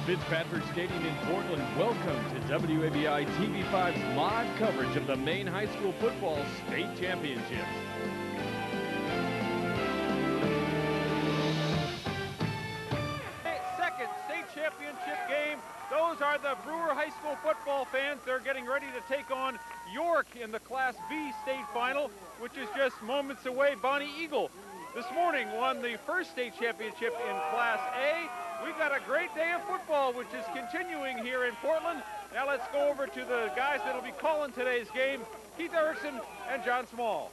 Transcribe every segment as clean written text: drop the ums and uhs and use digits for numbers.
Fitzpatrick Stadium in Portland, welcome to WABI TV5's live coverage of the Maine High School Football State Championship. Second state championship game. Those are the Brewer High School football fans. They're getting ready to take on York in the Class B state final, which is just moments away. Bonnie Eagle this morning won the first state championship in Class A. We've got a great day of football, which is continuing here in Portland. Now let's go over to the guys that'll be calling today's game, Keith Erickson and John Small.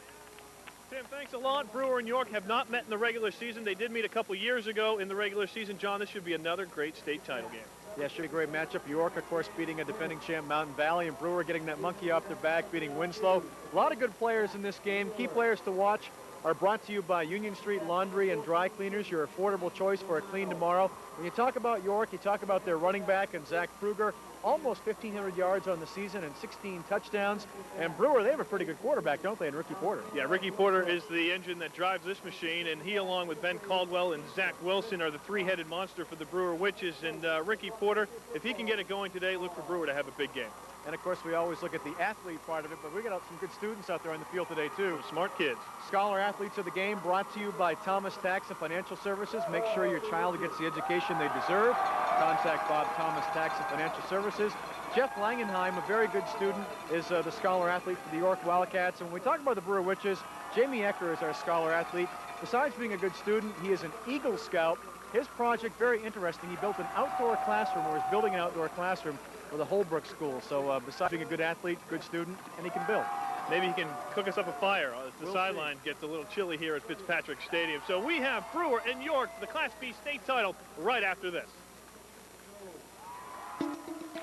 Tim, thanks a lot. Brewer and York have not met in the regular season. They did meet a couple years ago in the regular season. John, this should be another great state title game. Yeah, should be a great matchup. York, of course, beating a defending champ, Mountain Valley, and Brewer getting that monkey off their back, beating Winslow. A lot of good players in this game. Key players to watch are brought to you by Union Street Laundry and Dry Cleaners, your affordable choice for a clean tomorrow. When you talk about York, you talk about their running back and Zach Kruger, almost 1,500 yards on the season and 16 touchdowns. And Brewer, they have a pretty good quarterback, don't they, in Ricky Porter? Yeah, Ricky Porter is the engine that drives this machine, and he, along with Ben Caldwell and Zach Wilson, are the three-headed monster for the Brewer Witches. And Ricky Porter, if he can get it going today, look for Brewer to have a big game. And, of course, we always look at the athlete part of it, but we got some good students out there on the field today, too. Some smart kids. Scholar Athletes of the Game brought to you by Thomas Tax and Financial Services. Make sure your child gets the education they deserve. Contact Bob Thomas Tax and Financial Services. Jeff Langenheim, a very good student, is the Scholar Athlete for the York Wildcats. And when we talk about the Brewer Witches, Jamie Ecker is our Scholar Athlete. Besides being a good student, he is an Eagle Scout. His project, very interesting. He built an outdoor classroom, or is building an outdoor classroom for the Holbrook School. So besides being a good athlete, good student, and he can build. Maybe he can cook us up a fire as the sideline gets a little chilly here at Fitzpatrick Stadium. So we have Brewer and York for the Class B state title right after this.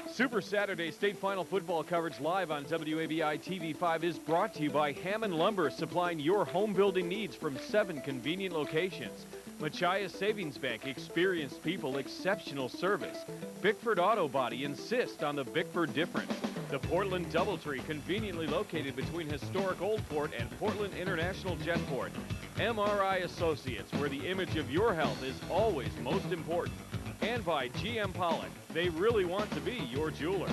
Super Saturday State Final football coverage live on WABI TV5 is brought to you by Hammond Lumber, supplying your home building needs from 7 convenient locations. Machias Savings Bank, experienced people, exceptional service. Bickford Auto Body, insist on the Bickford difference. The Portland Doubletree, conveniently located between historic Old Port and Portland International Jetport. MRI Associates, where the image of your health is always most important. And by GM Pollock, they really want to be your jewelers.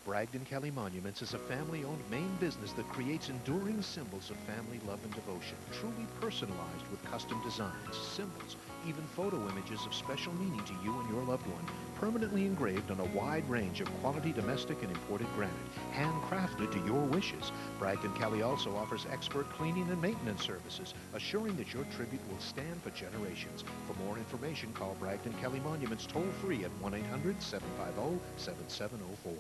Bragdon Kelly Monuments is a family-owned Maine business that creates enduring symbols of family love and devotion, truly personalized with custom designs, symbols, even photo images of special meaning to you and your loved one, permanently engraved on a wide range of quality domestic and imported granite, handcrafted to your wishes. Bragdon Kelly also offers expert cleaning and maintenance services, assuring that your tribute will stand for generations. For more information, call Bragdon Kelly Monuments toll-free at 1-800-750-7704.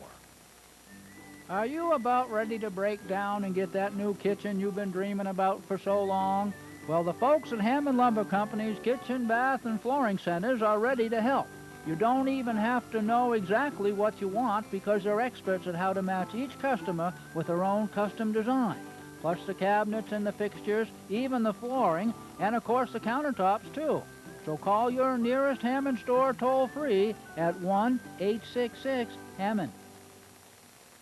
Are you about ready to break down and get that new kitchen you've been dreaming about for so long? Well, the folks at Hammond Lumber Company's Kitchen, Bath, and Flooring Centers are ready to help. You don't even have to know exactly what you want because they're experts at how to match each customer with their own custom design. Plus the cabinets and the fixtures, even the flooring, and of course the countertops too. So call your nearest Hammond store toll-free at 1-866-HAMMOND.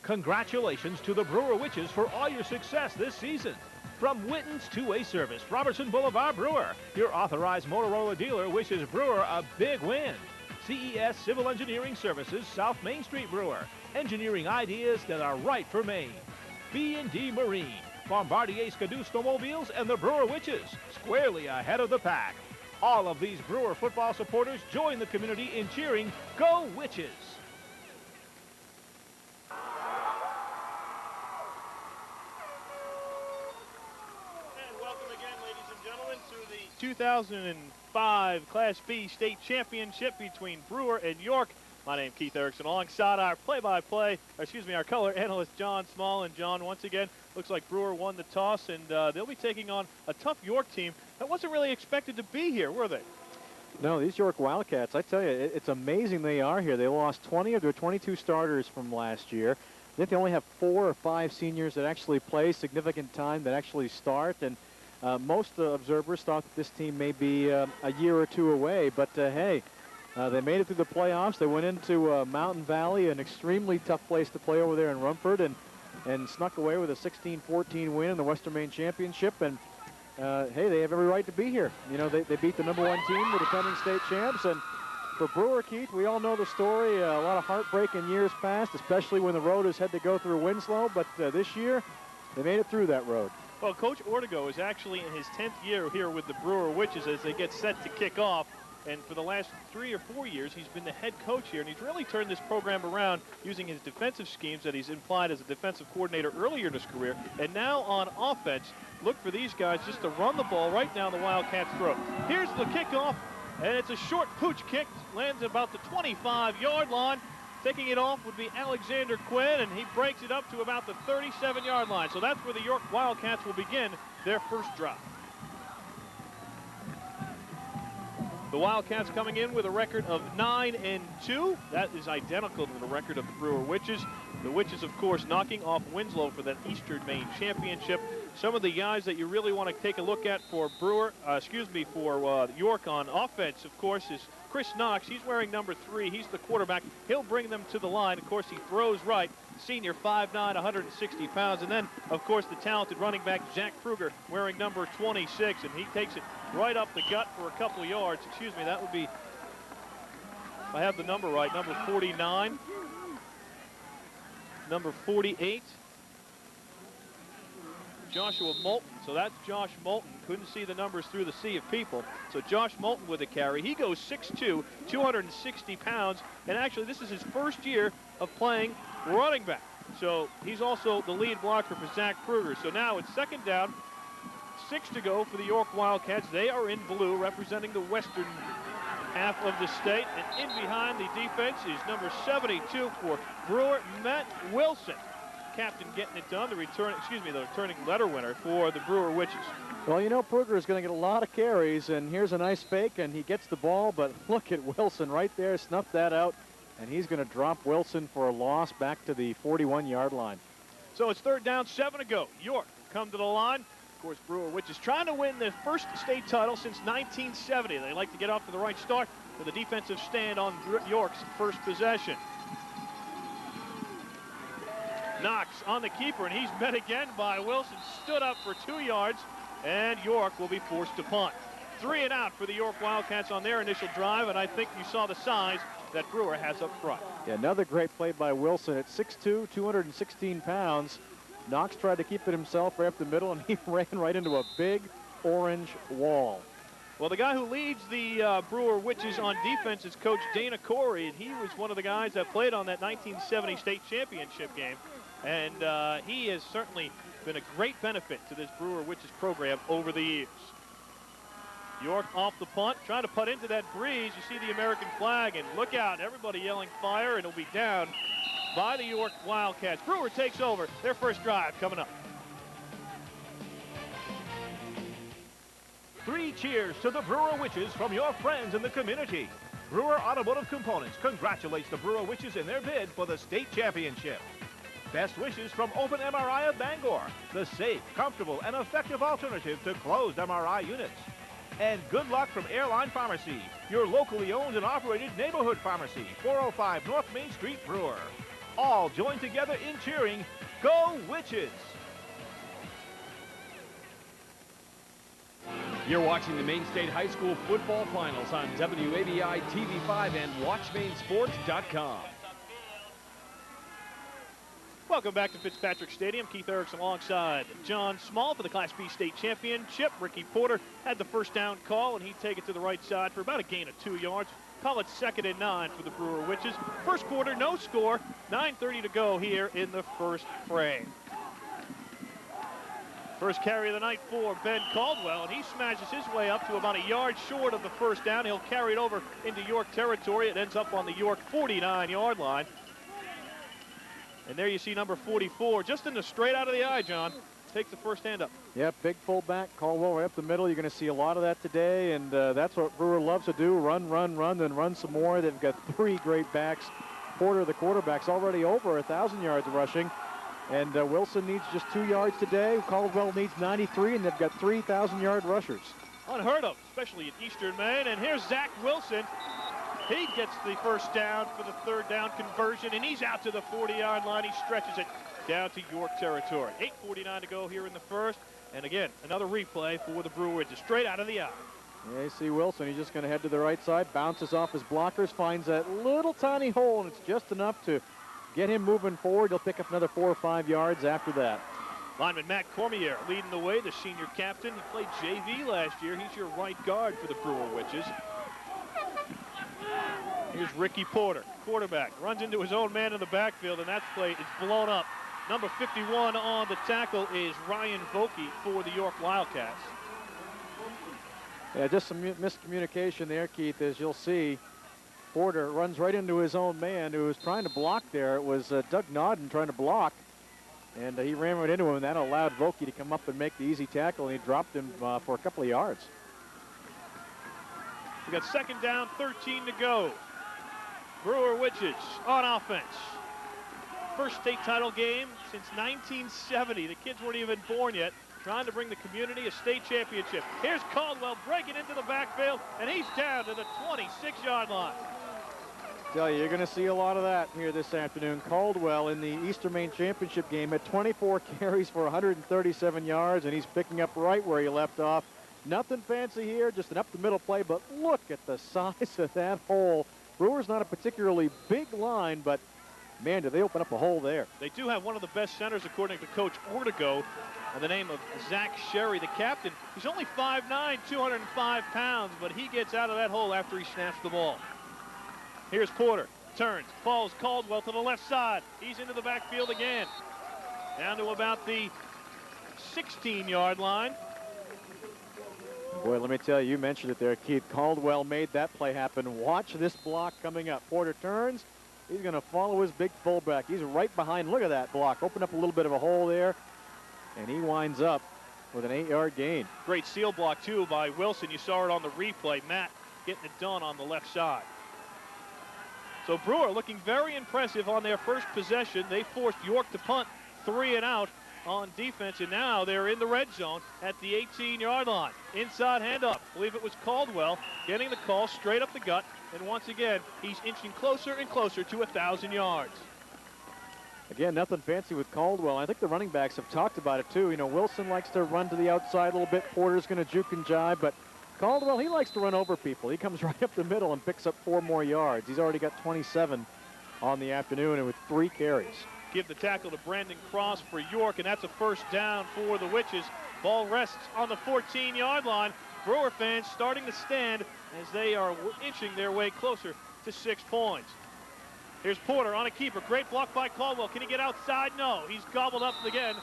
Congratulations to the Brewer Witches for all your success this season. From Witten's two-way service, Robertson Boulevard Brewer, your authorized Motorola dealer wishes Brewer a big win. CES Civil Engineering Services, South Main Street Brewer, engineering ideas that are right for Maine. B&D Marine, Bombardier Skidoo Snowmobiles, and the Brewer Witches, squarely ahead of the pack. All of these Brewer football supporters join the community in cheering, Go Witches! And welcome again, ladies and gentlemen, to the 2005 Class B State Championship between Brewer and York. My name is Keith Erickson, alongside our our color analyst, John Small. And John, once again, looks like Brewer won the toss, and they'll be taking on a tough York team that wasn't really expected to be here, were they? No, these York Wildcats, I tell you, it's amazing they are here. They lost 20 of their 22 starters from last year. I think they only have 4 or 5 seniors that actually play significant time, that actually start. And most observers thought that this team may be a year or two away. But, hey, they made it through the playoffs. They went into Mountain Valley, an extremely tough place to play over there in Rumford, and snuck away with a 16-14 win in the Western Maine Championship. And hey, they have every right to be here. You know, they beat the #1 team, the defending state champs, and for Brewer, Keith, we all know the story. A lot of heartbreak in years past, especially when the road has had to go through Winslow, but this year, they made it through that road. Well, Coach Ortego is actually in his 10th year here with the Brewer Witches as they get set to kick off. And for the last 3 or 4 years, he's been the head coach here, and he's really turned this program around using his defensive schemes that he's implied as a defensive coordinator earlier in his career. And now on offense, look for these guys just to run the ball right down the Wildcats' throat. Here's the kickoff, and it's a short pooch kick, lands about the 25-yard line. Taking it off would be Alexander Quinn, and he breaks it up to about the 37-yard line. So that's where the York Wildcats will begin their first drive. The Wildcats coming in with a record of 9-2. That is identical to the record of the Brewer Witches. The Witches, of course, knocking off Winslow for that Eastern Maine championship. Some of the guys that you really want to take a look at for for York on offense, of course, is Chris Knox. He's wearing number 3. He's the quarterback. He'll bring them to the line. Of course, he throws right. Senior, 5'9", 160 pounds. And then, of course, the talented running back, Zach Kruger, wearing number 26. And he takes it right up the gut for a couple of yards. Excuse me, that would be, if I have the number right, number 49. Number 48. Joshua Moulton. So that's Josh Moulton. Couldn't see the numbers through the sea of people. So Josh Moulton with a carry. He goes 6'2", 260 pounds. And actually, this is his first year of playing running back. So he's also the lead blocker for Zach Kruger. So now it's second down, 6 to go for the York Wildcats. They are in blue, representing the western half of the state. And in behind the defense is number 72 for Brewer, Matt Wilson. Captain getting it done, the returning letter winner for the Brewer Witches. Well, you know, Kruger is going to get a lot of carries, and here's a nice fake, and he gets the ball, but look at Wilson right there, snuffed that out, and he's going to drop Wilson for a loss back to the 41-yard line. So it's third down, 7 to go. York come to the line. Of course, Brewer Witches trying to win their first state title since 1970. They like to get off to the right start with a defensive stand on York's first possession. Knox on the keeper, and he's met again by Wilson. Stood up for 2 yards, and York will be forced to punt. 3 and out for the York Wildcats on their initial drive, and I think you saw the size that Brewer has up front. Yeah, another great play by Wilson at 6'2", 216 pounds. Knox tried to keep it himself right up the middle, and he ran right into a big orange wall. Well, the guy who leads the Brewer Witches on defense is Coach Dana Corey, and he was one of the guys that played on that 1970 state championship game. And he has certainly been a great benefit to this Brewer Witches program over the years. York off the punt, trying to putt into that breeze. You see the American flag, and look out, everybody yelling fire, and it'll be down by the York Wildcats. Brewer takes over their first drive coming up. 3 cheers to the Brewer Witches from your friends in the community. Brewer Automotive Components congratulates the Brewer Witches in their bid for the state championship. Best wishes from Open MRI of Bangor, the safe, comfortable, and effective alternative to closed MRI units. And good luck from Airline Pharmacy, your locally owned and operated neighborhood pharmacy, 405 North Main Street, Brewer. All join together in cheering, Go Witches! You're watching the Maine State High School football finals on WABI TV5 and WatchMaineSports.com. Welcome back to Fitzpatrick Stadium. Keith Erickson alongside John Small for the Class B State Championship. Ricky Porter had the first down call, and he'd take it to the right side for about a gain of 2 yards. Call it 2nd and 9 for the Brewer Witches. First quarter, no score. 9:30 to go here in the first frame. First carry of the night for Ben Caldwell, and he smashes his way up to about a yard short of the first down. He'll carry it over into York territory. It ends up on the York 49-yard line. And there you see number 44, just in the straight out of the eye, John. Takes the first hand up. Yeah, big fullback, Caldwell right up the middle. You're going to see a lot of that today, and that's what Brewer loves to do, run, then run some more. They've got 3 great backs. Porter, the quarterback's already over 1,000 yards rushing, and Wilson needs just 2 yards today. Caldwell needs 93, and they've got 3,000-yard rushers. Unheard of, especially in Eastern Maine. And here's Zach Wilson. He gets the first down for the third down conversion, and he's out to the 40-yard line. He stretches it down to York territory. 8:49 to go here in the first. And again, another replay for the Brewer Witches, straight out of the eye. Yeah, you see Wilson, he's just going to head to the right side, bounces off his blockers, finds that little tiny hole, and it's just enough to get him moving forward. He'll pick up another 4 or 5 yards after that. Lineman Matt Cormier leading the way, the senior captain. He played JV last year. He's your right guard for the Brewer Witches. Here's Ricky Porter, quarterback, runs into his own man in the backfield, and that play is blown up. Number 51 on the tackle is Ryan Vokey for the York Wildcats. Yeah, just some miscommunication there, Keith, as you'll see. Porter runs right into his own man who was trying to block there. It was Doug Nodden trying to block, and he ran right into him, and that allowed Vokey to come up and make the easy tackle, and he dropped him for a couple of yards. We got second down, 13 to go. Brewer Witches on offense. First state title game since 1970. The kids weren't even born yet. Trying to bring the community a state championship. Here's Caldwell breaking into the backfield, and he's down to the 26-yard line. Tell you, you're going to see a lot of that here this afternoon. Caldwell in the Eastern Maine Championship game had 24 carries for 137 yards, and he's picking up right where he left off. Nothing fancy here, just an up-the-middle play, but look at the size of that hole. Brewer's not a particularly big line, but man, do they open up a hole there. They do have one of the best centers, according to Coach Ortego, by the name of Zach Sherry, the captain. He's only 5'9", 205 pounds, but he gets out of that hole after he snaps the ball. Here's Porter, turns, falls Caldwell to the left side. He's into the backfield again. Down to about the 16-yard line. Boy, let me tell you, you mentioned it there, Keith. Caldwell made that play happen. Watch this block coming up. Porter turns. He's going to follow his big fullback. He's right behind. Look at that block. Open up a little bit of a hole there. And he winds up with an 8-yard gain. Great seal block, too, by Wilson. You saw it on the replay. Matt getting it done on the left side. So Brewer looking very impressive on their first possession. They forced York to punt 3 and out on defense, and now they're in the red zone at the 18-yard line. Inside handoff. I believe it was Caldwell getting the call straight up the gut, and once again, he's inching closer and closer to 1,000 yards. Again, nothing fancy with Caldwell. I think the running backs have talked about it, too. You know, Wilson likes to run to the outside a little bit. Porter's going to juke and jive, but Caldwell, he likes to run over people. He comes right up the middle and picks up 4 more yards. He's already got 27 on the afternoon and with 3 carries. Give the tackle to Brandon Cross for York, and that's a first down for the Witches. Ball rests on the 14-yard line. Brewer fans starting to stand as they are inching their way closer to 6 points. Here's Porter on a keeper. Great block by Caldwell. Can he get outside? No. He's gobbled up again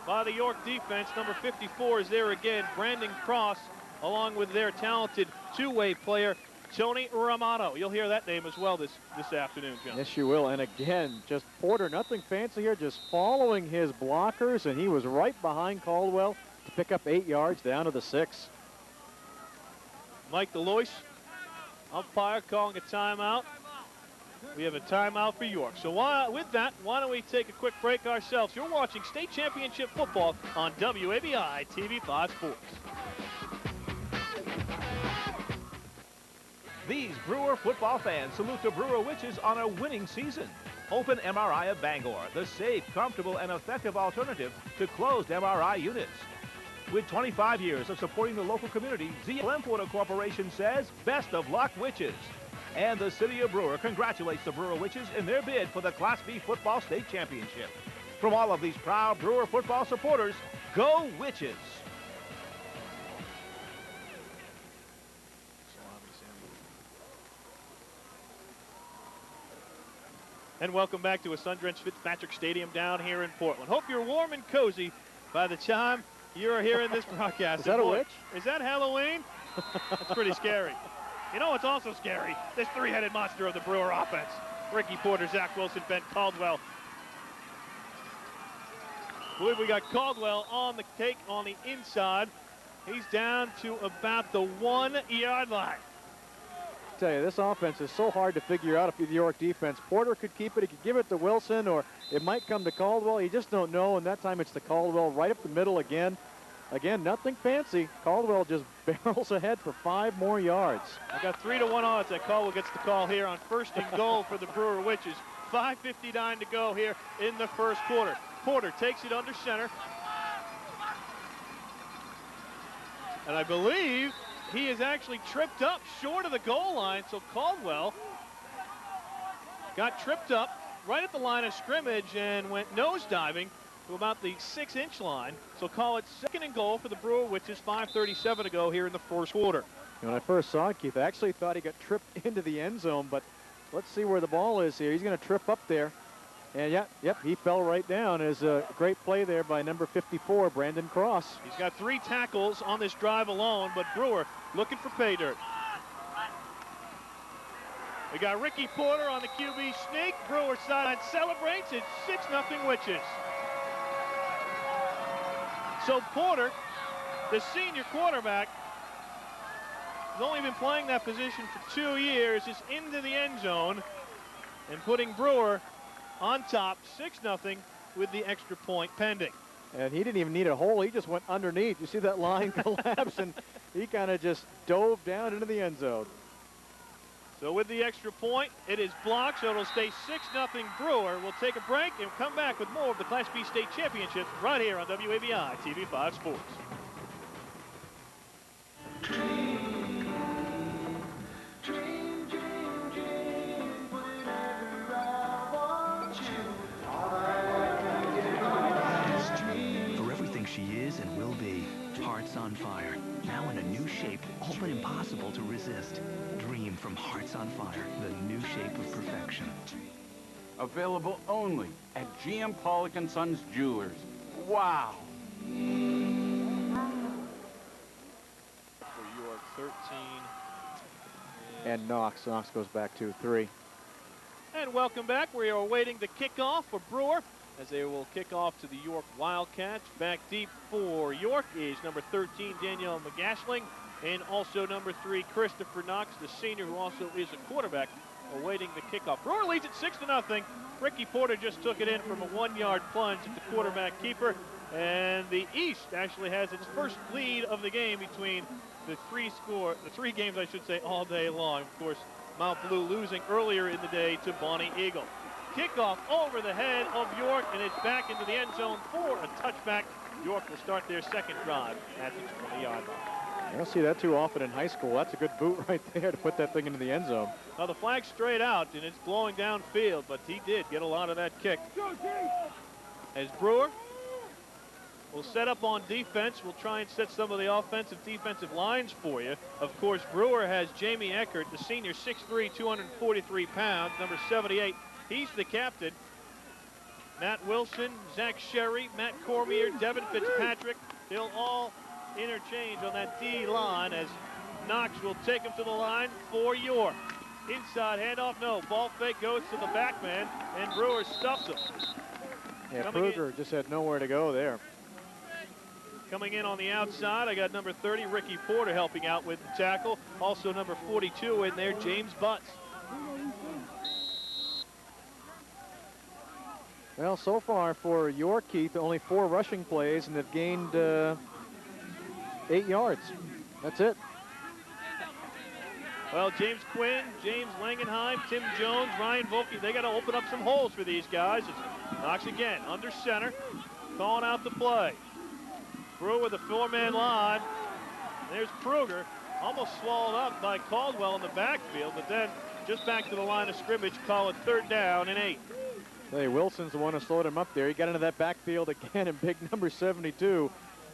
by the York defense. Number 54 is there again. Brandon Cross, along with their talented two-way player, Tony Romano. You'll hear that name as well this afternoon, John. Yes, you will. And again, just Porter, nothing fancy here, just following his blockers, and he was right behind Caldwell to pick up 8 yards down to the 6. Mike Delois, umpire, calling a timeout. We have a timeout for York. So with that, why don't we take a quick break ourselves? You're watching state championship football on WABI TV5 Sports. These Brewer football fans salute the Brewer Witches on a winning season. Open MRI of Bangor, the safe, comfortable, and effective alternative to closed MRI units. With 25 years of supporting the local community, ZLM Photo Corporation says, best of luck, Witches. And the city of Brewer congratulates the Brewer Witches in their bid for the Class B football state championship. From all of these proud Brewer football supporters, go Witches! And welcome back to a sun-drenched Fitzpatrick Stadium down here in Portland. Hope you're warm and cozy by the time you're hearing this broadcast. Is that a witch? Is that Halloween? That's pretty scary. You know what's also scary? This 3-headed monster of the Brewer offense. Ricky Porter, Zach Wilson, Ben Caldwell. I believe we got Caldwell on the take on the inside. He's down to about the 1-yard line. I tell you, this offense is so hard to figure out if you're the York defense. Porter could keep it, he could give it to Wilson, or it might come to Caldwell. You just don't know, and that time it's to Caldwell right up the middle again. again, nothing fancy. Caldwell just barrels ahead for 5 more yards. I got 3-1 odds that Caldwell gets the call here on 1st and goal for the Brewer Witches. 5:59 to go here in the first quarter. Porter takes it under center. And I believe he is actually tripped up short of the goal line, so Caldwell got tripped up right at the line of scrimmage and went nosediving to about the 6-inch line. So call it 2nd and goal for the Brewer Witches. 5:37 to go here in the first quarter. When I first saw it, Keith, I actually thought he got tripped into the end zone, but let's see where the ball is here. He's going to trip up there. And yep, he fell right down. It's a great play there by number 54, Brandon Cross. He's got 3 tackles on this drive alone, but Brewer looking for pay dirt. We got Ricky Porter on the QB sneak. Brewer sideline celebrates. It's 6-0 Witches. So Porter, the senior quarterback, has only been playing that position for 2 years, is into the end zone and putting Brewer on top, 6-0 with the extra point pending. And he didn't even need a hole. He just went underneath. You see that line collapse, and he kind of just dove down into the end zone. So with the extra point, it is blocked, so it'll stay 6-0 Brewer. We'll take a break and come back with more of the Class B State Championship right here on WABI TV5 Sports. For everything she is and will be, Hearts on Fire. Now in a new shape, all but impossible to resist. Dream from Hearts on Fire, the new shape of perfection. Available only at GM Pollock & Sons Jewelers. Wow! For York, 13. And Knox goes back to 3. And welcome back. We are awaiting the kickoff for Brewer as they will kick off to the York Wildcats. Back deep for York is number 13, Danielle McGashling, and also number 3, Christopher Knox, the senior who also is a quarterback, awaiting the kickoff. Brewer leads it 6-0. Ricky Porter just took it in from a 1-yard plunge at the quarterback keeper. And the East actually has its first lead of the game between the 3 games, I should say, all day long. Of course, Mount Blue losing earlier in the day to Bonnie Eagle. Kickoff over the head of York, and it's back into the end zone for a touchback. York will start their second drive at the 20-yard line. I don't see that too often in high school. That's a good boot right there to put that thing into the end zone. Now the flag's straight out, and it's blowing downfield, but he did get a lot of that kick. As Brewer will set up on defense, we'll try and set some of the offensive defensive lines for you. Of course, Brewer has Jamie Eckert, the senior, 6'3", 243 pounds, number 78. He's the captain. Matt Wilson, Zach Sherry, Matt Cormier, Devin Fitzpatrick. They'll all interchange on that D line as Knox will take him to the line for York. Inside handoff, no. Ball fake goes to the back man, and Brewer stuffs him. Yeah, Kruger just had nowhere to go there. Coming in on the outside, I got number 30, Ricky Porter, helping out with the tackle. Also number 42 in there, James Butts. Well, so far for York, Keith, only 4 rushing plays, and they've gained 8 yards. That's it. Well, James Quinn, James Langenheim, Tim Jones, Ryan Volke, they got to open up some holes for these guys. It's Knox again, under center, calling out the play. Brewer with a 4-man line. There's Kruger, almost swallowed up by Caldwell in the backfield, but then just back to the line of scrimmage, call it 3rd down and 8. Hey, Wilson's the one who slowed him up there. He got into that backfield again, and big number 72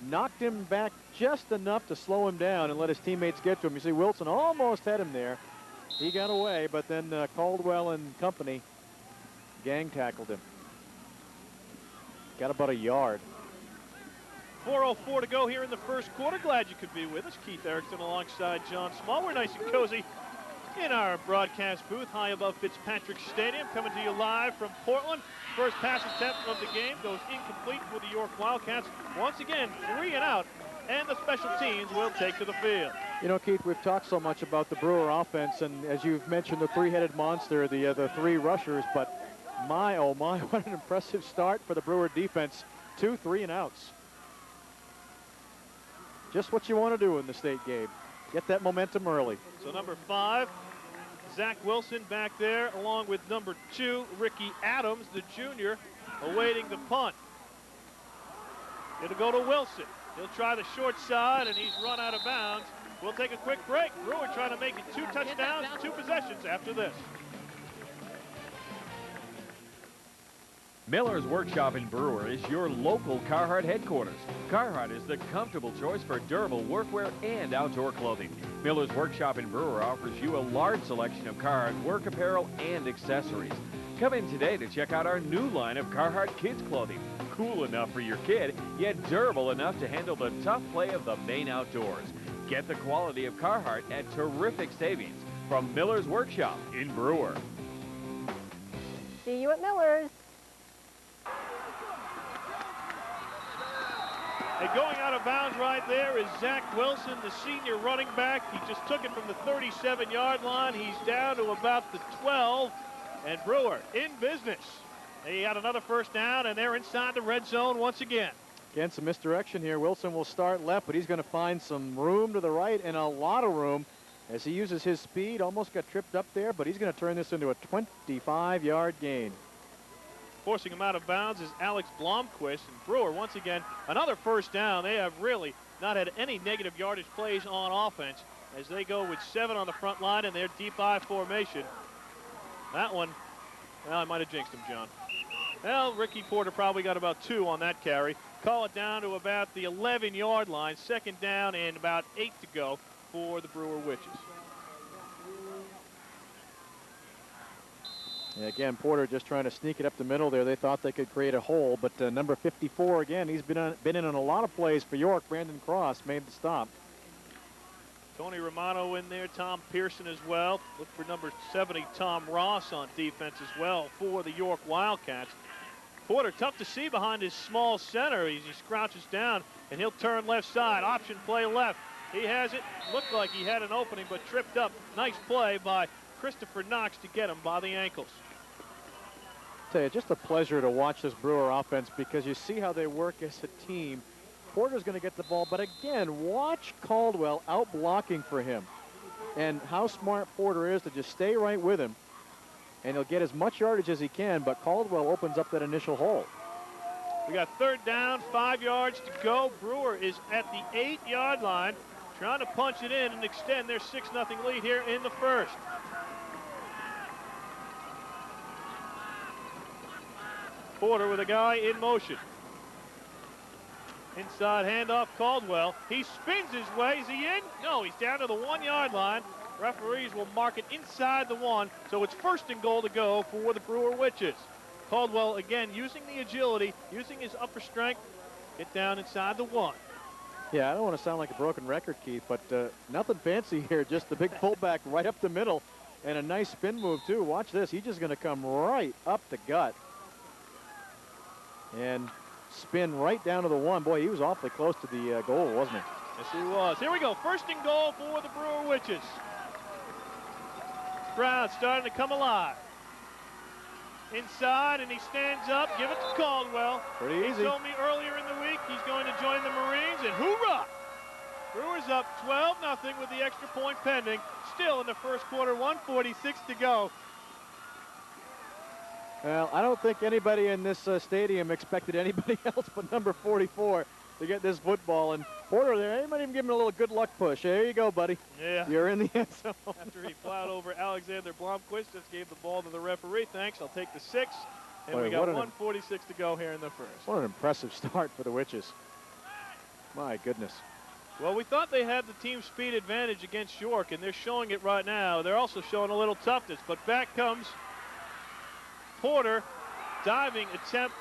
knocked him back just enough to slow him down and let his teammates get to him. You see, Wilson almost had him there. He got away, but then Caldwell and company gang tackled him. Got about a yard. 4:04 to go here in the first quarter. Glad you could be with us. Keith Erickson alongside John Small. We're nice and cozy in our broadcast booth high above Fitzpatrick Stadium, coming to you live from Portland. First pass attempt of the game goes incomplete for the York Wildcats. Once again, 3 and out, and the special teams will take to the field. You know, Keith, we've talked so much about the Brewer offense, and as you've mentioned, the 3-headed monster, the 3 rushers, but my, oh my, what an impressive start for the Brewer defense. 2 3 and outs. Just what you want to do in the state game. Get that momentum early. So number 5, Zach Wilson back there, along with number 2, Ricky Adams, the junior, awaiting the punt. It'll go to Wilson. He'll try the short side, and he's run out of bounds. We'll take a quick break. Brewer trying to make it 2 touchdowns, 2 possessions after this. Miller's Workshop in Brewer is your local Carhartt headquarters. Carhartt is the comfortable choice for durable workwear and outdoor clothing. Miller's Workshop in Brewer offers you a large selection of Carhartt work apparel and accessories. Come in today to check out our new line of Carhartt kids clothing. Cool enough for your kid, yet durable enough to handle the tough play of the Maine outdoors. Get the quality of Carhartt at terrific savings from Miller's Workshop in Brewer. See you at Miller's. And going out of bounds right there is Zach Wilson, the senior running back. He just took it from the 37-yard line. He's down to about the 12. And Brewer in business. He got another first down, and they're inside the red zone once again. Again, some misdirection here. Wilson will start left, but he's going to find some room to the right and a lot of room as he uses his speed. Almost got tripped up there, but he's going to turn this into a 25-yard gain. Forcing him out of bounds is Alex Blomquist. And Brewer, once again, another first down. They have really not had any negative yardage plays on offense as they go with 7 on the front line in their deep I formation. That one, well, I might have jinxed him, John. Well, Ricky Porter probably got about 2 on that carry. Call it down to about the 11-yard line. Second down and about 8 to go for the Brewer Witches. And again, Porter just trying to sneak it up the middle there. They thought they could create a hole, but number 54 again, he's been in on a lot of plays for York. Brandon Cross made the stop. Tony Romano in there, Tom Pearson as well. Look for number 70, Tom Ross on defense as well for the York Wildcats. Porter tough to see behind his small center. He scrouches down, and he'll turn left side. Option play left. He has it. Looked like he had an opening, but tripped up. Nice play by Christopher Knox to get him by the ankles. Tell you, just a pleasure to watch this Brewer offense because you see how they work as a team. Porter's going to get the ball, but again, watch Caldwell out blocking for him and how smart Porter is to just stay right with him, and he'll get as much yardage as he can, but Caldwell opens up that initial hole. We got third down, 5 yards to go. Brewer is at the 8-yard line, trying to punch it in and extend their 6-0 lead here in the first. Porter with a guy in motion. Inside handoff, Caldwell. He spins his way. Is he in? No, he's down to the 1-yard line. Referees will mark it inside the 1, so it's first and goal to go for the Brewer Witches. Caldwell, again, using the agility, using his upper strength, get down inside the 1. Yeah, I don't want to sound like a broken record, Keith, but nothing fancy here. Just the big fullback right up the middle and a nice spin move, too. Watch this. He's just going to come right up the gut and spin right down to the 1. Boy, he was awfully close to the goal, wasn't he? Yes, he was. Here we go. First and goal for the Brewer Witches. Brown starting to come alive. Inside, and he stands up. Give it to Caldwell. Pretty easy. He told me earlier in the week he's going to join the Marines, and hoorah! Brewers up 12-0 with the extra point pending. Still in the first quarter, 1:46 to go. Well, I don't think anybody in this stadium expected anybody else but number 44 to get this football. And Porter there, anybody even give him a little good luck push. There you go, buddy. Yeah. You're in the end zone. After he plowed over Alexander Blomquist, just gave the ball to the referee. Thanks, I'll take the 6. And Boy, we got 1:46 to go here in the first. What an impressive start for the Witches. My goodness. Well, we thought they had the team speed advantage against York, and they're showing it right now. They're also showing a little toughness, but back comes Porter, diving attempt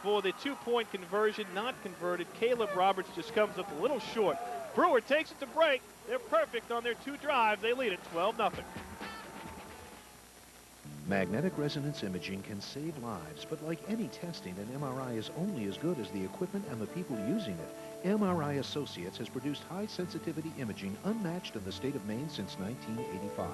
for the 2-point conversion, not converted. Caleb Roberts just comes up a little short. Brewer takes it to break. They're perfect on their 2 drives. They lead it 12-0. Magnetic resonance imaging can save lives, but like any testing, an MRI is only as good as the equipment and the people using it. MRI Associates has produced high-sensitivity imaging unmatched in the state of Maine since 1985.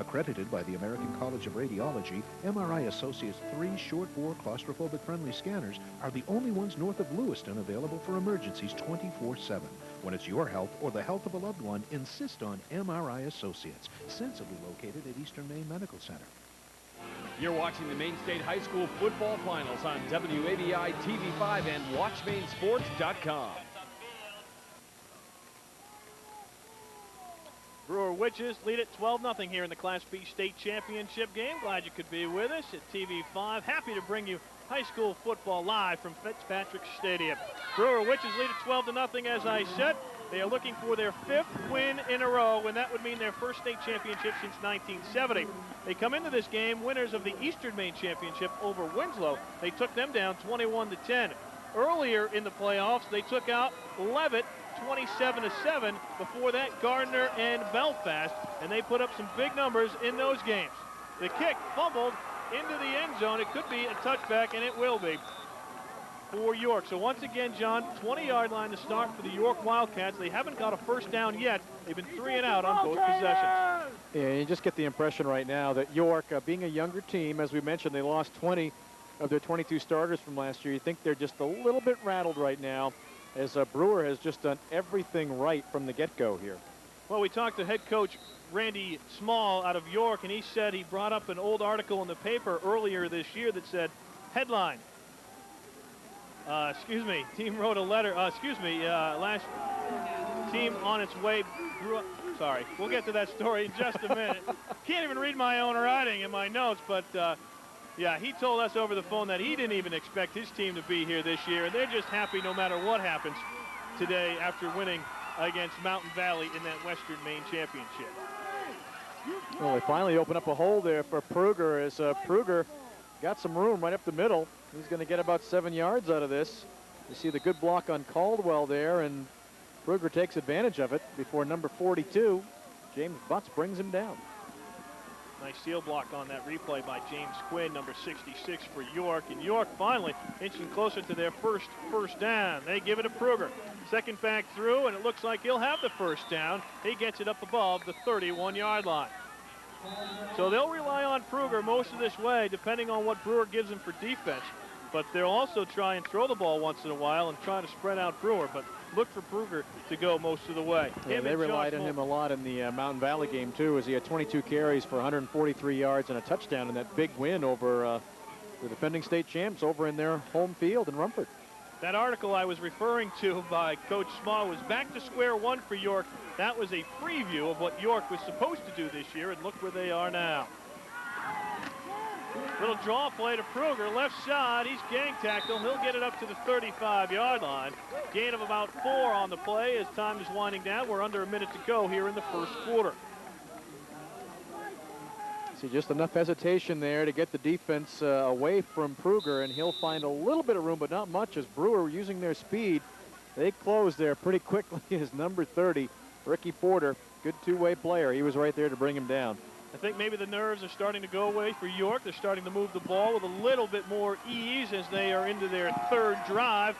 Accredited by the American College of Radiology, MRI Associates' 3 short-bore claustrophobic-friendly scanners are the only ones north of Lewiston available for emergencies 24/7. When it's your health or the health of a loved one, insist on MRI Associates, sensibly located at Eastern Maine Medical Center. You're watching the Maine State High School football finals on WABI TV5 and WatchMaineSports.com. Brewer Witches lead it 12-0 here in the Class B state championship game. Glad you could be with us at TV5. Happy to bring you high school football live from Fitzpatrick Stadium. Brewer Witches lead it 12-0, as I said. They are looking for their 5th win in a row, and that would mean their first state championship since 1970. They come into this game winners of the Eastern Maine Championship over Winslow. They took them down 21-10. Earlier in the playoffs, they took out Leavitt 27-7. Before that, Gardner and Belfast, and they put up some big numbers in those games. The kick fumbled into the end zone. It could be a touchback, and it will be for York. So once again, John, 20-yard line to start for the York Wildcats. They haven't got a first down yet. They've been 3 and out on both possessions. Yeah, you just get the impression right now that York, being a younger team, as we mentioned, they lost 20 of their 22 starters from last year. You think they're just a little bit rattled right now, as Brewer has just done everything right from the get-go here. Well, we talked to head coach Randy Small out of York, and he said he brought up an old article in the paper earlier this year that said, headline, team wrote a letter, last team on its way, sorry, we'll get to that story in just a minute. Can't even read my own writing in my notes, but yeah, he told us over the phone that he didn't even expect his team to be here this year, and they're just happy no matter what happens today after winning against Mountain Valley in that Western Maine Championship. Well, they finally open up a hole there for Pruger, as Pruger got some room right up the middle. He's going to get about 7 yards out of this. You see the good block on Caldwell there, and Pruger takes advantage of it before number 42, James Butts, brings him down. Nice seal block on that replay by James Quinn, number 66 for York. And York finally inching closer to their first down. They give it to Pruger. Second back through, and it looks like he'll have the first down. He gets it up above the 31-yard line. So they'll rely on Pruger most of this way, depending on what Brewer gives them for defense. But they'll also try and throw the ball once in a while and try to spread out Brewer. But look for Pruger to go most of the way. Yeah, they relied on him a lot in the Mountain Valley game, too, as he had 22 carries for 143 yards and a touchdown in that big win over the defending state champs over in their home field in Rumford. That article I was referring to by Coach Small was back to square one for York. That was a preview of what York was supposed to do this year, and look where they are now. Little draw play to Pruger, left side. He's gang tackled. He'll get it up to the 35-yard line. Gain of about 4 on the play as time is winding down. We're under a minute to go here in the first quarter. See, just enough hesitation there to get the defense away from Pruger, and he'll find a little bit of room, but not much, as Brewer, using their speed, they close there pretty quickly as number 30, Ricky Porter, good two-way player. He was right there to bring him down. I think maybe the nerves are starting to go away for York. They're starting to move the ball with a little bit more ease as they are into their third drive.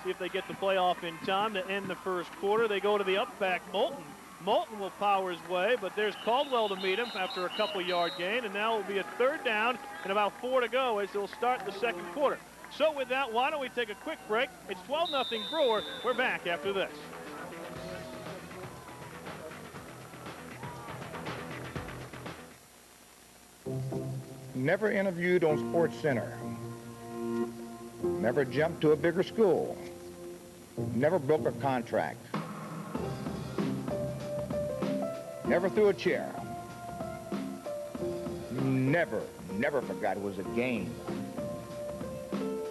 See if they get the play off in time to end the first quarter. They go to the up back, Moulton. Moulton will power his way, but there's Caldwell to meet him after a couple-yard gain, and now it will be a third down and about 4 to go as they'll start the second quarter. So with that, why don't we take a quick break? It's 12-0 Brewer. We're back after this. Never interviewed on Sports Center. Never jumped to a bigger school. Never broke a contract. Never threw a chair. Never forgot it was a game.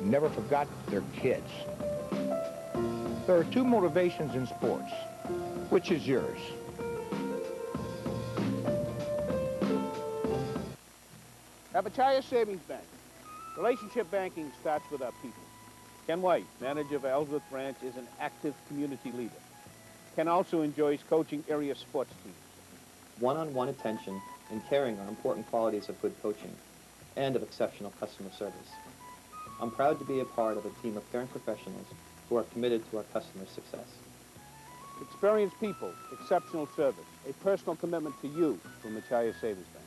Never forgot their kids. There are 2 motivations in sports. Which is yours? At Machias Savings Bank, relationship banking starts with our people. Ken White, manager of Ellsworth Branch, is an active community leader. Ken also enjoys coaching area sports teams. One-on-one attention and caring are important qualities of good coaching and of exceptional customer service. I'm proud to be a part of a team of caring professionals who are committed to our customers' success. Experienced people, exceptional service, a personal commitment to you from Machias Savings Bank.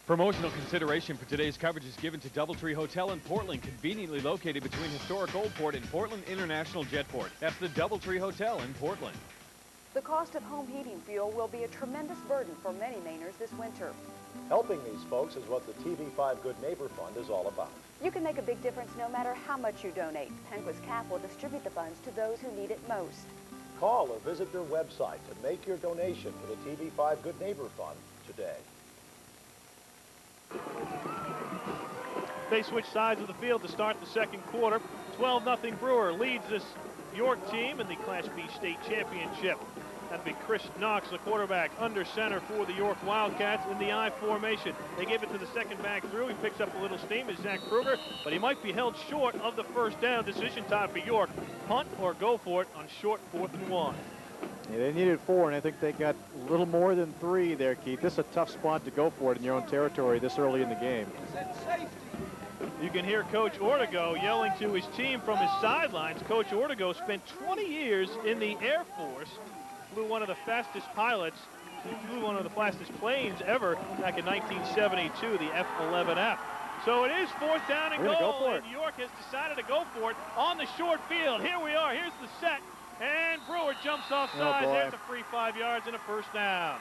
Promotional consideration for today's coverage is given to Doubletree Hotel in Portland, conveniently located between historic Old Port and Portland International Jetport. That's the Doubletree Hotel in Portland. The cost of home heating fuel will be a tremendous burden for many Mainers this winter. Helping these folks is what the TV5 Good Neighbor Fund is all about. You can make a big difference no matter how much you donate. Penquist Cap will distribute the funds to those who need it most. Call or visit their website to make your donation to the TV5 Good Neighbor Fund today. They switch sides of the field to start the second quarter. 12-0 Brewer leads this York team in the Class B state championship. That'll be Chris Knox, the quarterback, under center for the York Wildcats in the I formation. They give it to the second back through. He picks up a little steam as Zach Kruger, but he might be held short of the first down. Decision time for York. Punt or go for it on short 4th and 1. Yeah, they needed 4, and I think they got a little more than 3 there, Keith. This is a tough spot to go for it in your own territory this early in the game. You can hear Coach Ortego yelling to his team from his sidelines. Coach Ortego spent 20 years in the Air Force, flew one of the fastest pilots, flew one of the fastest planes ever back in 1972, the F-11F. So it is 4th down and goal, and York has decided to go for it on the short field. Here we are. Here's the set. And Brewer jumps off sides. There's a free 5 yards and a first down.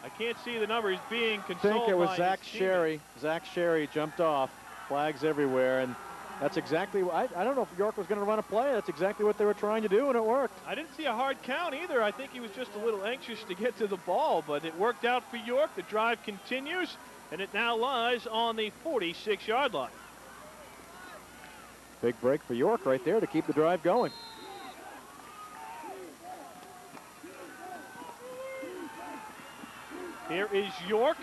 I can't see the numbers being consoled. I think it was Zach Sherry. Zach Sherry jumped off. Flags everywhere. And that's exactly, I don't know if York was going to run a play. That's exactly what they were trying to do, and it worked. I didn't see a hard count either. I think he was just a little anxious to get to the ball, but it worked out for York. The drive continues, and it now lies on the 46-yard line. Big break for York right there to keep the drive going. Here is York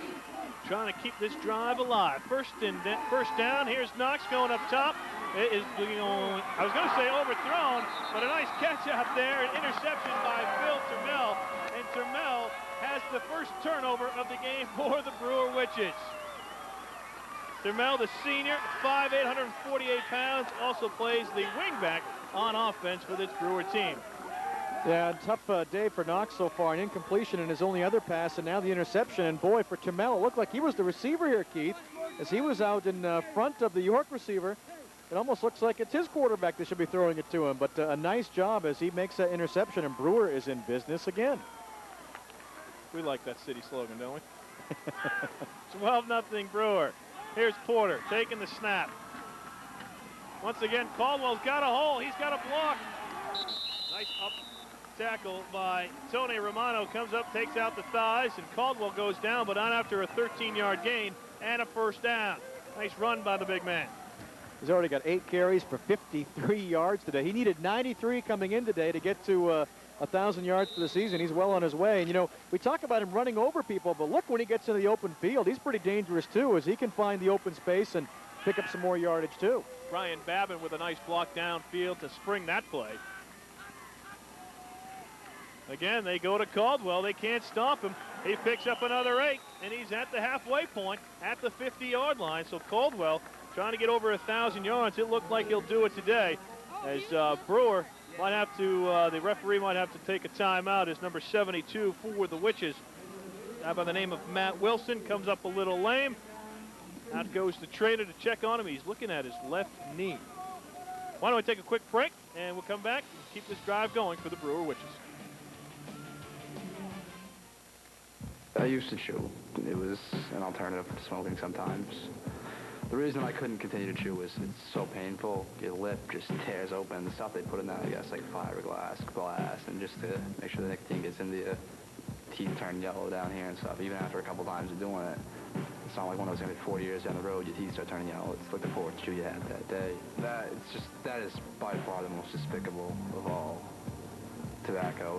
trying to keep this drive alive. First down. Here's Knox going up top. It is going, I was going to say overthrown, but a nice catch out there. An interception by Phil Turmel. And Turmel has the first turnover of the game for the Brewer Witches. Turmel, the senior, 5'8", 148 pounds, also plays the wingback on offense for this Brewer team. Yeah, tough day for Knox so far. An incompletion in his only other pass, and now the interception. And boy, for Turmel, it looked like he was the receiver here, Keith, as he was out in front of the York receiver. It almost looks like it's his quarterback they should be throwing it to him. But a nice job as he makes that interception, and Brewer is in business again. We like that city slogan, don't we? 12-0 Brewer. Here's Porter taking the snap. Once again, Caldwell's got a hole. He's got a block. Nice up tackle by Tony Romano. Comes up, takes out the thighs, and Caldwell goes down, but not after a 13-yard gain and a first down. Nice run by the big man. He's already got 8 carries for 53 yards today. He needed 93 coming in today to get to 1,000 yards for the season. He's well on his way. And, you know, we talk about him running over people, but look when he gets in the open field. He's pretty dangerous, too, as he can find the open space and pick up some more yardage, too. Brian Babin with a nice block downfield to spring that play. Again, they go to Caldwell. They can't stop him. He picks up another 8, and he's at the halfway point at the 50-yard line. So Caldwell trying to get over 1,000 yards. It looked like he'll do it today, as Brewer might have to, the referee might have to take a timeout as number 72 for the Witches, by the name of Matt Wilson, comes up a little lame. Out goes the trainer to check on him. He's looking at his left knee. Why don't we take a quick break, and we'll come back and keep this drive going for the Brewer Witches. I used to chew. It was an alternative to smoking sometimes. The reason I couldn't continue to chew is it's so painful. Your lip just tears open. The stuff they put in there, I guess, like fiberglass, glass, and just to make sure the nicotine gets into your teeth turn yellow down here and stuff. Even after a couple times of doing it, it's not like when I was going to be 4 years down the road, your teeth start turning yellow. It's like the fourth chew you had that day. That is by far the most despicable of all tobacco.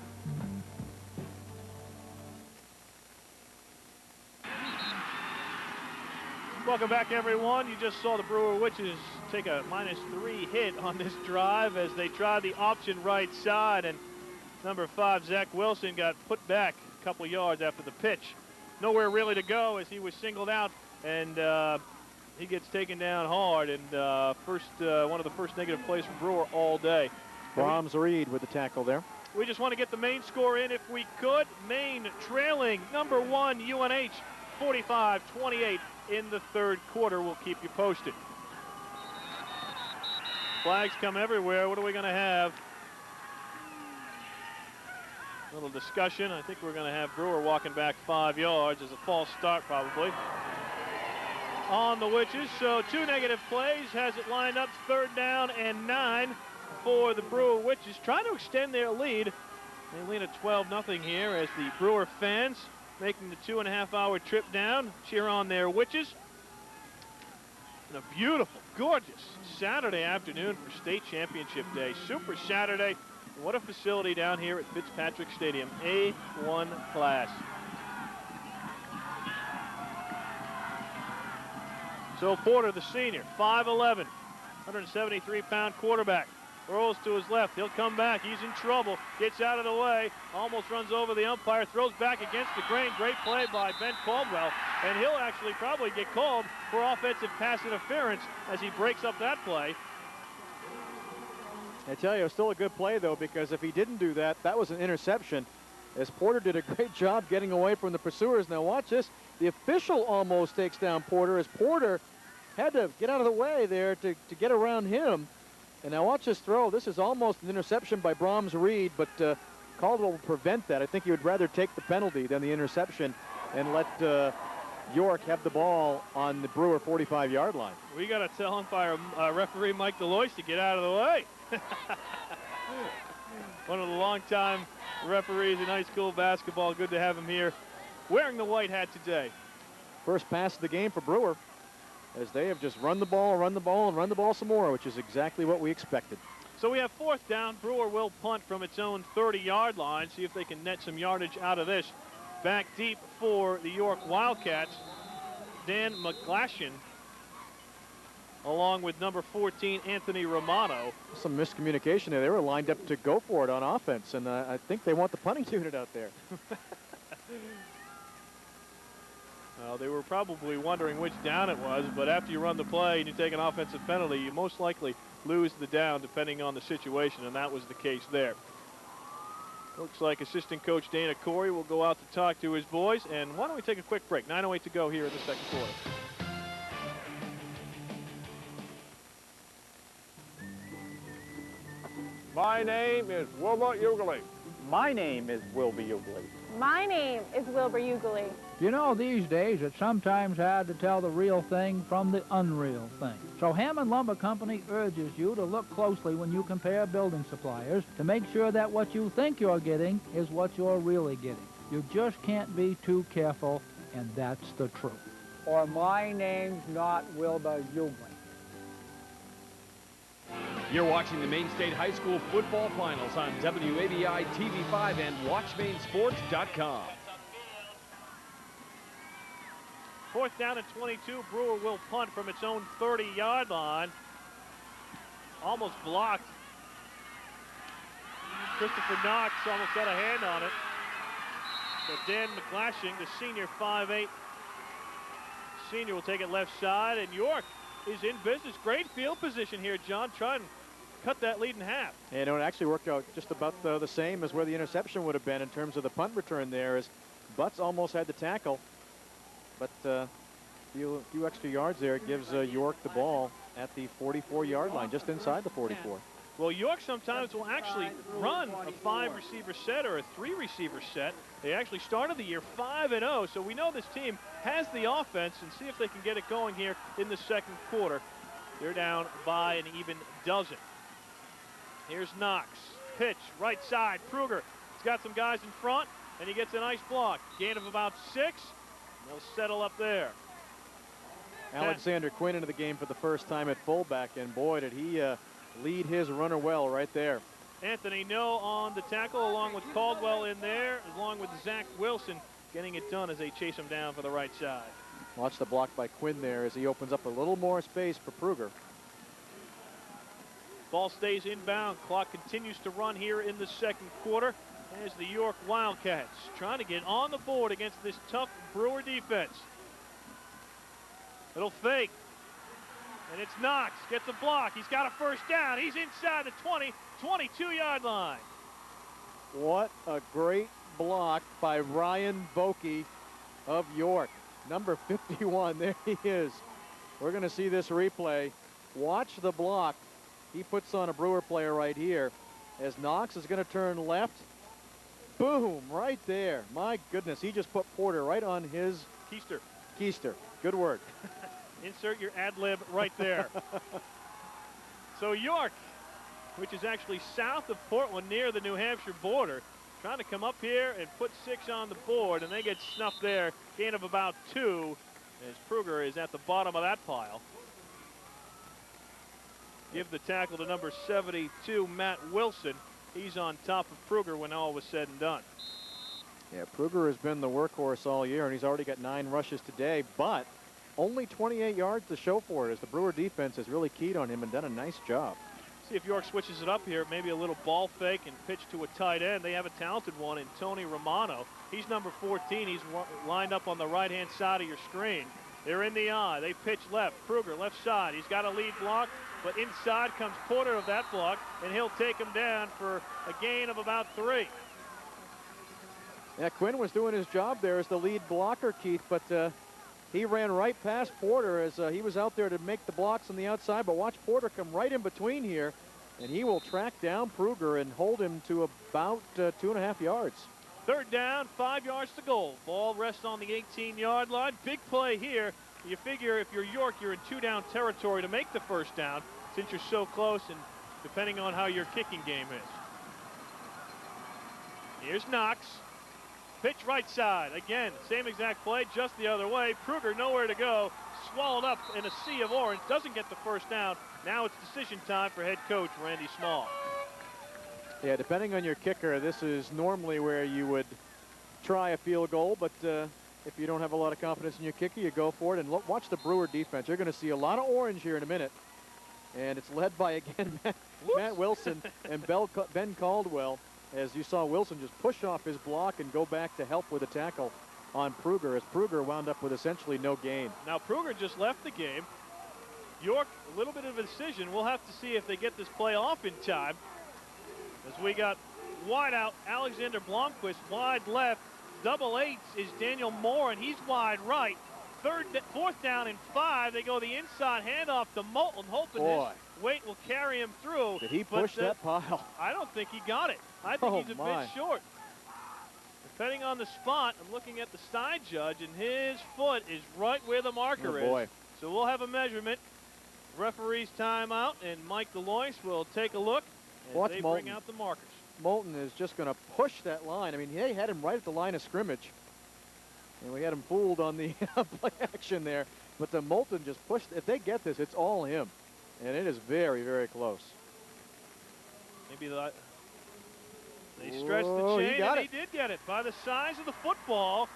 Welcome back, everyone. You just saw the Brewer Witches take a -3 hit on this drive as they tried the option right side, and number 5, Zach Wilson, got put back a couple yards after the pitch. Nowhere really to go as he was singled out, and he gets taken down hard, and one of the first negative plays for Brewer all day. Brahms Reed with the tackle there. We just want to get the Maine score in if we could. Maine trailing number 1 UNH 45-28 in the third quarter. We'll keep you posted. Flags come everywhere. What are we going to have? A little discussion. I think we're going to have Brewer walking back 5 yards as a false start probably on the Witches. So 2 negative plays, has it lined up 3rd down and 9 for the Brewer Witches, trying to extend their lead. They lead at 12-0 here as the Brewer fans making the 2.5-hour trip down cheer on their Witches. And a beautiful, gorgeous Saturday afternoon for state championship day. Super Saturday. What a facility down here at Fitzpatrick Stadium. A1 class. So Porter, the senior, 5'11", 173-pound quarterback. Rolls to his left. He'll come back. He's in trouble. Gets out of the way. Almost runs over the umpire. Throws back against the grain. Great play by Ben Caldwell. And he'll actually probably get called for offensive pass interference as he breaks up that play. I tell you, it was still a good play, though, because if he didn't do that, that was an interception, as Porter did a great job getting away from the pursuers. Now watch this. The official almost takes down Porter, as Porter had to get out of the way there to get around him. And now watch this throw. This is almost an interception by Brahms Reed, but Caldwell will prevent that. I think he would rather take the penalty than the interception and let York have the ball on the Brewer 45-yard line. We got to tell umpire referee Mike Deloise to get out of the way. One of the longtime referees in high school basketball. Good to have him here wearing the white hat today. First pass of the game for Brewer, as they have just run the ball, and run the ball some more, which is exactly what we expected. So we have 4th down. Brewer will punt from its own 30-yard line. See if they can net some yardage out of this. Back deep for the York Wildcats, Dan McGlashan, along with number 14, Anthony Romano. Some miscommunication there. They were lined up to go for it on offense, and I think they want the punting unit out there. They were probably wondering which down it was, but after you run the play and you take an offensive penalty, you most likely lose the down depending on the situation, and that was the case there. Looks like assistant coach Dana Corey will go out to talk to his boys, and why don't we take a quick break? 9:08 to go here in the second quarter. My name is Wilbur Ugly. My name is Wilbur Ugly. My name is Wilbur Ugly. You know, these days it's sometimes hard to tell the real thing from the unreal thing. So Hammond Lumber Company urges you to look closely when you compare building suppliers to make sure that what you think you're getting is what you're really getting. You just can't be too careful, and that's the truth. Or my name's not Wilbur Ugly. You're watching the Maine State High School football finals on WABI TV5 and WatchMaineSports.com. 4th down and 22. Brewer will punt from its own 30-yard line. Almost blocked. Christopher Knox almost got a hand on it. But Dan McGlashan, the senior, 5'8". Senior will take it left side, and York is in business. Great field position here, John, trying to cut that lead in half. And it actually worked out just about the same as where the interception would have been in terms of the punt return there, as Butts almost had the tackle. But a few extra yards there gives York the ball at the 44-yard line, just inside the 44. Well, York sometimes will actually run a 5-receiver set or a 3-receiver set. They actually started the year 5-0, so we know this team has the offense, and see if they can get it going here in the second quarter. They're down by an even dozen. Here's Knox. Pitch, right side. Kruger. He's got some guys in front, and he gets a nice block. Gain of about 6. They'll settle up there. Alexander Quinn into the game for the first time at fullback, and boy, did he lead his runner well right there. Anthony No on the tackle, along with Caldwell in there, along with Zach Wilson getting it done as they chase him down for the right side. Watch the block by Quinn there as he opens up a little more space for Kruger. Ball stays inbound. Clock continues to run here in the second quarter as the York Wildcats trying to get on the board against this tough Brewer defense. It'll fake. And it's Knox. Gets a block. He's got a first down. He's inside the 20, 22-yard line. What a great block by Ryan Vokey of York. Number 51, there he is. We're going to see this replay. Watch the block he puts on a Brewer player right here as Knox is going to turn left. Boom, right there. My goodness, he just put Porter right on his Keister. Keister. Good word. Insert your ad lib right there. So York, which is actually south of Portland near the New Hampshire border, trying to come up here and put 6 on the board, and they get snuffed there. Gain of about 2 as Pruger is at the bottom of that pile. Give the tackle to number 72, Matt Wilson. He's on top of Pruger when all was said and done. Yeah, Pruger has been the workhorse all year, and he's already got 9 rushes today, but only 28 yards to show for it as the Brewer defense has really keyed on him and done a nice job. See if York switches it up here, maybe a little ball fake and pitch to a tight end. They have a talented one in Tony Romano. He's number 14. He's lined up on the right-hand side of your screen. They're in the eye. They pitch left. Pruger, left side. He's got a lead block, but inside comes Porter of that block, and he'll take him down for a gain of about 3. Yeah, Quinn was doing his job there as the lead blocker, Keith, but he ran right past Porter as he was out there to make the blocks on the outside, but watch Porter come right in between here, and he will track down Pruger and hold him to about 2.5 yards. 3rd down, 5 yards to goal. Ball rests on the 18-yard line. Big play here. You figure if you're York, you're in 2-down territory to make the 1st down since you're so close and depending on how your kicking game is. Here's Knox. Pitch right side. Again, same exact play, just the other way. Pruger nowhere to go. Swallowed up in a sea of orange. Doesn't get the 1st down. Now it's decision time for head coach Randy Small. Yeah, depending on your kicker, this is normally where you would try a field goal, but if you don't have a lot of confidence in your kicker, you go for it. And look, watch the Brewer defense. You're going to see a lot of orange here in a minute. And it's led by, again, Matt Wilson and Ben Caldwell. As you saw Wilson just push off his block and go back to help with the tackle on Pruger, as Pruger wound up with essentially no gain. Now Pruger just left the game. York, a little bit of a decision. We'll have to see if they get this play off in time. As we got wide out, Alexander Blomquist wide left. Double eights is Daniel Moore, and he's wide right. 4th down and 5. They go the inside handoff to Moulton, hoping this weight will carry him through. Did he push that pile? I don't think he got it. I think he's a bit short. Depending on the spot, I'm looking at the side judge, and his foot is right where the marker is. So we'll have a measurement. Referee's timeout, and Mike Delois will take a look as they bring out the markers. Moulton is just going to push that line. I mean, they had him right at the line of scrimmage, and we had him fooled on the play action there. But the Moulton just pushed. If they get this, it's all him, and it is very, very close. Maybe they stretched the chain, and he did get it by the size of the football.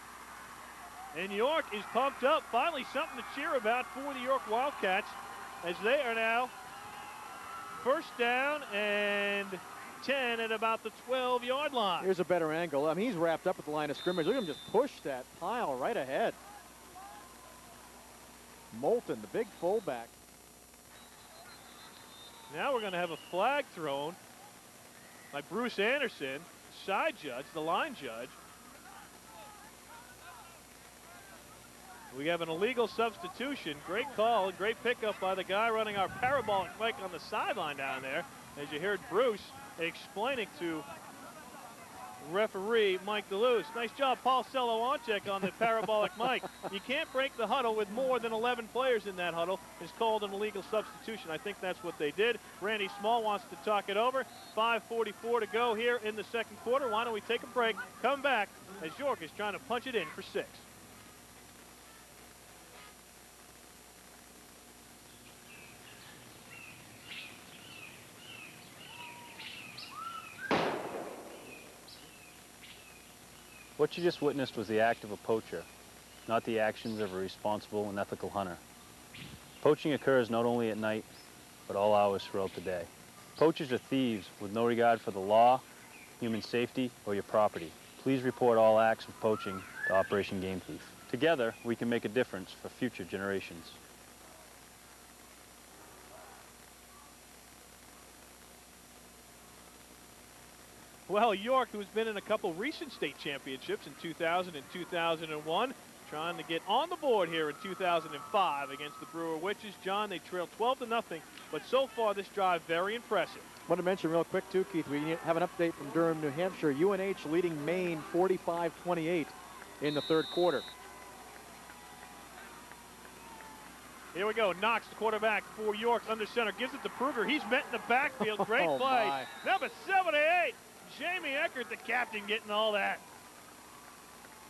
And York is pumped up. Finally, something to cheer about for the York Wildcats, as they are now 1st down and 10 at about the 12-yard line. Here's a better angle. I mean, he's wrapped up at the line of scrimmage. Look at him just push that pile right ahead. Moulton, the big fullback. Now we're going to have a flag thrown by Bruce Anderson, side judge, the line judge. We have an illegal substitution. Great call, great pickup by the guy running our parabolic mic on the sideline down there. As you heard Bruce explaining to referee Mike DeLuz. Nice job, Paul Selawanchek, on the parabolic mic. You can't break the huddle with more than 11 players in that huddle. It's called an illegal substitution. I think that's what they did. Randy Small wants to talk it over. 5:44 to go here in the 2nd quarter. Why don't we take a break, come back, as York is trying to punch it in for 6. What you just witnessed was the act of a poacher, not the actions of a responsible and ethical hunter. Poaching occurs not only at night, but all hours throughout the day. Poachers are thieves with no regard for the law, human safety, or your property. Please report all acts of poaching to Operation Game Thief. Together, we can make a difference for future generations. Well, York, who's been in a couple recent state championships in 2000 and 2001, trying to get on the board here in 2005 against the Brewer Witches. John, they trail 12-0, but so far this drive very impressive. I want to mention real quick, too, Keith, we have an update from Durham, New Hampshire. UNH leading Maine 45-28 in the third quarter. Here we go. Knox, the quarterback for York, under center. Gives it to Pruger. He's met in the backfield. Great Oh, play. my. Number 78, Jamie Eckert, the captain, getting all that.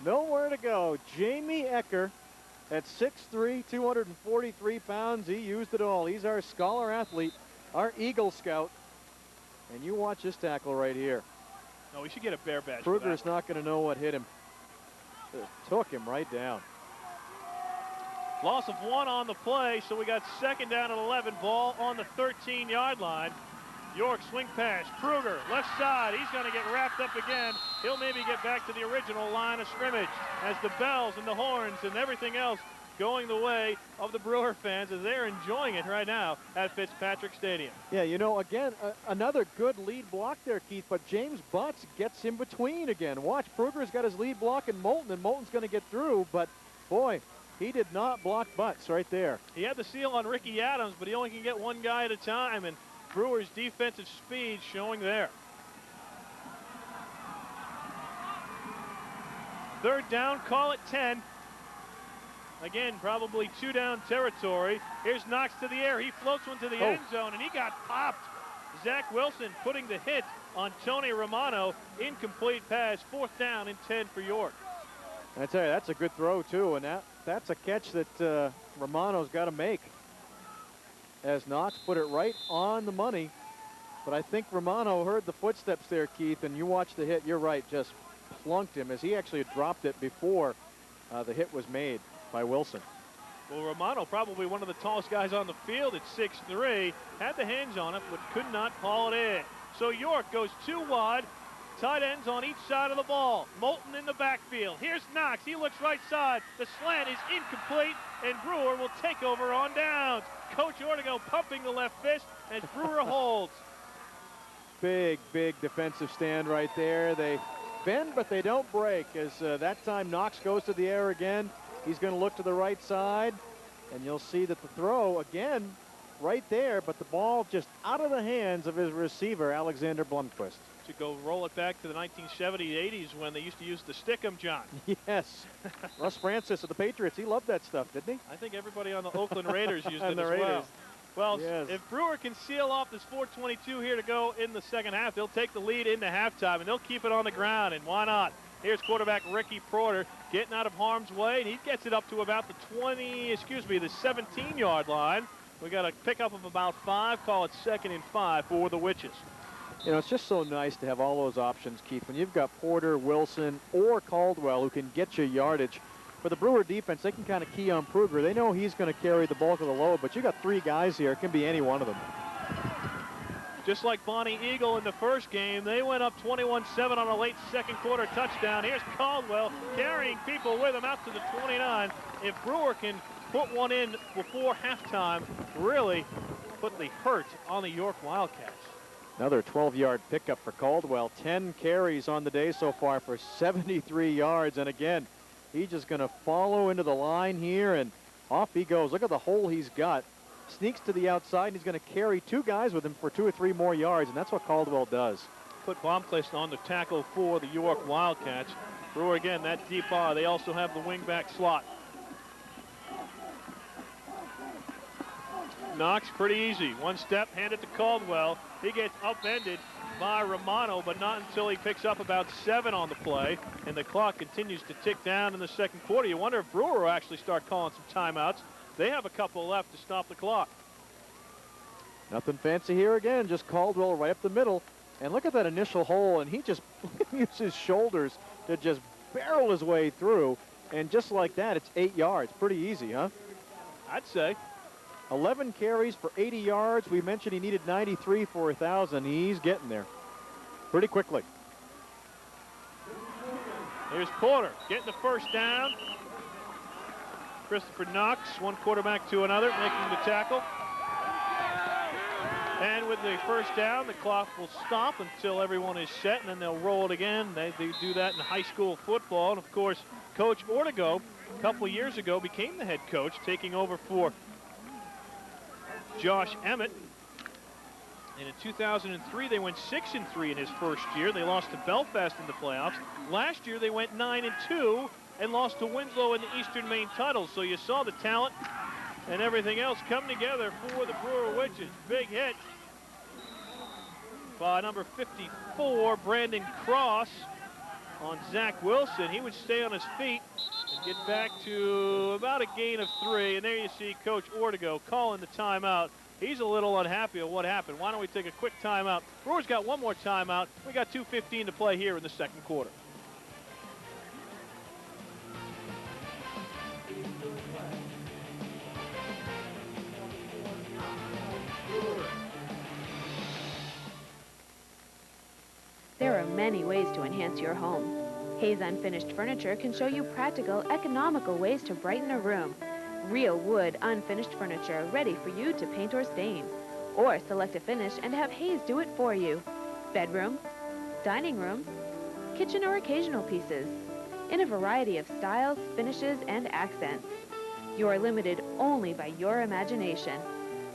Nowhere to go. Jamie Ecker at 6'3", 243 pounds. He used it all. He's our scholar athlete, our Eagle Scout. And you watch this tackle right here. No, we should get a bear badge for Pruger's that. not going to know what hit him. Just took him right down. Loss of 1 on the play, so we got second down and 11. Ball on the 13-yard line. York swing pass. Pruger, left side. He's going to get wrapped up again. He'll maybe get back to the original line of scrimmage as the bells and the horns and everything else going the way of the Brewer fans as they're enjoying it right now at Fitzpatrick Stadium. Yeah, you know, again, another good lead block there, Keith, but James Butts gets in between again. Watch, Pruger's got his lead block and Moulton's going to get through, but boy, he did not block Butts right there. He had the seal on Ricky Adams, but he only can get one guy at a time, and Brewer's defensive speed showing there. Third down, call it 10. Again, probably 2 down territory. Here's Knox to the air. He floats one to the end zone, and he got popped. Zach Wilson putting the hit on Tony Romano. Incomplete pass, 4th down and 10 for York. I tell you, that's a good throw, too, and that's a catch that Romano's got to make. As Knox put it right on the money. But I think Romano heard the footsteps there, Keith, and you watch the hit. You're right, just plunked him as he actually had dropped it before the hit was made by Wilson. Well, Romano, probably one of the tallest guys on the field at 6'3", had the hands on it, but could not haul it in. So York goes 2 wide, tight ends on each side of the ball. Moulton in the backfield. Here's Knox. He looks right side. The slant is incomplete, and Brewer will take over on downs. Coach Ortego pumping the left fist as Brewer holds. Big defensive stand right there. They bend, but they don't break, as that time Knox goes to the air again. He's going to look to the right side, and you'll see that the throw, again, right there, but the ball just out of the hands of his receiver, Alexander Blomqvist. To go roll it back to the 1970s, 80s when they used to use the stick-em, John. Yes. Russ Francis of the Patriots, he loved that stuff, didn't he? I think everybody on the Oakland Raiders used it And the as Raiders. well. Well, Yes. if Brewer can seal off this 4:22 here to go in the second half, they'll take the lead into halftime, and they'll keep it on the ground, and why not? Here's quarterback Ricky Porter getting out of harm's way, and he gets it up to about the 17-yard line. We got a pickup of about 5, call it 2nd and 5 for the Witches. You know, it's just so nice to have all those options, Keith. When you've got Porter, Wilson, or Caldwell who can get you yardage. For the Brewer defense, they can kind of key on Pruger. They know he's going to carry the bulk of the load, but you got 3 guys here. It can be any one of them. Just like Bonnie Eagle in the first game, they went up 21-7 on a late second quarter touchdown. Here's Caldwell carrying people with him out to the 29. If Brewer can put one in before halftime, really put the hurt on the York Wildcats. Another 12-yard pickup for Caldwell. 10 carries on the day so far for 73 yards. And again, he's just going to follow into the line here, and off he goes. Look at the hole he's got. Sneaks to the outside, and he's going to carry 2 guys with him for 2 or 3 more yards, and that's what Caldwell does. Put Blomqvist on the tackle for the York Wildcats. Brewer again, that deep bar. They also have the wingback slot. Knox, pretty easy. One step, hand it to Caldwell. He gets upended by Romano, but not until he picks up about 7 on the play, and the clock continues to tick down in the second quarter. You wonder if Brewer will actually start calling some timeouts. They have a couple left to stop the clock. Nothing fancy here again, just Caldwell right up the middle. And look at that initial hole, and he just uses his shoulders to just barrel his way through. And just like that, it's 8 yards. Pretty easy, huh? I'd say. 11 carries for 80 yards. We mentioned he needed 93 for 1,000. He's getting there pretty quickly. Here's Porter getting the first down. Christopher Knox, one quarterback to another, making the tackle. And with the first down, the clock will stop until everyone is set, and then they'll roll it again. They do that in high school football. And, of course, Coach Ortego, a couple years ago, became the head coach, taking over for Josh Emmett. And in 2003, they went 6-3 in his first year. They lost to Belfast in the playoffs. Last year, they went 9-2 and lost to Winslow in the Eastern Maine title. So you saw the talent and everything else come together for the Brewer Witches. Big hit by number 54, Brandon Cross, on Zach Wilson. He would stay on his feet and get back to about a gain of 3. And there you see Coach Ortego calling the timeout. He's a little unhappy at what happened. Why don't we take a quick timeout? Brewers got one more timeout. We got 2:15 to play here in the second quarter. There are many ways to enhance your home. Hayes Unfinished Furniture can show you practical, economical ways to brighten a room. Real wood, unfinished furniture ready for you to paint or stain. Or select a finish and have Hayes do it for you. Bedroom, dining room, kitchen or occasional pieces. In a variety of styles, finishes, and accents. You're limited only by your imagination.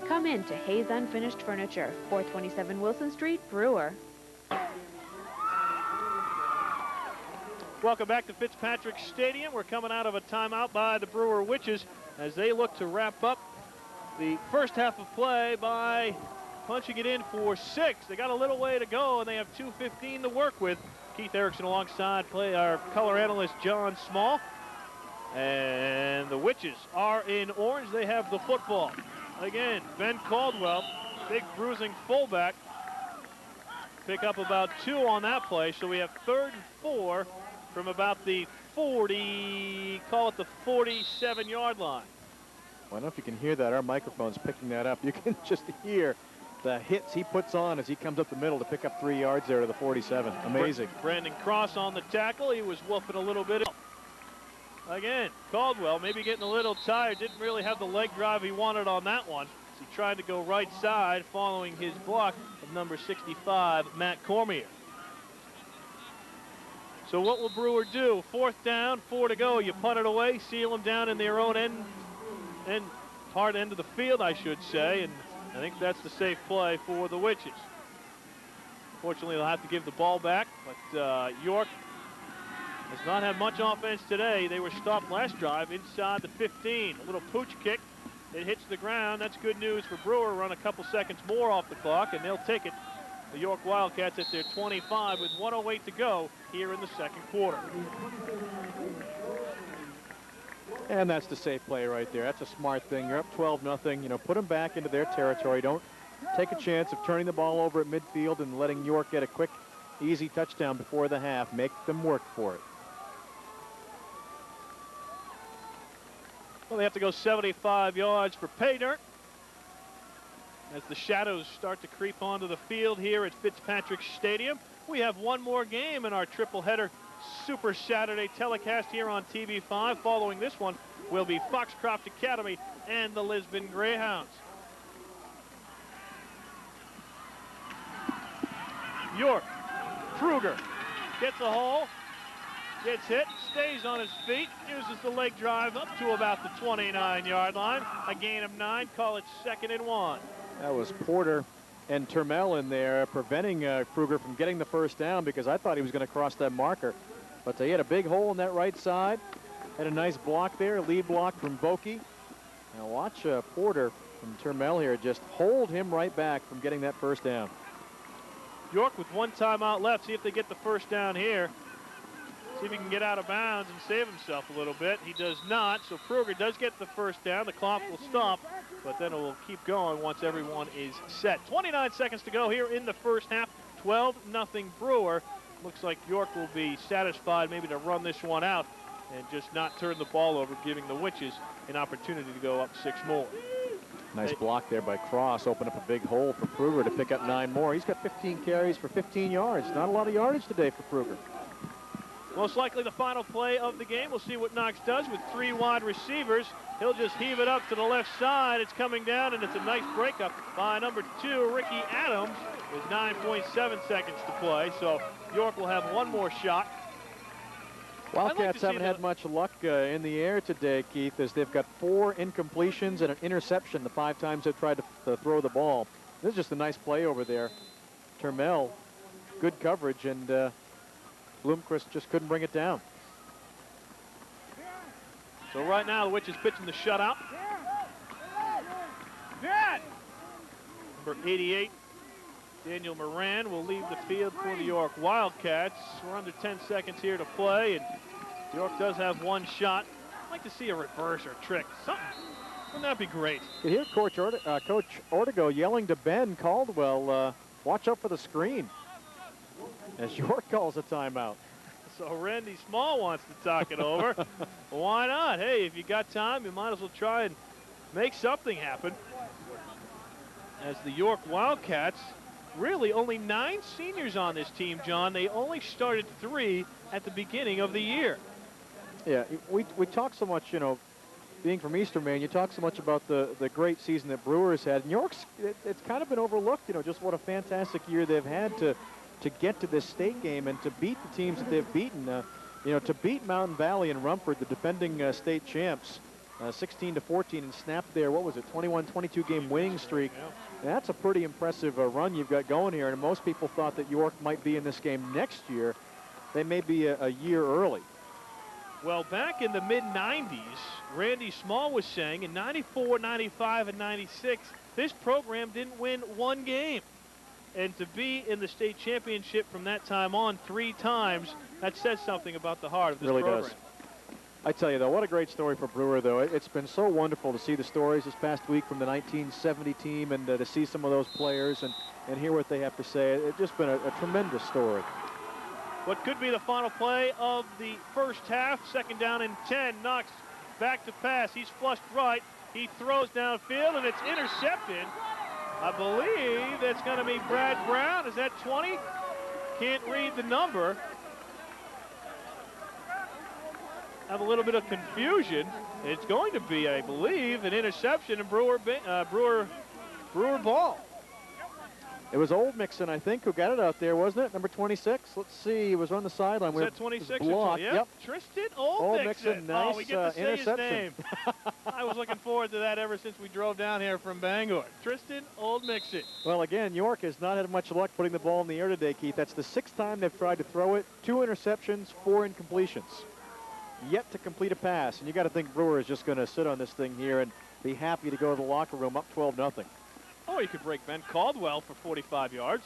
Come in to Hayes Unfinished Furniture, 427 Wilson Street, Brewer. Welcome back to Fitzpatrick Stadium. We're coming out of a timeout by the Brewer Witches as they look to wrap up the first half of play by punching it in for 6. They got a little way to go, and they have 2:15 to work with. Keith Erickson alongside our color analyst John Small. And the Witches are in orange. They have the football. Again, Ben Caldwell, big bruising fullback. Pick up about 2 on that play, so we have 3rd and 4 from about the 40, call it the 47-yard line. Well, I don't know if you can hear that. Our microphone's picking that up. You can just hear the hits he puts on as he comes up the middle to pick up 3 yards there to the 47. Amazing. Brandon Cross on the tackle. He was woofing a little bit. Again, Caldwell maybe getting a little tired. Didn't really have the leg drive he wanted on that one. He tried to go right side following his block of number 65, Matt Cormier. So what will Brewer do? 4th down, 4 to go. You punt it away, seal them down in their own hard end of the field, I should say, and I think that's the safe play for the Witches. Unfortunately, they'll have to give the ball back, but York has not had much offense today. They were stopped last drive inside the 15. A little pooch kick. It hits the ground. That's good news for Brewer. Run a couple seconds more off the clock, and they'll take it. The York Wildcats at their 25 with 1:08 to go here in the second quarter. And that's the safe play right there. That's a smart thing. You're up 12-0. You know, put them back into their territory. Don't take a chance of turning the ball over at midfield and letting York get a quick, easy touchdown before the half. Make them work for it. Well, they have to go 75 yards for pay dirt as the shadows start to creep onto the field here at Fitzpatrick Stadium. We have one more game in our triple-header Super Saturday telecast here on TV5. Following this one will be Foxcroft Academy and the Lisbon Greyhounds. York, Kruger gets a hole, gets hit, stays on his feet, uses the leg drive up to about the 29-yard line. A gain of 9, call it 2nd and 1. That was Porter and Termel in there preventing Kruger from getting the first down because I thought he was going to cross that marker. But they had a big hole on that right side. Had a nice block there, lead block from Boki. Now watch Porter from Termel here just hold him right back from getting that first down. York with 1 timeout left. See if they get the first down here. See if he can get out of bounds and save himself a little bit. He does not, so Kruger does get the first down. The clock will stop, but then it will keep going once everyone is set. 29 seconds to go here in the first half. 12-0 Brewer. Looks like York will be satisfied maybe to run this one out and just not turn the ball over, giving the Witches an opportunity to go up 6 more. Nice block there by Cross. Open up a big hole for Kruger to pick up 9 more. He's got 15 carries for 15 yards. Not a lot of yardage today for Kruger. Most likely the final play of the game. We'll see what Knox does with 3 wide receivers. He'll just heave it up to the left side. It's coming down, and it's a nice breakup by number 2, Ricky Adams, with 9.7 seconds to play. So York will have one more shot. Wildcats haven't had much luck in the air today, Keith, as they've got 4 incompletions and an interception the 5 times they've tried to throw the ball. This is just a nice play over there. Termel, good coverage, and Bloomquist just couldn't bring it down. So right now, the Witch is pitching the shutout. Number 88, Daniel Moran, will leave the field for the York Wildcats. We're under 10 seconds here to play, and York does have one shot. I'd like to see a reverse or trick, something. Wouldn't that be great? You hear Coach Ortego yelling to Ben Caldwell, watch out for the screen, as York calls a timeout. So Randy Small wants to talk it over. Well, why not? Hey, if you got time, you might as well try and make something happen. As the York Wildcats, really only 9 seniors on this team, John. They only started 3 at the beginning of the year. Yeah, we talk so much, you know, being from Eastern Maine, you talk so much about the great season that Brewers had. And York's, it's kind of been overlooked, you know, just what a fantastic year they've had to get to this state game and to beat the teams that they've beaten. You know, to beat Mountain Valley and Rumford, the defending state champs, 16-14, and snap their, what was it, 21-22 game winning streak. Yeah. That's a pretty impressive run you've got going here, and most people thought that York might be in this game next year. They may be a year early. Well, back in the mid-90s, Randy Small was saying in 94, 95, and 96, this program didn't win 1 game. And to be in the state championship from that time on 3 times, that says something about the heart of this program. Really does. I tell you, though, what a great story for Brewer, though. It's been so wonderful to see the stories this past week from the 1970 team and to see some of those players and hear what they have to say. It's just been a tremendous story. What could be the final play of the first half, 2nd down and 10. Knox back to pass. He's flushed right. He throws downfield, and it's intercepted. I believe that's going to be Brad Brown. Is that 20? Can't read the number. Have a little bit of confusion. It's going to be, I believe, an interception and Brewer ball. It was Old Mixon, I think, who got it out there, wasn't it? Number 26. Let's see. He was on the sideline. Is that 26 or 20? Yep. Tristan Old Mixon. Nice we get to say interception. his name. I was looking forward to that ever since we drove down here from Bangor. Tristan Old Mixon. Well, again, York has not had much luck putting the ball in the air today, Keith. That's the 6th time they've tried to throw it. 2 interceptions, 4 incompletions. Yet to complete a pass. And you got to think Brewer is just going to sit on this thing here and be happy to go to the locker room up 12-0. Oh, you could break Ben Caldwell for 45 yards.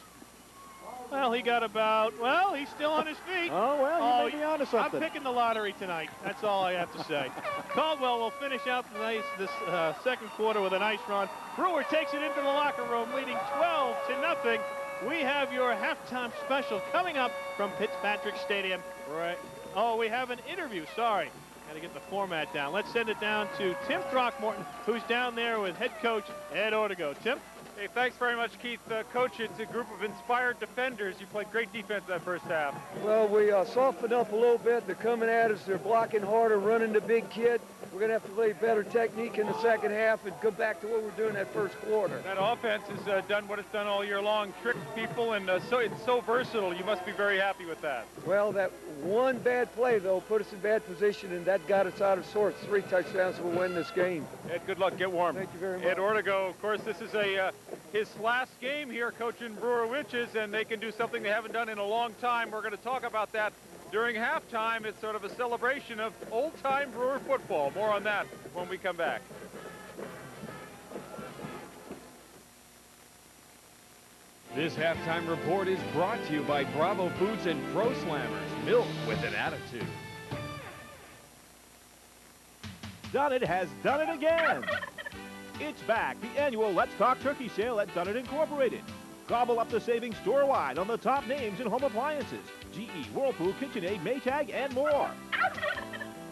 Well, he got about, well, he's still on his feet. Oh, well, you may be onto something. I'm picking the lottery tonight. That's all I have to say. Caldwell will finish out this second quarter with a nice run. Brewer takes it into the locker room, leading 12-0. We have your halftime special coming up from Fitzpatrick Stadium. Right. Oh, we have an interview. Sorry. Got to get the format down. Let's send it down to Tim Throckmorton, who's down there with head coach Ed Ortego. Tim? Hey, thanks very much, Keith. Coach, it's a group of inspired defenders. You played great defense that first half. Well, we softened up a little bit. They're coming at us. They're blocking harder, running the big kid. We're going to have to play better technique in the second half and go back to what we're doing that first quarter. That offense has done what it's done all year long, tricked people, and so it's so versatile. You must be very happy with that. Well, that one bad play, though, put us in bad position, and that got us out of sorts. 3 touchdowns will win this game. Ed, good luck. Get warm. Thank you very much. Ed Ortego, of course, this is his last game here coaching Brewer Witches, and they can do something they haven't done in a long time. We're going to talk about that during halftime. It's sort of a celebration of old-time Brewer football. More on that when we come back. This halftime report is brought to you by Bravo Foods and Pro Slammers, milk with an attitude. Done It has done it again. It's back, the annual Let's Talk Turkey Sale at Done It Incorporated. Gobble up the savings store-wide on the top names in home appliances. GE, Whirlpool, KitchenAid, Maytag, and more.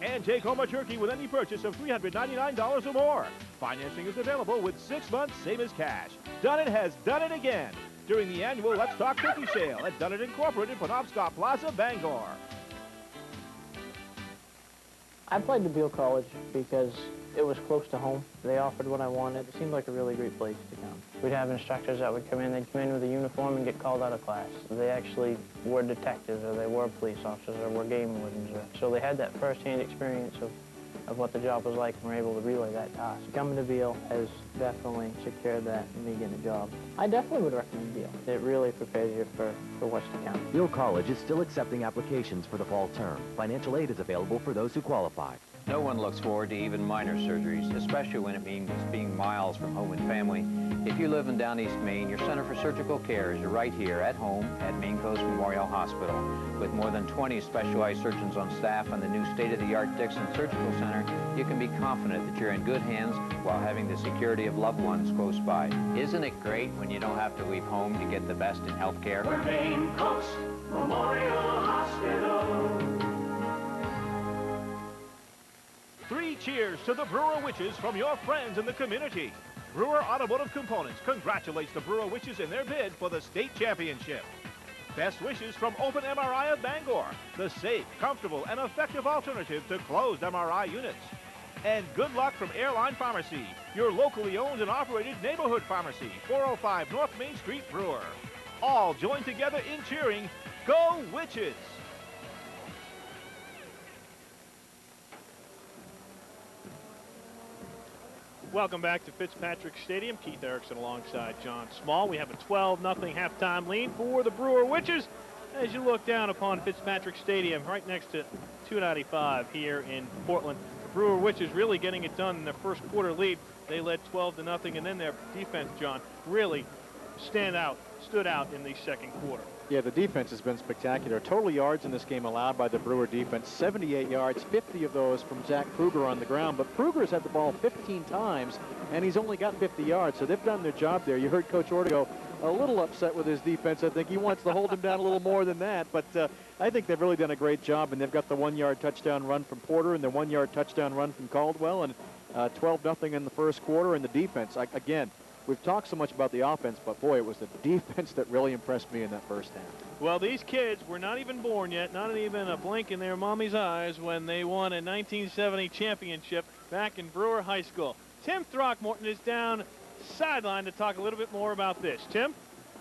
And take home a turkey with any purchase of $399 or more. Financing is available with 6 months, same as cash. Done It has done it again during the annual Let's Talk Turkey Sale at Done It Incorporated, Penobscot Plaza, Bangor. I played to Beale College because it was close to home. They offered what I wanted. It seemed like a really great place to come. We'd have instructors that would come in. They'd come in with a uniform and get called out of class. They actually were detectives, or they were police officers, or were game wardens. So they had that first-hand experience of what the job was like and were able to relay that task. Coming to Beale has definitely secured that in me getting a job. I definitely would recommend Beale. It really prepares you for what's to come. Beale College is still accepting applications for the fall term. Financial aid is available for those who qualify. No one looks forward to even minor surgeries, especially when it means being miles from home and family. If you live in Down East Maine, your Center for Surgical Care is right here at home at Maine Coast Memorial Hospital. With more than 20 specialized surgeons on staff and the new state-of-the-art Dixon Surgical Center, you can be confident that you're in good hands while having the security of loved ones close by. Isn't it great when you don't have to leave home to get the best in health care? We're Maine Coast Memorial Hospital. 3 cheers to the Brewer Witches from your friends in the community. Brewer Automotive Components congratulates the Brewer Witches in their bid for the state championship. Best wishes from Open MRI of Bangor, the safe, comfortable, and effective alternative to closed MRI units. And good luck from Airline Pharmacy, your locally owned and operated neighborhood pharmacy, 405 North Main Street, Brewer. All join together in cheering, Go Witches! Welcome back to Fitzpatrick Stadium. Keith Erickson alongside John Small. We have a 12-0 halftime lead for the Brewer Witches as you look down upon Fitzpatrick Stadium right next to 295 here in Portland. The Brewer Witches really getting it done in their first quarter lead. They led 12-0, and then their defense, John, really stood out in the second quarter. Yeah, the defense has been spectacular. Total yards in this game allowed by the Brewer defense, 78 yards, 50 of those from Zach Kruger on the ground. But Kruger's had the ball 15 times, and he's only got 50 yards, so they've done their job there. You heard Coach Ortego a little upset with his defense. I think he wants to hold him down a little more than that, but I think they've really done a great job, and they've got the 1-yard touchdown run from Porter and the 1-yard touchdown run from Caldwell, and 12-0 in the first quarter. And the defense, again, we've talked so much about the offense, but boy, it was the defense that really impressed me in that first half. Well, these kids were not even born yet, not even a blink in their mommy's eyes when they won a 1970 championship back in Brewer High School. Tim Throckmorton is down sideline to talk a little bit more about this. Tim?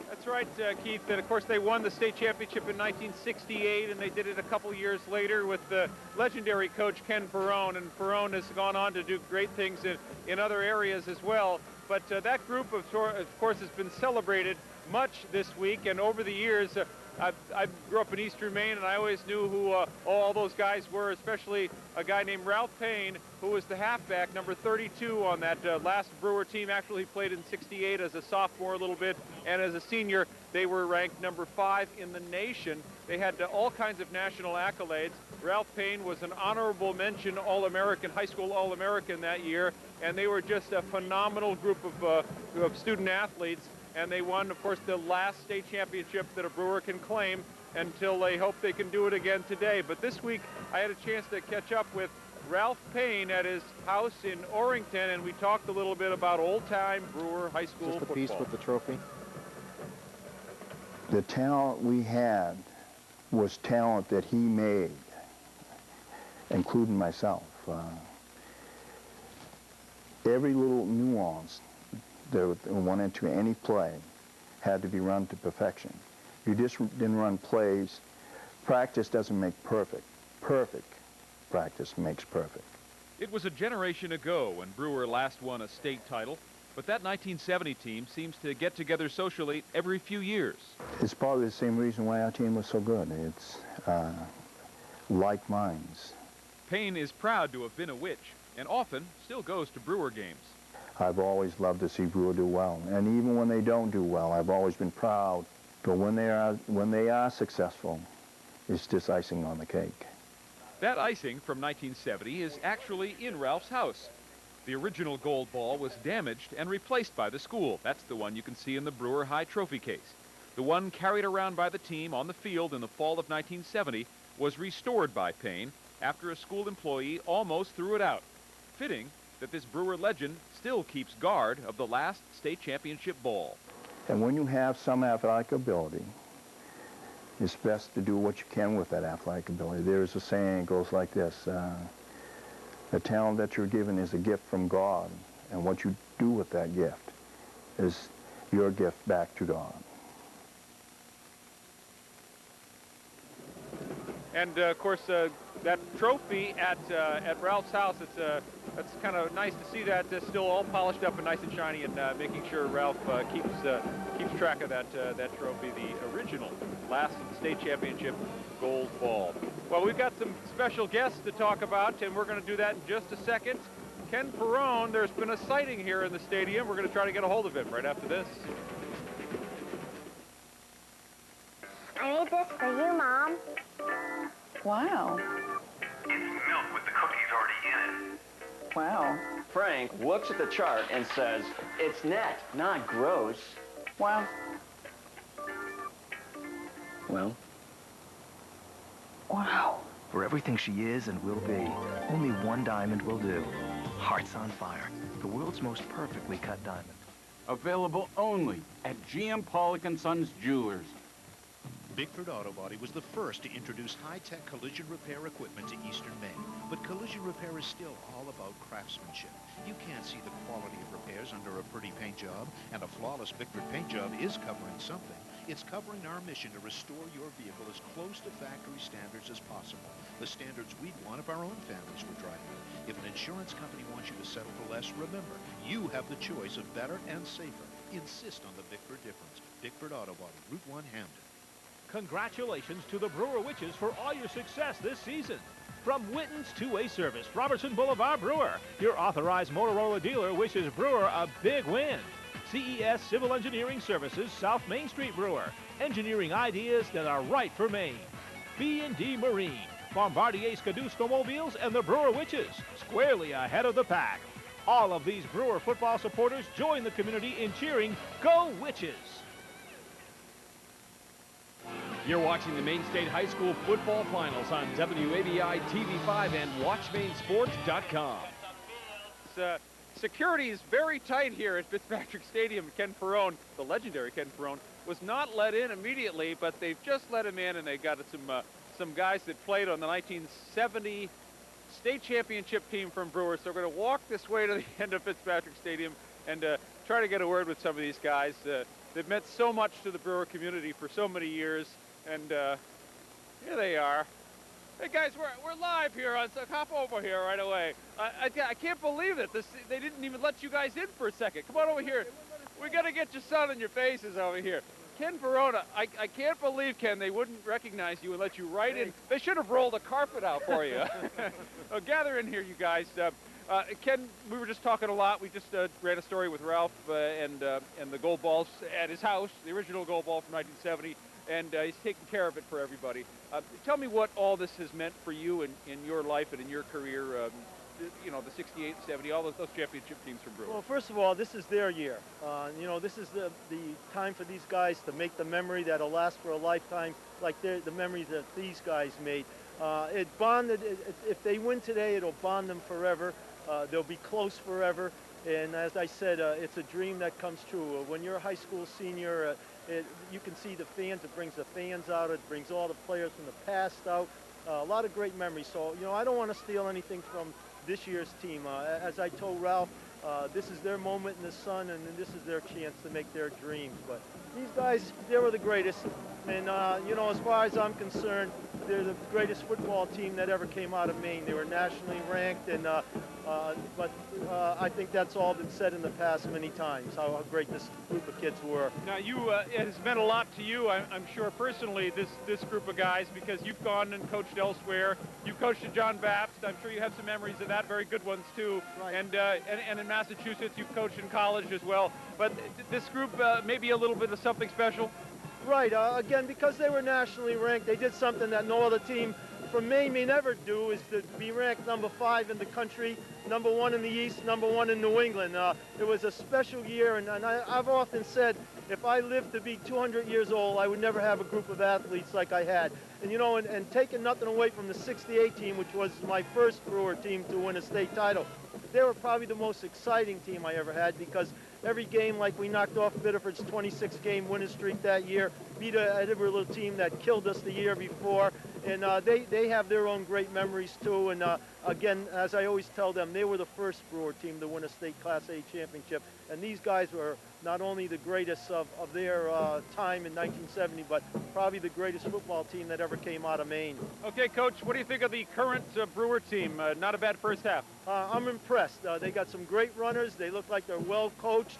That's right, Keith. And of course, they won the state championship in 1968, and they did it a couple years later with the legendary coach Ken Perrone. And Perrone has gone on to do great things in other areas as well. But that group, of course, has been celebrated much this week. And over the years, I grew up in Eastern Maine, and I always knew who all those guys were, especially a guy named Ralph Payne, who was the halfback, number 32 on that last Brewer team. Actually, he played in 68 as a sophomore a little bit, and as a senior, they were ranked number 5 in the nation. They had all kinds of national accolades. Ralph Payne was an honorable mention All-American, high school All-American that year, and they were just a phenomenal group of student athletes. And they won, of course, the last state championship that a Brewer can claim until they hope they can do it again today. But this week, I had a chance to catch up with Ralph Payne at his house in Orrington, and we talked a little bit about old-time Brewer High School Just a football. piece with the trophy. The talent we had was talent that he made, including myself. Every little nuance that went into any play had to be run to perfection. You just didn't run plays. Practice doesn't make perfect. Perfect practice makes perfect. It was a generation ago when Brewer last won a state title, but that 1970 team seems to get together socially every few years. It's probably the same reason why our team was so good. It's like minds. Payne is proud to have been a witch and often still goes to Brewer games. I've always loved to see Brewer do well, and even when they don't do well, I've always been proud. But when they are successful, it's just icing on the cake. That icing from 1970 is actually in Ralph's house. The original gold ball was damaged and replaced by the school. That's the one you can see in the Brewer High trophy case. The one carried around by the team on the field in the fall of 1970 was restored by Payne after a school employee almost threw it out. Fitting that this Brewer legend still keeps guard of the last state championship ball. And when you have some athletic ability, it's best to do what you can with that athletic ability. There's a saying that goes like this, The talent that you're given is a gift from God, and what you do with that gift is your gift back to God. And of course, that trophy at Ralph's house, it's kind of nice to see that still all polished up and nice and shiny, and making sure Ralph keeps track of that trophy, the original last state championship gold ball. Well, we've got some special guests to talk about, and we're going to do that in just a second. Ken Perrone, there's been a sighting here in the stadium. We're going to try to get a hold of him right after this. I made this for you, Mom. Wow. It's milk with the cookies already in it. Wow. Frank looks at the chart and says, it's net, not gross. Wow. Well? Wow. For everything she is and will be, only one diamond will do. Hearts on Fire, the world's most perfectly cut diamond. Available only at GM Pollock & Sons Jewelers. Bickford Auto Body was the first to introduce high-tech collision repair equipment to eastern Maine. But collision repair is still all about craftsmanship. You can't see the quality of repairs under a pretty paint job, and a flawless Bickford paint job is covering something. It's covering our mission to restore your vehicle as close to factory standards as possible. The standards we'd want if our own families were driving it. If an insurance company wants you to settle for less, remember, you have the choice of better and safer. Insist on the Bickford difference. Bickford Auto Body, Route 1, Hamden. Congratulations to the Brewer Witches for all your success this season. From Witten's two-way service, Robertson Boulevard Brewer, your authorized Motorola dealer wishes Brewer a big win. CES Civil Engineering Services, South Main Street Brewer, engineering ideas that are right for Maine. B&D Marine, Bombardier Skidoo Snowmobiles, and the Brewer Witches, squarely ahead of the pack. All of these Brewer football supporters join the community in cheering, Go Witches! You're watching the Maine State High School football finals on WABI TV5 and WatchMaineSports.com. Security is very tight here at Fitzpatrick Stadium. Ken Perrone, the legendary Ken Perrone, was not let in immediately, but they've just let him in, and they got some guys that played on the 1970 state championship team from Brewer. So we're going to walk this way to the end of Fitzpatrick Stadium and try to get a word with some of these guys. They've meant so much to the Brewer community for so many years, and here they are. Hey guys, we're live here, so hop over here right away. I can't believe it. They didn't even let you guys in for a second. Come on over here. We got to get your sun in your faces over here. Ken Perrone, I can't believe, Ken, they wouldn't recognize you and let you right in. They should have rolled a carpet out for you. Gather in here, you guys. Ken, we were just talking a lot. We just ran a story with Ralph and the gold balls at his house, the original gold ball from 1970, and he's taking care of it for everybody. Tell me what all this has meant for you in your life and in your career, you know, the 68, 70, all those championship teams from Brewer. Well, first of all, this is their year. You know, this is the time for these guys to make the memory that'll last for a lifetime, like the memories that these guys made. It bonded, if they win today, it'll bond them forever. They'll be close forever. And as I said, it's a dream that comes true. When you're a high school senior, you can see the fans. It brings the fans out. It brings all the players from the past out. A lot of great memories. So, you know, I don't want to steal anything from this year's team. As I told Ralph, this is their moment in the sun, and this is their chance to make their dreams. But these guys, they were the greatest. And, you know, as far as I'm concerned, they're the greatest football team that ever came out of Maine. They were nationally ranked, and but I think that's all been said in the past many times, how great this group of kids were. Now, it has meant a lot to you, I'm sure personally, this group of guys, because you've gone and coached elsewhere. You've coached at John Baptist. I'm sure you have some memories of that, very good ones too. Right. And in Massachusetts, you've coached in college as well. But this group, maybe a little bit of something special? Right, again, because they were nationally ranked, they did something that no other team from Maine may never do, is to be ranked number 5 in the country, number 1 in the East, number 1 in New England. It was a special year, and I've often said, if I lived to be 200 years old, I would never have a group of athletes like I had. And you know, and taking nothing away from the 68 team, which was my first Brewer team to win a state title, they were probably the most exciting team I ever had, because every game, like we knocked off Biddeford's 26-game winning streak that year, beat a Edinburgh little team that killed us the year before, And they have their own great memories too. And again, as I always tell them, they were the first Brewer team to win a state Class A championship. And these guys were not only the greatest of their time in 1970, but probably the greatest football team that ever came out of Maine. Okay, Coach, what do you think of the current Brewer team? Not a bad first half. I'm impressed. They got some great runners. They look like they're well coached.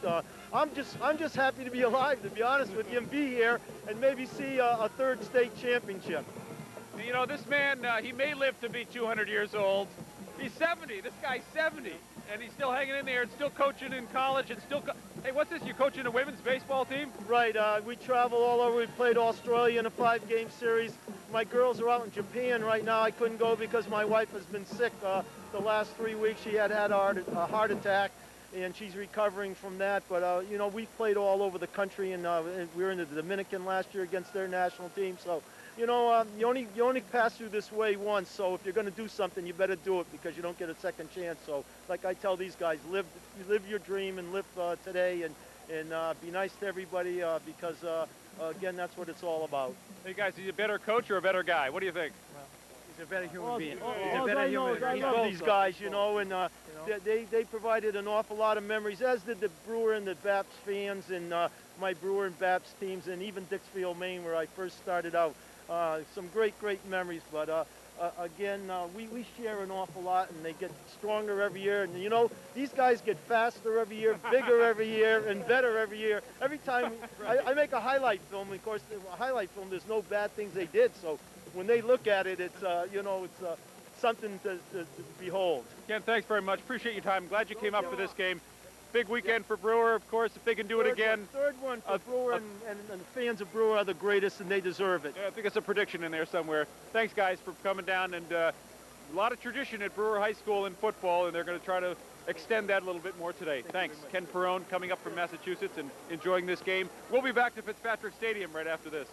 I'm just happy to be alive, to be honest with you, and be here and maybe see a third state championship. You know, this man, he may live to be 200 years old. He's 70. This guy's 70. And he's still hanging in there and still coaching in college and still... Hey, what's this? You're coaching a women's baseball team? Right. We travel all over. We played Australia in a 5-game series. My girls are out in Japan right now. I couldn't go because my wife has been sick the last 3 weeks. She had a heart attack, and she's recovering from that. But, you know, we played all over the country, and we were in the Dominican last year against their national team. So, you know, you only pass through this way once, so if you're going to do something, you better do it because you don't get a second chance. So, like I tell these guys, live your dream and live today and be nice to everybody because, again, that's what it's all about. Hey, guys, is he a better coach or a better guy? What do you think? Well, he's a better human being. He's a better human being. I love these guys, you know, and they provided an awful lot of memories, as did the Brewer and the Baps fans and my Brewer and Baps teams, and even Dixfield, Maine, where I first started out. Some great memories, but again, we share an awful lot, and they get stronger every year. And you know, these guys get faster every year, bigger every year, and better every year. Every time I make a highlight film, of course, a highlight film, there's no bad things they did. So when they look at it, it's you know, it's something to behold. Ken, thanks very much. Appreciate your time. Glad you came up for this game. Big weekend for Brewer, of course, if they can do it again. Third one for Brewer, and the fans of Brewer are the greatest, and they deserve it. Yeah, I think it's a prediction in there somewhere. Thanks, guys, for coming down. And a lot of tradition at Brewer High School in football, and they're going to try to extend that a little bit more today. Thanks. Ken Perrone coming up from Massachusetts and enjoying this game. We'll be back to Fitzpatrick Stadium right after this.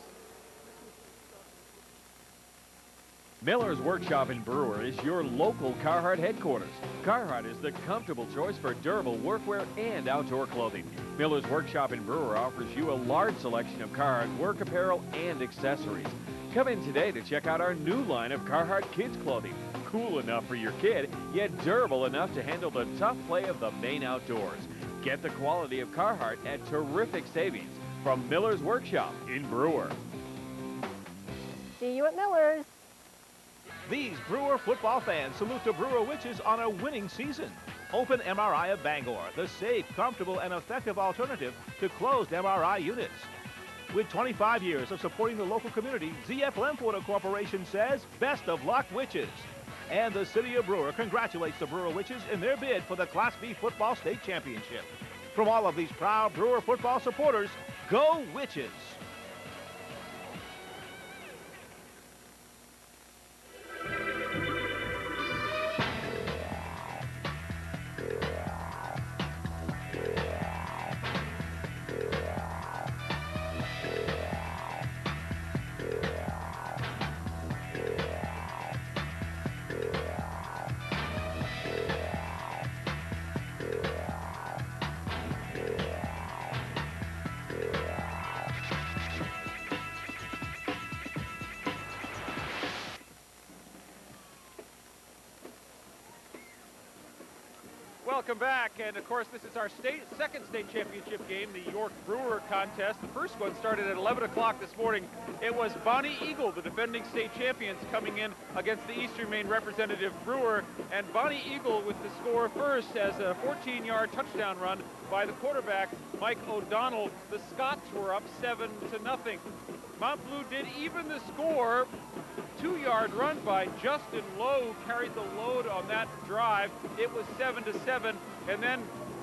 Miller's Workshop in Brewer is your local Carhartt headquarters. Carhartt is the comfortable choice for durable workwear and outdoor clothing. Miller's Workshop in Brewer offers you a large selection of Carhartt work apparel and accessories. Come in today to check out our new line of Carhartt kids clothing. Cool enough for your kid, yet durable enough to handle the tough play of the Maine outdoors. Get the quality of Carhartt at terrific savings from Miller's Workshop in Brewer. See you at Miller's. These Brewer football fans salute the Brewer Witches on a winning season. Open MRI of Bangor, the safe, comfortable, and effective alternative to closed MRI units. With 25 years of supporting the local community, ZF Lemporter Corporation says, best of luck, Witches. And the City of Brewer congratulates the Brewer Witches in their bid for the Class B Football State Championship. From all of these proud Brewer football supporters, go Witches! Welcome back, and of course this is our second state championship game, the York Brewer contest. The first one started at 11 o'clock this morning. It was Bonnie Eagle, the defending state champions, coming in against the Eastern Maine representative Brewer, and Bonnie Eagle with the score first as a 14-yard touchdown run by the quarterback, Mike O'Donnell. The Scots were up 7-0. Mount Blue did even the score. 2-yard run by Justin Lowe carried the load on that drive. It was 7-7, and then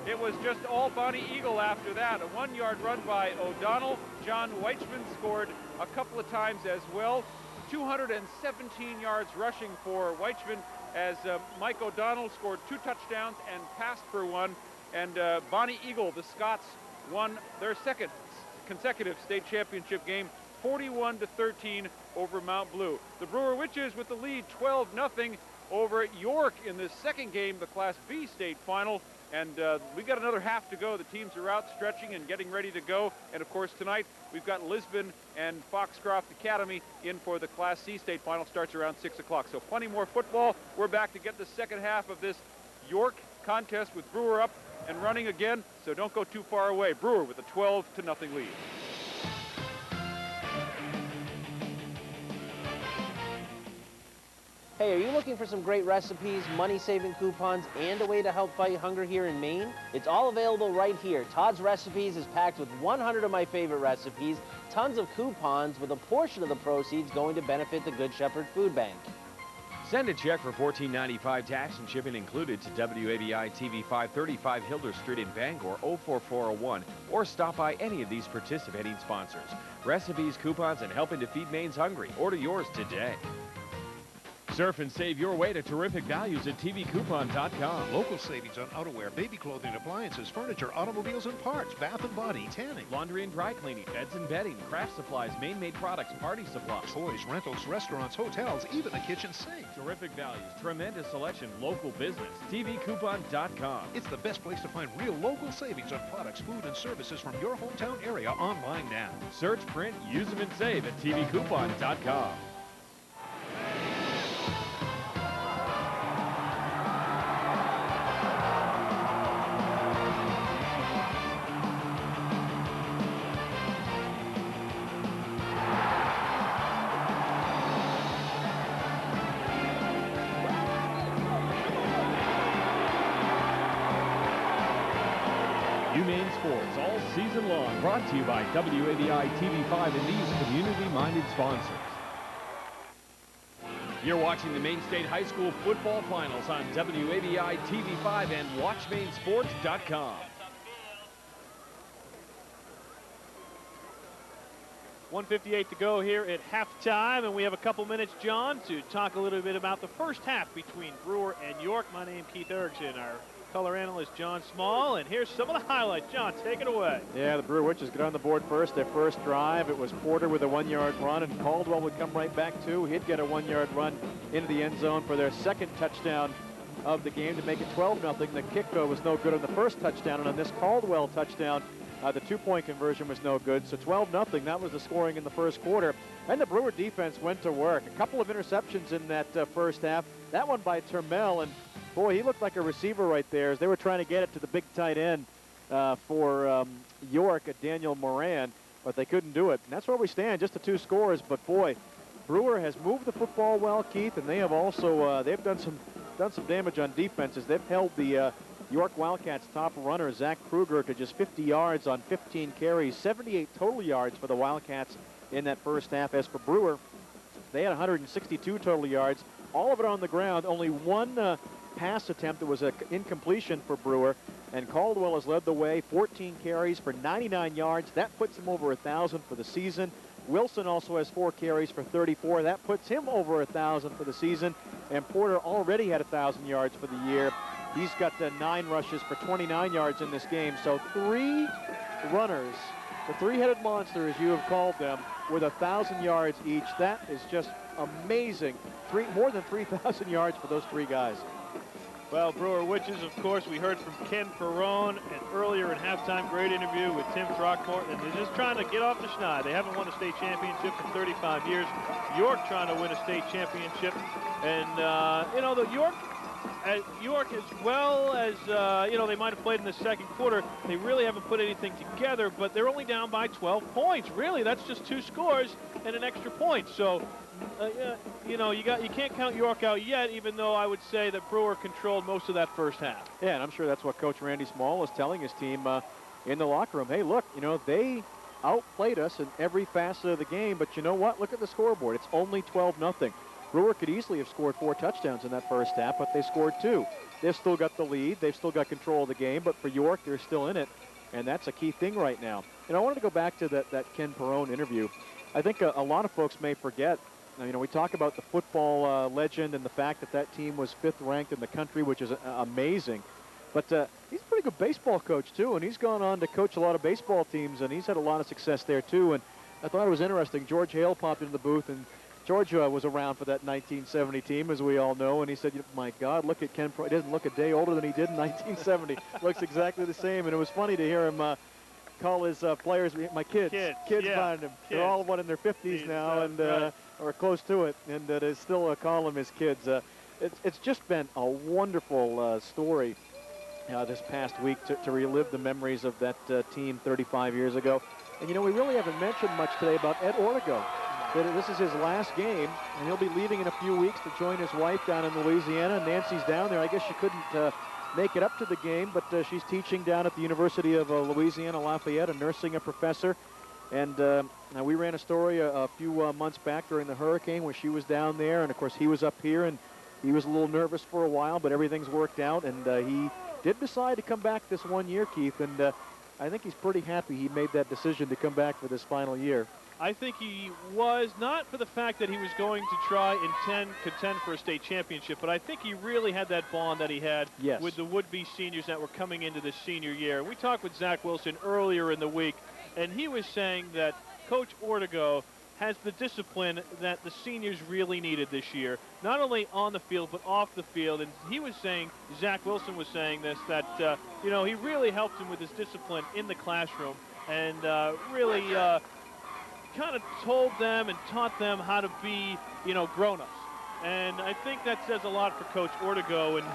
it was just all Bonnie Eagle after that. A 1-yard run by O'Donnell. John Weichman scored a couple of times as well. 217 yards rushing for Weichman as Mike O'Donnell scored 2 touchdowns and passed for 1. And Bonnie Eagle, the Scots, won their second consecutive state championship game, 41-13 over Mount Blue. The Brewer Witches with the lead 12-0 over York in the second game, the Class B state final. And we got another half to go. The teams are out stretching and getting ready to go. And of course tonight we've got Lisbon and Foxcroft Academy in for the Class C state final. Starts around 6 o'clock. So plenty more football. We're back to get the second half of this York contest with Brewer up and running again. So don't go too far away. Brewer with a 12-0 lead. Hey, are you looking for some great recipes, money-saving coupons, and a way to help fight hunger here in Maine? It's all available right here. Todd's Recipes is packed with 100 of my favorite recipes, tons of coupons, with a portion of the proceeds going to benefit the Good Shepherd Food Bank. Send a check for $14.95, tax and shipping included, to WABI TV 535 Hilder Street in Bangor 04401, or stop by any of these participating sponsors. Recipes, coupons, and helping to feed Maine's hungry. Order yours today. Surf and save your way to terrific values at tvcoupon.com. Local savings on outerwear, baby clothing, appliances, furniture, automobiles and parts, bath and body, tanning, laundry and dry cleaning, beds and bedding, craft supplies, Maine-made products, party supplies, toys, rentals, restaurants, hotels, even a kitchen sink. Terrific values, tremendous selection, local business. tvcoupon.com. It's the best place to find real local savings on products, food, and services from your hometown area online now. Search, print, use them, and save at tvcoupon.com. Maine Sports all season long, brought to you by WABI TV5 and these community-minded sponsors. You're watching the Maine State High School football finals on WABI TV5 and WatchMaineSports.com. 1:58 to go here at halftime, and we have a couple minutes, John, to talk a little bit about the first half between Brewer and York. My name is Keith Erickson. Our color analyst John Small, and here's some of the highlights. John, take it away. Yeah, the Brewer Witches get on the board first. Their first drive, it was Porter with a 1-yard run, and Caldwell would come right back too. He'd get a 1-yard run into the end zone for their second touchdown of the game to make it 12-0. The kick, though, was no good on the first touchdown, and on this Caldwell touchdown, the 2-point conversion was no good. So 12-0, that was the scoring in the first quarter. And the Brewer defense went to work. A couple of interceptions in that first half. That one by Termel, and boy, he looked like a receiver right there as they were trying to get it to the big tight end for York, Daniel Moran, but they couldn't do it. And that's where we stand, just the 2 scores. But boy, Brewer has moved the football well, Keith, and they have also they've done some damage on defenses. They've held the York Wildcats top runner, Zach Kruger, to just 50 yards on 15 carries, 78 total yards for the Wildcats in that first half. As for Brewer, they had 162 total yards, all of it on the ground. Only one pass attempt that was an incompletion for Brewer, and Caldwell has led the way, 14 carries for 99 yards. That puts him over 1,000 for the season. Wilson also has 4 carries for 34. That puts him over 1,000 for the season, and Porter already had 1,000 yards for the year. He's got 9 rushes for 29 yards in this game. So 3 runners, the 3-headed monster, as you have called them, with 1,000 yards each. That is just amazing. More than 3,000 yards for those 3 guys. Well, Brewer Witches, of course, we heard from Ken Perrone and earlier in halftime, great interview with Tim Throckmorton, and they're just trying to get off the schneid. They haven't won a state championship in 35 years. York trying to win a state championship, and you know, the York as well as you know, they might have played in the second quarter. They really haven't put anything together, but they're only down by 12 points. Really, that's just 2 scores and an extra point. So. You know, you can't count York out yet, even though I would say that Brewer controlled most of that first half. Yeah, and I'm sure that's what Coach Randy Small is telling his team in the locker room. Hey, look, you know, they outplayed us in every facet of the game, but you know what? Look at the scoreboard. It's only 12-0. Brewer could easily have scored 4 touchdowns in that first half, but they scored 2. They've still got the lead. They've still got control of the game, but for York, they're still in it, and that's a key thing right now. And I wanted to go back to that Ken Perrone interview. I think a lot of folks may forget. You know, we talk about the football legend and the fact that team was 5th ranked in the country, which is amazing. But he's a pretty good baseball coach, too, and he's gone on to coach a lot of baseball teams, and he's had a lot of success there, too. And I thought it was interesting. George Hale popped into the booth, and Georgia was around for that 1970 team, as we all know, and he said, my God, look at Ken. He doesn't look a day older than he did in 1970. Looks exactly the same, and it was funny to hear him call his players, my kids behind him. They're all in their 50s now, and or close to it, and they still call them his kids. It's just been a wonderful story this past week to relive the memories of that team 35 years ago. And, we really haven't mentioned much today about Ed Ortego. This is his last game, and he'll be leaving in a few weeks to join his wife down in Louisiana. Nancy's down there. I guess she couldn't make it up to the game, but she's teaching down at the University of Louisiana Lafayette, a nursing professor. And now we ran a story a few months back during the hurricane where she was down there, and of course he was up here, and he was a little nervous for a while, but everything's worked out, and he did decide to come back this 1 year, Keith, and I think he's pretty happy he made that decision to come back for this final year. I think he was, not for the fact that he was going to try and contend for a state championship, but I think he really had that bond that he had with the would-be seniors that were coming into this senior year. We talked with Zach Wilson earlier in the week, and he was saying that Coach Ortego has the discipline that the seniors really needed this year, not only on the field but off the field. And he was saying, Zach Wilson was saying this, that he really helped him with his discipline in the classroom, and really kind of told them and taught them how to be grown-ups. And I think that says a lot for Coach Ortego, and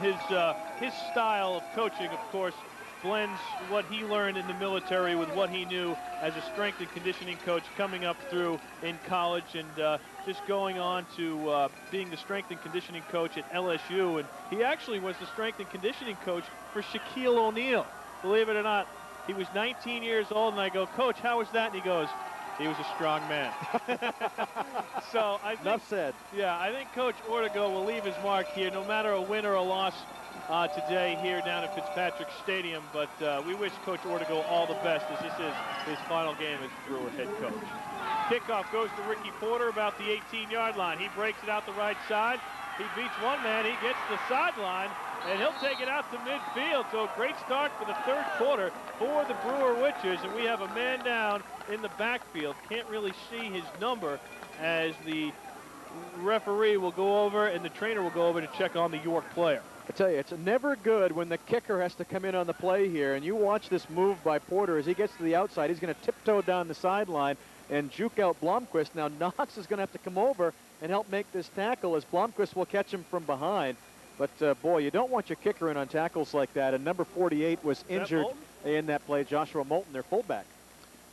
his style of coaching, of course, blends what he learned in the military with what he knew as a strength and conditioning coach coming up through in college, and just going on to being the strength and conditioning coach at LSU. And he actually was the strength and conditioning coach for Shaquille O'Neal. Believe it or not, he was 19 years old, and I go, Coach, how was that? And he goes, he was a strong man. So I think, enough said. Yeah, I think Coach Ortego will leave his mark here, no matter a win or a loss today here down at Fitzpatrick Stadium. But we wish Coach Ortego all the best, as this is his final game as Brewer head coach. Kickoff goes to Ricky Porter about the 18-yard line. He breaks it out the right side. He beats one man. He gets the sideline, and he'll take it out to midfield. So a great start for the third quarter for the Brewer Witches, and we have a man down in the backfield. Can't really see his number, as the referee will go over and the trainer will go over to check on the York player. I tell you, it's never good when the kicker has to come in on the play here, and you watch this move by Porter as he gets to the outside. He's going to tiptoe down the sideline and juke out Blomquist. Now Knox is going to have to come over and help make this tackle, as Blomquist will catch him from behind. But, boy, you don't want your kicker in on tackles like that, and number 48 was injured in that play, Joshua Moulton, their fullback.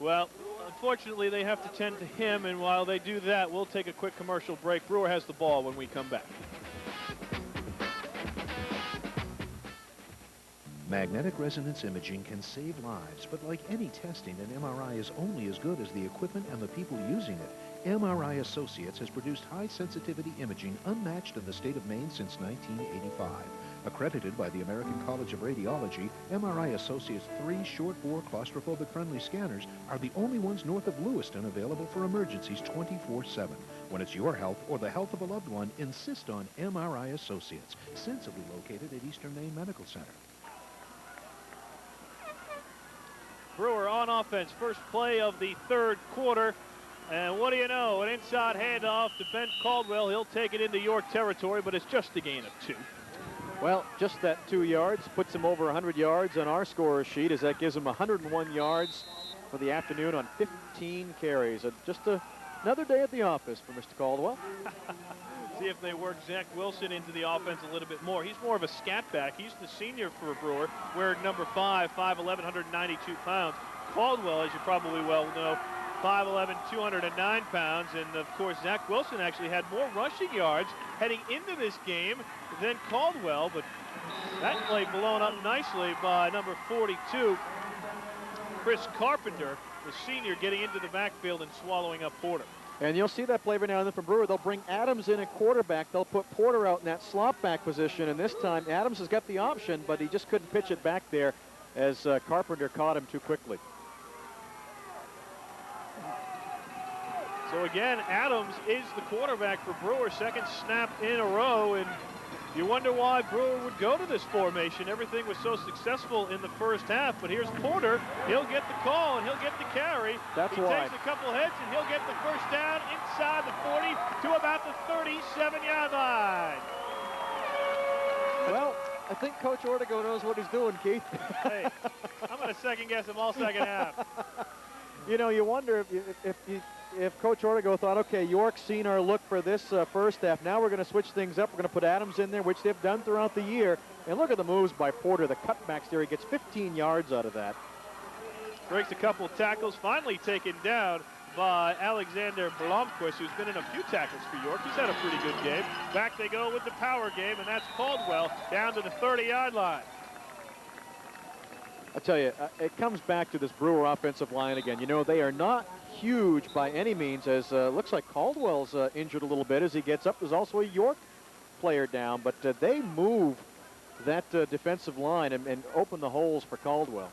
Well, unfortunately, they have to tend to him, and while they do that, we'll take a quick commercial break. Brewer has the ball when we come back. Magnetic resonance imaging can save lives, but like any testing, an MRI is only as good as the equipment and the people using it. MRI Associates has produced high-sensitivity imaging unmatched in the state of Maine since 1985. Accredited by the American College of Radiology, MRI Associates' 3 short-bore claustrophobic-friendly scanners are the only ones north of Lewiston available for emergencies 24/7. When it's your health or the health of a loved one, insist on MRI Associates, sensibly located at Eastern Maine Medical Center. Brewer on offense, first play of the third quarter. And what do you know, an inside handoff to Ben Caldwell. He'll take it into York territory, but it's just a gain of 2. Well, just that 2 yards puts him over 100 yards on our scorer sheet, as that gives him 101 yards for the afternoon on 15 carries. Just another day at the office for Mr. Caldwell. See if they work Zach Wilson into the offense a little bit more. He's more of a scat back. He's the senior for Brewer, wearing number 5, 5'11", 192 pounds. Caldwell, as you probably well know, 5'11", 209 pounds. And, of course, Zach Wilson actually had more rushing yards heading into this game than Caldwell. But that play blown up nicely by number 42, Chris Carpenter, the senior, getting into the backfield and swallowing up Porter. And you'll see that play every now and then from Brewer. They'll bring Adams in at quarterback. They'll put Porter out in that slot back position. And this time, Adams has got the option, but he just couldn't pitch it back there as Carpenter caught him too quickly. So again, Adams is the quarterback for Brewer. Second snap in a row, and You wonder why Brewer would go to this formation. Everything was so successful in the first half, but here's Porter. He'll get the call, and he'll get the carry. That's he why. takes a couple hits, and he'll get the first down inside the 40 to about the 37-yard line. Well, I think Coach Ortego knows what he's doing, Keith. Hey, I'm going to second-guess him all second half. You know, you wonder if Coach Ortego thought, okay, York's seen our look for this first half. Now we're going to switch things up. We're going to put Adams in there, which they've done throughout the year. And look at the moves by Porter, the cutbacks there. He gets 15 yards out of that. Breaks a couple of tackles, finally taken down by Alexander Blomquist, who's been in a few tackles for York. He's had a pretty good game. Back they go with the power game, and that's Caldwell down to the 30-yard line. I tell you, it comes back to this Brewer offensive line again. You know, they are not huge by any means, as looks like Caldwell's injured a little bit as he gets up. There's also a York player down, but they move that defensive line and open the holes for Caldwell.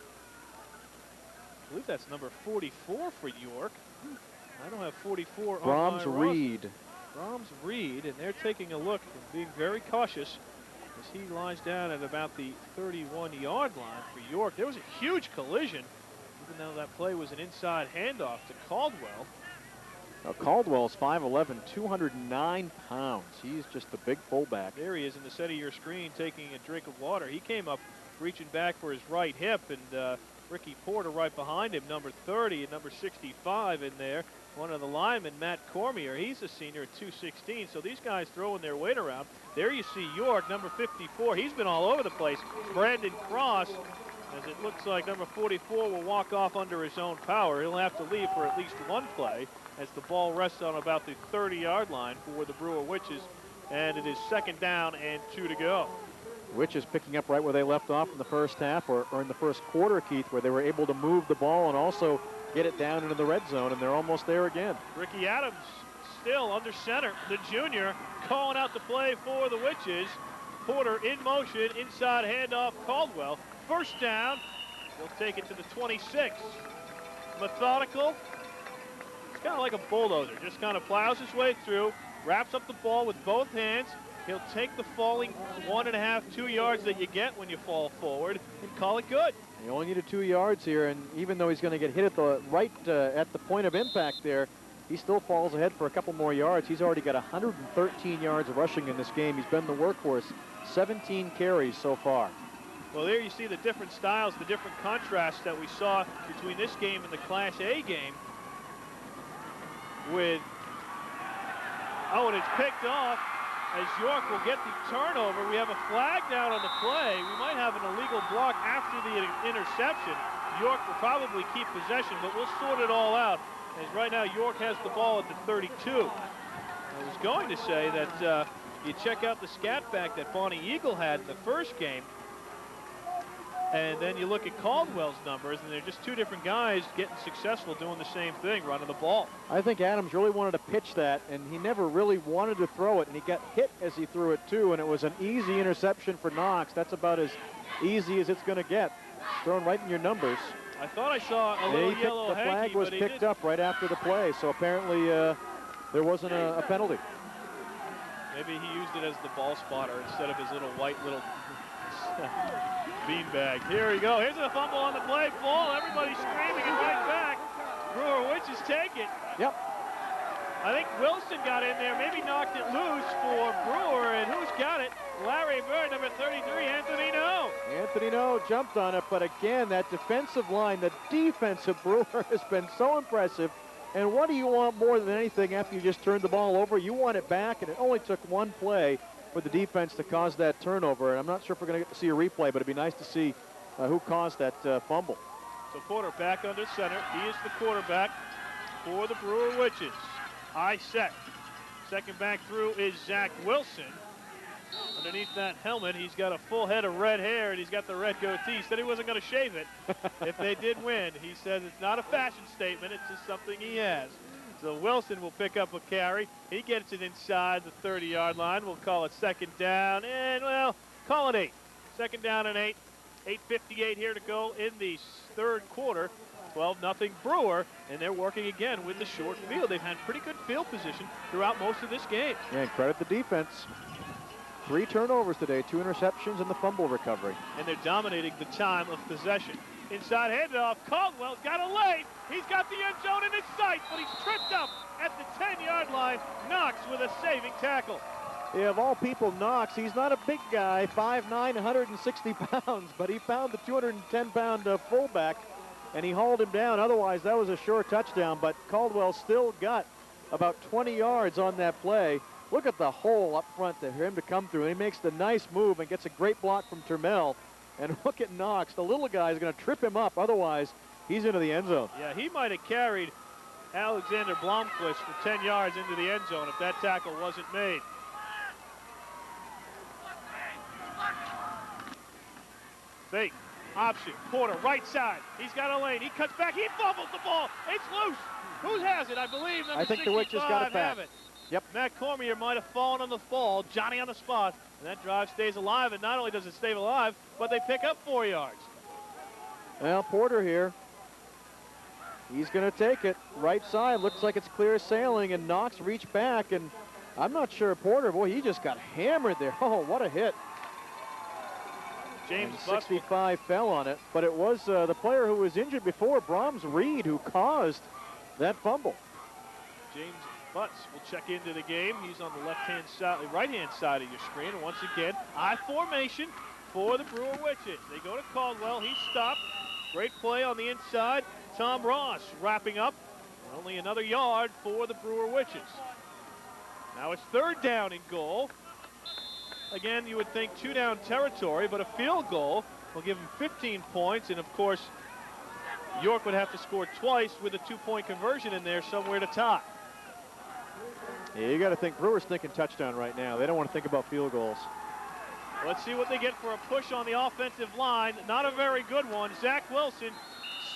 I believe that's number 44 for York. I don't have 44 Brahms on my roster. Reed. Brahms Reed, and they're taking a look and being very cautious as he lies down at about the 31-yard line for York. There was a huge collision, even though that play was an inside handoff to Caldwell. Now, Caldwell's 5'11", 209 pounds. He's just a big fullback. There he is in the center of your screen taking a drink of water. He came up reaching back for his right hip, and Ricky Porter right behind him, number 30 and number 65 in there. One of the linemen, Matt Cormier, he's a senior at 216, so these guys throwing their weight around. There you see York, number 54. He's been all over the place. Brandon Cross, as it looks like number 44 will walk off under his own power. He'll have to leave for at least one play as the ball rests on about the 30-yard line for the Brewer Witches, and it is second down and 2 to go. Witches picking up right where they left off in the first half or in the first quarter, Keith, where they were able to move the ball and also get it down into the red zone, and they're almost there again. Ricky Adams still under center, the junior, calling out the play for the Witches. Porter in motion, inside handoff, Caldwell. First down, he'll take it to the 26. Methodical. It's kind of like a bulldozer, just kind of plows his way through, wraps up the ball with both hands. He'll take the falling 1.5, 2 yards that you get when you fall forward and call it good. He only needed 2 yards here, and even though he's going to get hit at the at the point of impact there, he still falls ahead for a couple more yards. He's already got 113 yards of rushing in this game. He's been the workhorse, 17 carries so far. Well, there you see the different styles, the different contrasts that we saw between this game and the Class A game. And it's picked off as York will get the turnover. We have a flag down on the play. We might have an illegal block after the interception. York will probably keep possession, but we'll sort it all out, as right now York has the ball at the 32. I was going to say that you check out the scat back that Bonnie Eagle had in the first game, and then you look at Caldwell's numbers, and they're just two different guys getting successful doing the same thing, running the ball. I think Adams really wanted to pitch that, and he never really wanted to throw it, and he got hit as he threw it too, and it was an easy interception for Knox. That's about as easy as it's going to get. Thrown right in your numbers. I thought I saw a little yellow hanky, the flag was picked up right after the play, so apparently there wasn't a penalty. Maybe he used it as the ball spotter instead of his little white little beanbag. Here we go. Here's a fumble on the play. Ball. Everybody's screaming and right back. Brewer Witches take it. Yep. I think Wilson got in there, maybe knocked it loose for Brewer, and who's got it? Larry Bird, number 33, Anthony No. Anthony No jumped on it, but again, that defensive line, the defensive Brewer has been so impressive. And what do you want more than anything after you just turned the ball over? You want it back, and it only took one play for the defense to cause that turnover. And I'm not sure if we're going to get to see a replay, but it'd be nice to see who caused that fumble. So Porter back under center. He is the quarterback for the Brewer Witches. High set. Second back through is Zach Wilson. Underneath that helmet, he's got a full head of red hair, and he's got the red goatee. He said he wasn't going to shave it if they did win. He says it's not a fashion statement, it's just something he has. So Wilson will pick up a carry. He gets it inside the 30-yard line. We'll call it second down, and, well, call it 8. Second down and 8. 8:58 here to go in the third quarter. 12-0 Brewer, and they're working again with the short field. They've had pretty good field position throughout most of this game. Yeah, and credit the defense. 3 turnovers today, 2 interceptions and the fumble recovery. And they're dominating the time of possession. Inside handoff, Caldwell's got a lane. He's got the end zone in his sights, but he's tripped up at the 10-yard line. Knox with a saving tackle. Yeah, of all people, Knox, he's not a big guy, 5'9", 160 pounds, but he found the 210-pound fullback, and he hauled him down. Otherwise, that was a sure touchdown, but Caldwell still got about 20 yards on that play. Look at the hole up front for him to come through. And he makes the nice move and gets a great block from Turmel. And look at Knox. The little guy is going to trip him up. Otherwise, he's into the end zone. Yeah, he might have carried Alexander Blomquist for 10 yards into the end zone if that tackle wasn't made. Fake. Option. Porter, right side. He's got a lane. He cuts back. He fumbles the ball. It's loose. Who has it? I believe number 65 I think the Witches got it back. have it. Yep. Matt Cormier might have fallen on the fall. Johnny on the spot. And that drive stays alive. And not only does it stay alive, but they pick up 4 yards. Well, Porter here. He's going to take it. Right side. Looks like it's clear sailing. And Knox reached back. And I'm not sure Porter. Boy, he just got hammered there. Oh, what a hit. James 65 fell on it. But it was the player who was injured before, Brahms Reed, who caused that fumble. James Butts will check into the game. He's on the left-hand side, right-hand side of your screen. And once again, I formation for the Brewer Witches. They go to Caldwell. He's stopped. Great play on the inside. Tom Ross wrapping up. Only another yard for the Brewer Witches. Now it's 3rd down and goal. Again, you would think 2-down territory, but a field goal will give them 15 points. And, of course, York would have to score twice with a 2-point conversion in there somewhere to tie. Yeah, you got to think Brewers thinking touchdown right now. They don't want to think about field goals. Let's see what they get for a push on the offensive line. Not a very good one. Zach Wilson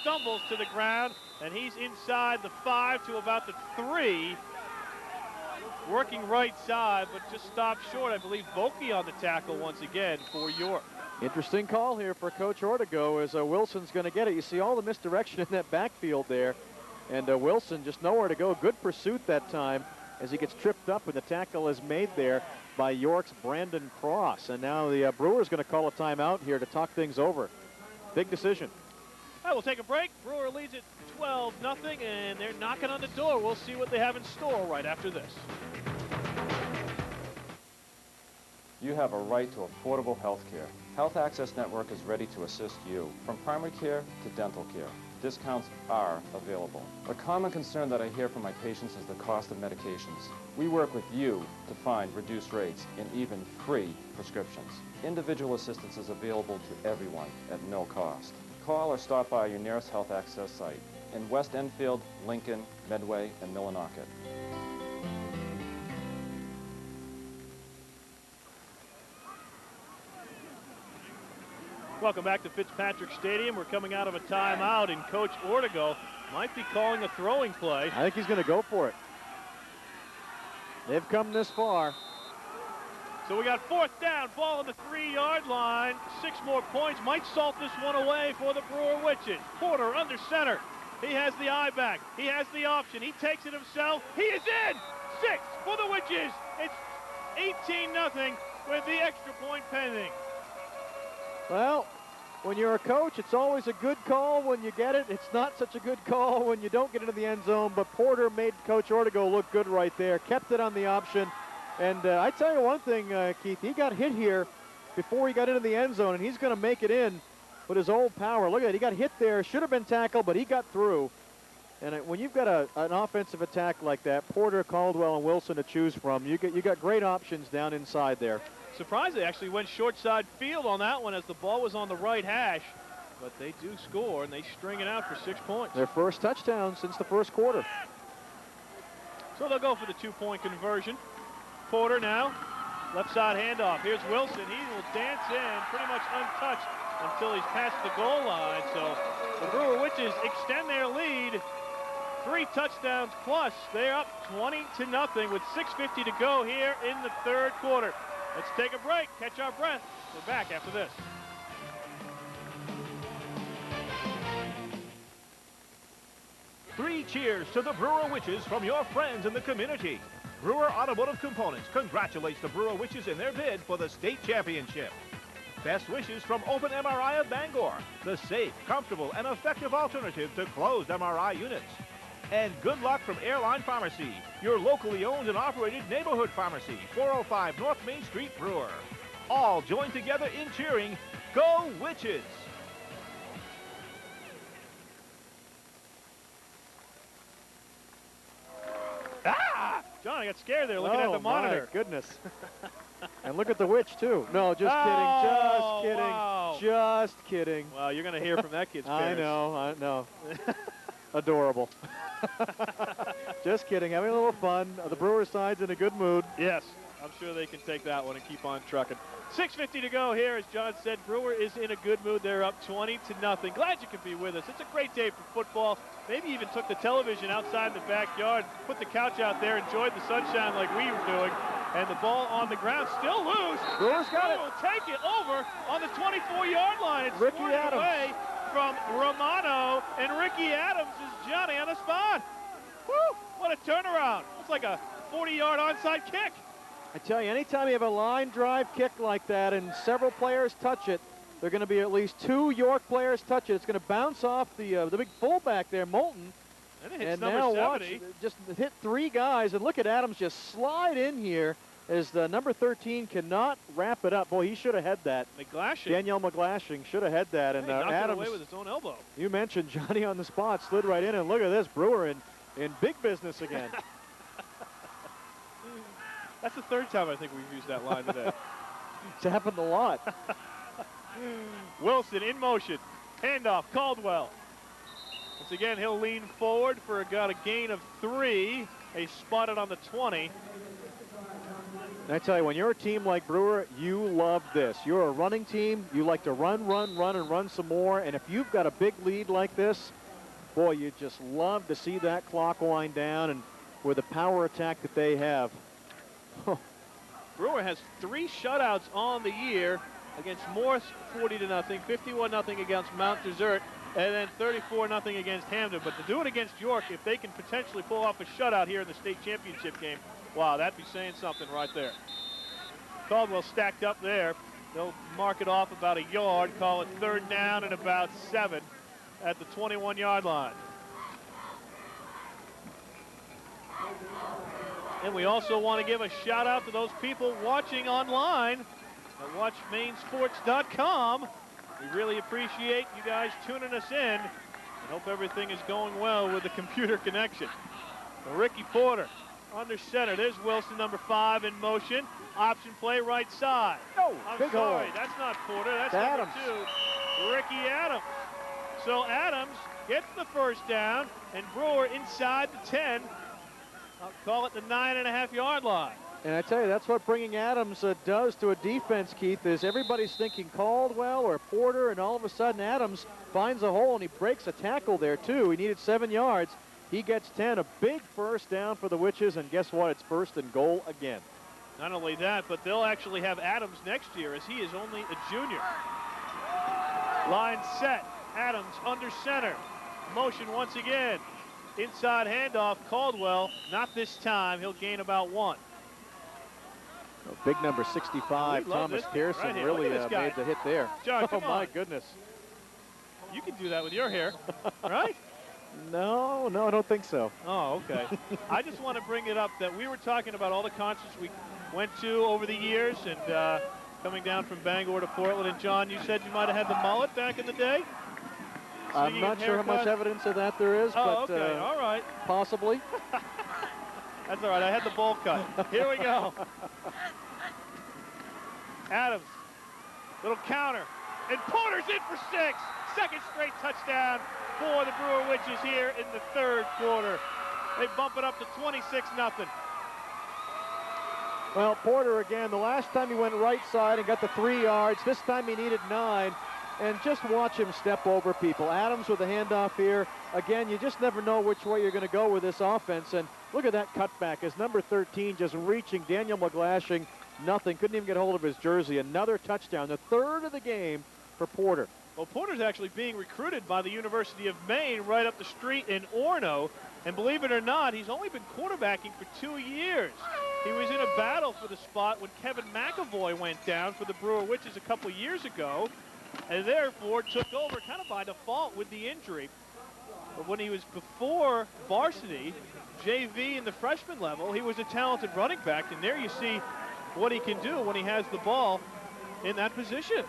stumbles to the ground, and he's inside the 5 to about the 3. Working right side, but just stopped short. I believe Volke on the tackle once again for York. Interesting call here for Coach Ortego as Wilson's going to get it. You see all the misdirection in that backfield there, and Wilson just nowhere to go. Good pursuit that time as he gets tripped up, and the tackle is made there by York's Brandon Cross. And now the Brewers going to call a timeout here to talk things over. Big decision. All right, we'll take a break. Brewer leads it 12-0, and they're knocking on the door. We'll see what they have in store right after this. You have a right to affordable health care. Health Access Network is ready to assist you, from primary care to dental care. Discounts are available. A common concern that I hear from my patients is the cost of medications. We work with you to find reduced rates and even free prescriptions. Individual assistance is available to everyone at no cost. Call or stop by your nearest Health Access site in West Enfield, Lincoln, Medway, and Millinocket. Welcome back to Fitzpatrick Stadium. We're coming out of a timeout, and Coach Ortego might be calling a throwing play. I think he's going to go for it. They've come this far. So we got 4th down, ball on the 3-yard line. 6 more points. Might salt this one away for the Brewer Witches. Porter under center. He has the eye back. He has the option. He takes it himself. He is in. 6 for the Witches. It's 18-0 with the extra point pending. Well, when you're a coach, it's always a good call when you get it. It's not such a good call when you don't get into the end zone, but Porter made Coach Ortego look good right there, kept it on the option. And I tell you one thing, Keith, he got hit here before he got into the end zone, and he's going to make it in with his old power. Look at that. He got hit there. Should have been tackled, but he got through. And when you've got an offensive attack like that, Porter, Caldwell, and Wilson to choose from, you got great options down inside there. Surprised they actually went short side field on that one as the ball was on the right hash. But they do score, and they string it out for 6 points. Their first touchdown since the first quarter. So they'll go for the 2-point conversion. Porter now, left side handoff. Here's Wilson. He will dance in pretty much untouched until he's past the goal line. So the Brewer Witches extend their lead. 3 touchdowns plus. They're up 20-0 with 6:50 to go here in the 3rd quarter. Let's take a break, catch our breath. We're back after this. Three cheers to the Brewer Witches from your friends in the community. Brewer Automotive Components congratulates the Brewer Witches in their bid for the state championship. Best wishes from Open MRI of Bangor, the safe, comfortable, and effective alternative to closed MRI units. And good luck from Airline Pharmacy, your locally owned and operated neighborhood pharmacy, 405 North Main Street, Brewer. All join together in cheering, Go Witches! Ah! John, I got scared there looking at the monitor. My goodness. And look at the witch, too. No, just kidding. Just kidding. Wow. Just kidding. Well, you're going to hear from that kid's parents. I know. Adorable. Just kidding. Having a little fun. The Brewer side's in a good mood. Yes. I'm sure they can take that one and keep on trucking. 6:50 to go here. As John said, Brewer is in a good mood. They're up 20-0. Glad you could be with us. It's a great day for football. Maybe even took the television outside the backyard, put the couch out there, enjoyed the sunshine like we were doing. And the ball on the ground, still loose. Brewer's got it. Will take it over on the 24-yard line. It's Ricky squirted Adams. away from Romano, and Ricky Adams is Johnny on the spot. Woo! What a turnaround. It's like a 40-yard onside kick. I tell you, anytime you have a line drive kick like that and several players touch it, there are going to be at least 2 York players touch it. It's going to bounce off the big fullback there, Moulton. And it hits and number now 70. watch, just hit 3 guys, and look at Adams just slide in here as the number 13 cannot wrap it up. Boy, he should have had that. McGlashing. Danielle McGlashing should have had that. And He knocked Adams, it away with his own elbow. you mentioned Johnny on the spot, slid right in, and look at this, Brewer in big business again. That's the 3rd time I think we've used that line today. It's happened a lot. Wilson in motion. Handoff, Caldwell. Once again, he'll lean forward for about a gain of 3. They spotted on the 20. And I tell you, when you're a team like Brewer, you love this. You're a running team. You like to run, and run some more. And if you've got a big lead like this, boy, you just love to see that clock wind down. And with the power attack that they have. Brewer has 3 shutouts on the year against Morse, 40-0, 51-0 against Mount Desert, and then 34-0 against Hamden. But to do it against York, if they can potentially pull off a shutout here in the state championship game, wow, that'd be saying something right there. Caldwell stacked up there. They'll mark it off about a yard, call it 3rd down and about 7 at the 21-yard line. And we also want to give a shout out to those people watching online at watchmainsports.com. We really appreciate you guys tuning us in and hope everything is going well with the computer connection. So Ricky Porter under center. There's Wilson, number 5, in motion. Option play right side. No, I'm big sorry, hole. that's not Porter. That's Adams. number 2, Ricky Adams. So Adams gets the 1st down, and Brewer inside the 10. I'll call it the 9.5-yard line. And I tell you, that's what bringing Adams does to a defense, Keith, is everybody's thinking Caldwell or Porter, and all of a sudden Adams finds a hole, and he breaks a tackle there, too. He needed 7 yards. He gets 10, a big 1st down for the Witches, and guess what? It's 1st and goal again. Not only that, but they'll actually have Adams next year, as he is only a junior. Line set. Adams under center. Motion once again. Inside handoff, Caldwell. Not this time. He'll gain about 1. Big number 65, Thomas Pearson, right really made the hit there. John, oh, come my on. goodness. You can do that with your hair, right? No, I don't think so. Oh, okay. I just want to bring it up that we were talking about all the concerts we went to over the years and coming down from Bangor to Portland. And, John, you said you might have had the mullet back in the day? I'm not sure how much evidence of that there is, oh, but okay. All right. Possibly. That's all right. I had the bowl cut. Here we go. Adams, little counter, and Porter's in for 6. 2nd straight touchdown for the Brewer Witches here in the 3rd quarter. They bump it up to 26-0. Well, Porter again, the last time he went right side and got the 3 yards. This time he needed 9. And just watch him step over people. Adams with a handoff here. Again, you just never know which way you're going to go with this offense. And look at that cutback as number 13 just reaching. Daniel McGlashing, nothing. Couldn't even get hold of his jersey. Another touchdown, the 3rd of the game for Porter. Well, Porter's actually being recruited by the University of Maine right up the street in Orono. And believe it or not, he's only been quarterbacking for 2 years. He was in a battle for the spot when Kevin McAvoy went down for the Brewer Witches a couple years ago, and therefore took over kind of by default with the injury. But when he was before varsity, JV in the freshman level, he was a talented running back, and there you see what he can do when he has the ball in that position.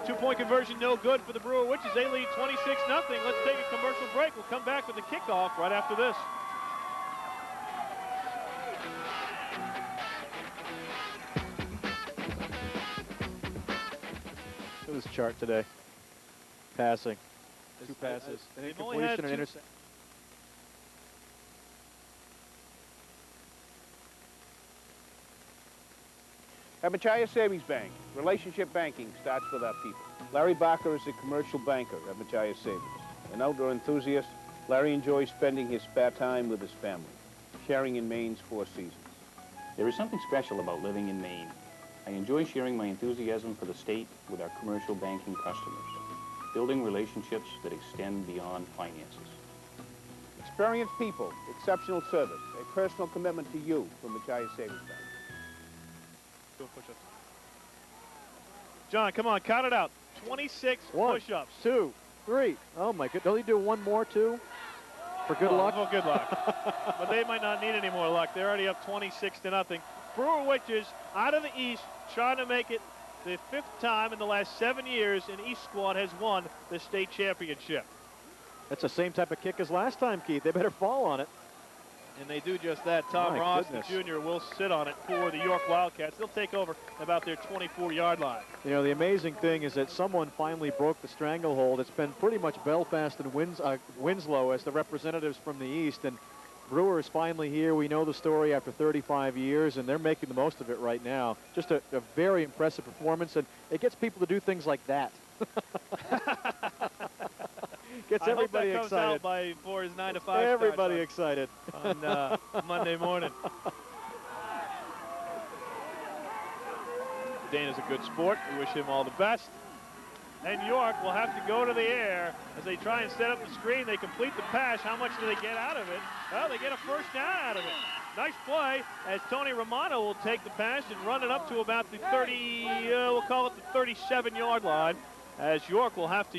2-point conversion, no good for the Brewer Witches. They lead 26-0. Let's take a commercial break. We'll come back with the kickoff right after this. Look at this chart today. Passing. 2 passes. An incompletion and interception. At Machias Savings Bank, relationship banking starts with our people. Larry Barker is a commercial banker at Machias Savings. An outdoor enthusiast, Larry enjoys spending his spare time with his family, sharing in Maine's 4 seasons. There is something special about living in Maine. I enjoy sharing my enthusiasm for the state with our commercial banking customers, building relationships that extend beyond finances. Experienced people, exceptional service, a personal commitment to you from Machias Savings Bank. John, come on, count it out. 26 push-ups. 2, 3. Oh my goodness. Don't he do one more too? For good luck? Oh, good luck. But they might not need any more luck. They're already up 26-0. Brewer Witches out of the East trying to make it the 5th time in the last 7 years an East squad has won the state championship. That's the same type of kick as last time, Keith. They better fall on it. And they do just that. Tom Ross, the junior, will sit on it for the York Wildcats. They'll take over about their 24-yard line. You know, the amazing thing is that someone finally broke the stranglehold. It's been pretty much Belfast and Winslow as the representatives from the East. And Brewer is finally here. We know the story after 35 years, and they're making the most of it right now. Just a very impressive performance, and it gets people to do things like that. Gets everybody I hope that excited. comes out before his 9 to 5 Everybody excited on Monday morning. Dana's a good sport. We wish him all the best. And York will have to go to the air as they try and set up the screen. They complete the pass. How much do they get out of it? Well, they get a first down out of it. Nice play as Tony Romano will take the pass and run it up to about the 30, we'll call it the 37-yard line, as York will have to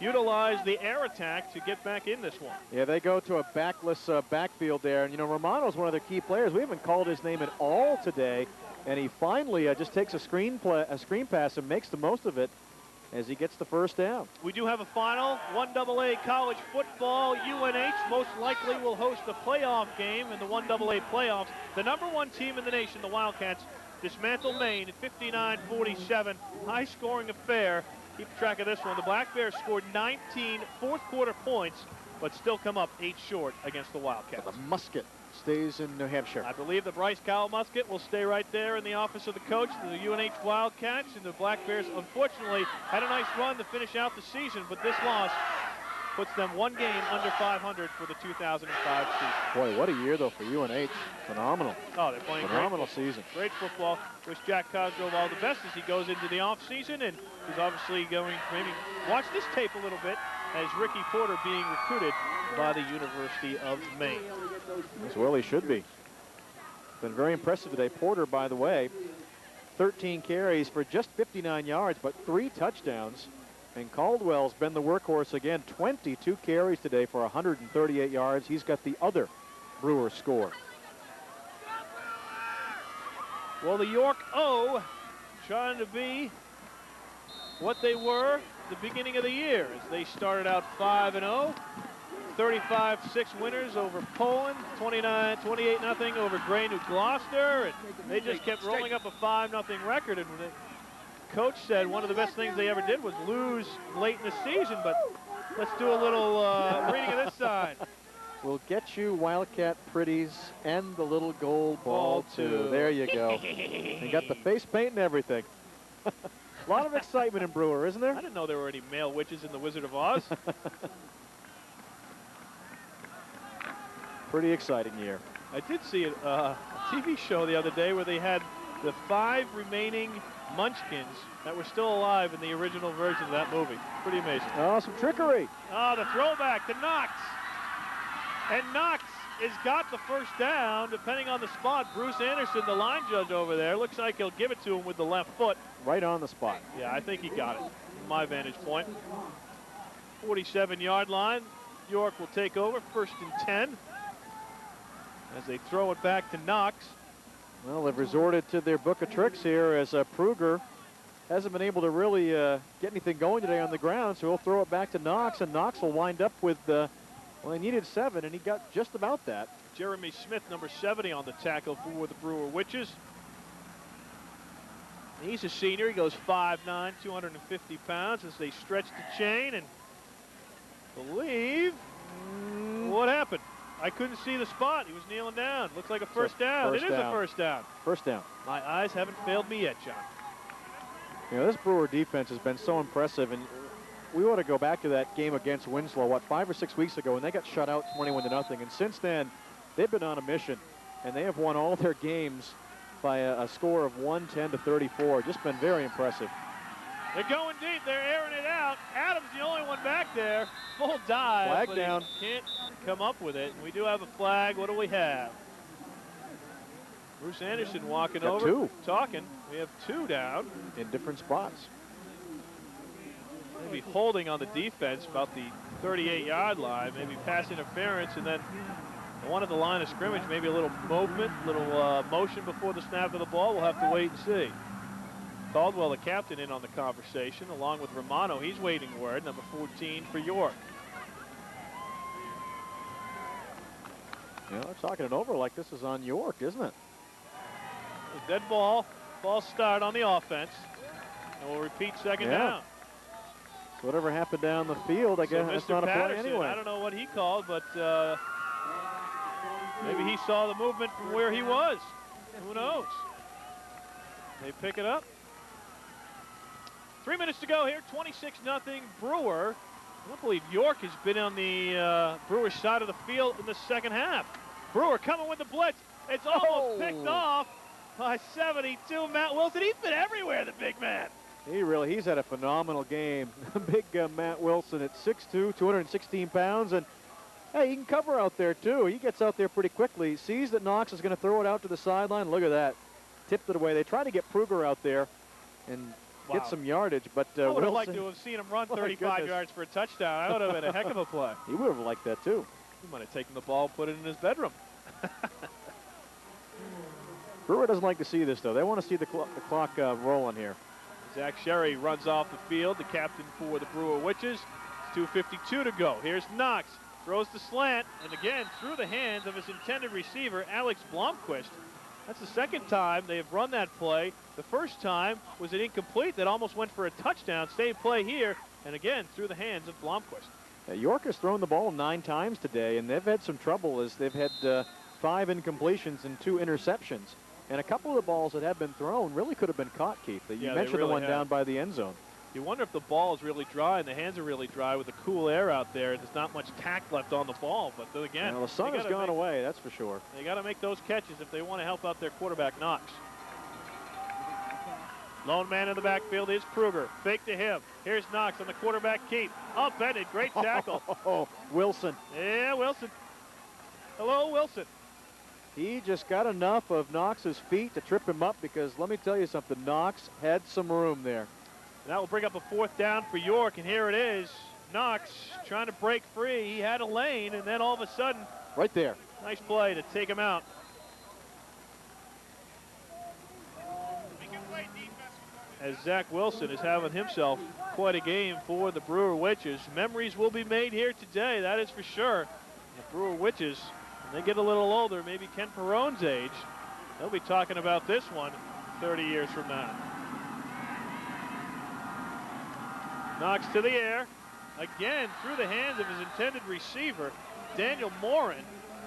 utilize the air attack to get back in this one. Yeah, they go to a backless backfield there. And, you know, Romano's one of their key players. We haven't called his name at all today. And he finally just takes a screen pass and makes the most of it as he gets the first down. We do have a final. 1AA college football. UNH most likely will host a playoff game in the 1AA playoffs. The #1 team in the nation, the Wildcats, dismantle Maine at 59-47. High-scoring affair. Keep track of this one. The Black Bears scored 19 fourth-quarter points, but still come up 8 short against the Wildcats. The Musket stays in New Hampshire. I believe the Bryce Cowell Musket will stay right there in the office of the coach, the UNH Wildcats, and the Black Bears, unfortunately, had a nice run to finish out the season, but this loss puts them 1 game under 500 for the 2005 season. Boy, what a year, though, for UNH. Phenomenal. Oh, they're playing phenomenal season. Great football. Wish Jack Cosgrove all the best as he goes into the offseason, and he's obviously going to maybe watch this tape a little bit as Ricky Porter being recruited by the University of Maine. As well he should be. Been very impressive today. Porter, by the way, 13 carries for just 59 yards, but 3 touchdowns. And Caldwell's been the workhorse again. 22 carries today for 138 yards. He's got the other Brewer score. Well, the York O trying to be what they were the beginning of the year as they started out 5-0. 35-6 winners over Poland, 28-0 over Gray New Gloucester, and they just kept rolling up a 5-0 record. And the coach said one of the best things they ever did was lose late in the season, but let's do a little reading of this side. We'll get you Wildcat Pretties and the little gold ball too. There you go. They got the face paint and everything. A lot of excitement in Brewer, isn't there? I didn't know there were any male witches in the Wizard of Oz. Pretty exciting year. I did see a TV show the other day where they had the 5 remaining munchkins that were still alive in the original version of that movie. Pretty amazing. Oh, some trickery. Oh, the throwback to Knox. And Knox has got the first down, depending on the spot. Bruce Anderson, the line judge over there, looks like he'll give it to him with the left foot. Right on the spot. Yeah, I think he got it, from my vantage point. 47-yard line. York will take over, 1st and 10. As they throw it back to Knox. Well, they've resorted to their book of tricks here as Pruger hasn't been able to really get anything going today on the ground, so he'll throw it back to Knox, and Knox will wind up with, well, he needed 7, and he got just about that. Jeremy Smith, number 70 on the tackle for the Brewer Witches. He's a senior. He goes 5'9", 250 pounds as they stretch the chain and believe what happened. I couldn't see the spot. He was kneeling down. Looks like a first down. It is a first down. First down. My eyes haven't failed me yet, John. You know, this Brewer defense has been so impressive, and we ought to go back to that game against Winslow, what, 5 or 6 weeks ago, and they got shut out 21-0. And since then, they've been on a mission, and they have won all their games by a score of 110-34. Just been very impressive. They're going deep. They're airing it out. Adams the only one back there. Full dive. Flag but down. He can't come up with it. We do have a flag. What do we have? Bruce Anderson walking Got over, 2. talking. We have 2 down. In different spots. Maybe holding on the defense about the 38-yard line. Maybe pass interference, and then one at the line of scrimmage. Maybe a little movement, little motion before the snap of the ball. We'll have to wait and see. Caldwell, the captain, in on the conversation, along with Romano. He's waiting word, number 14 for York. You know, they're talking it over like this is on York, isn't it? A dead ball. Ball start on the offense. And we'll repeat second down. So whatever happened down the field, I guess that's not a play anyway. I don't know what he called, but maybe he saw the movement from where he was. Who knows? They pick it up. 3 minutes to go here, 26-0 Brewer. I don't believe York has been on the Brewer side of the field in the second half. Brewer coming with the blitz. It's almost picked off by 72, Matt Wilson. He's been everywhere, the big man. He's had a phenomenal game. Big Matt Wilson at 6'2", 216 pounds, and hey, he can cover out there too. He gets out there pretty quickly. Sees that Knox is going to throw it out to the sideline. Look at that. Tipped it away. They try to get Pruger out there and get some yardage, but I would have Wilson, liked to have seen him run 35 yards for a touchdown. That would have been a heck of a play. He would have liked that too. He might have taken the ball and put it in his bedroom. Brewer doesn't like to see this, though. They want to see the clock rolling here. Zach Sherry runs off the field, the captain for the Brewer Witches. 2:52 to go. Here's Knox. Throws the slant, and again, through the hands of his intended receiver, Alex Blomquist. That's the second time they have run that play. The first time was an incomplete that almost went for a touchdown. Save play here, and again, through the hands of Blomquist. York has thrown the ball 9 times today, and they've had some trouble as they've had 5 incompletions and 2 interceptions. And a couple of the balls that have been thrown really could have been caught, Keith. You mentioned really the one down by the end zone. You wonder if the ball is really dry and the hands are really dry with the cool air out there. There's not much tack left on the ball, but then again, the sun has gone away, that's for sure. They got to make those catches if they want to help out their quarterback, Knox. Lone man in the backfield is Pruger. Fake to him. Here's Knox on the quarterback keep. Upended, great tackle. Wilson. Yeah, Wilson. Hello, Wilson. He just got enough of Knox's feet to trip him up because let me tell you something, Knox had some room there. And that will bring up a 4th down for York, and here it is. Knox trying to break free. He had a lane, and then all of a sudden, right there. Nice play to take him out. As Zach Wilson is having himself quite a game for the Brewer Witches. Memories will be made here today, that is for sure. The Brewer Witches, when they get a little older, maybe Ken Perone's age, they'll be talking about this one 30 years from now. Knox to the air. Again, through the hands of his intended receiver, Daniel Morin,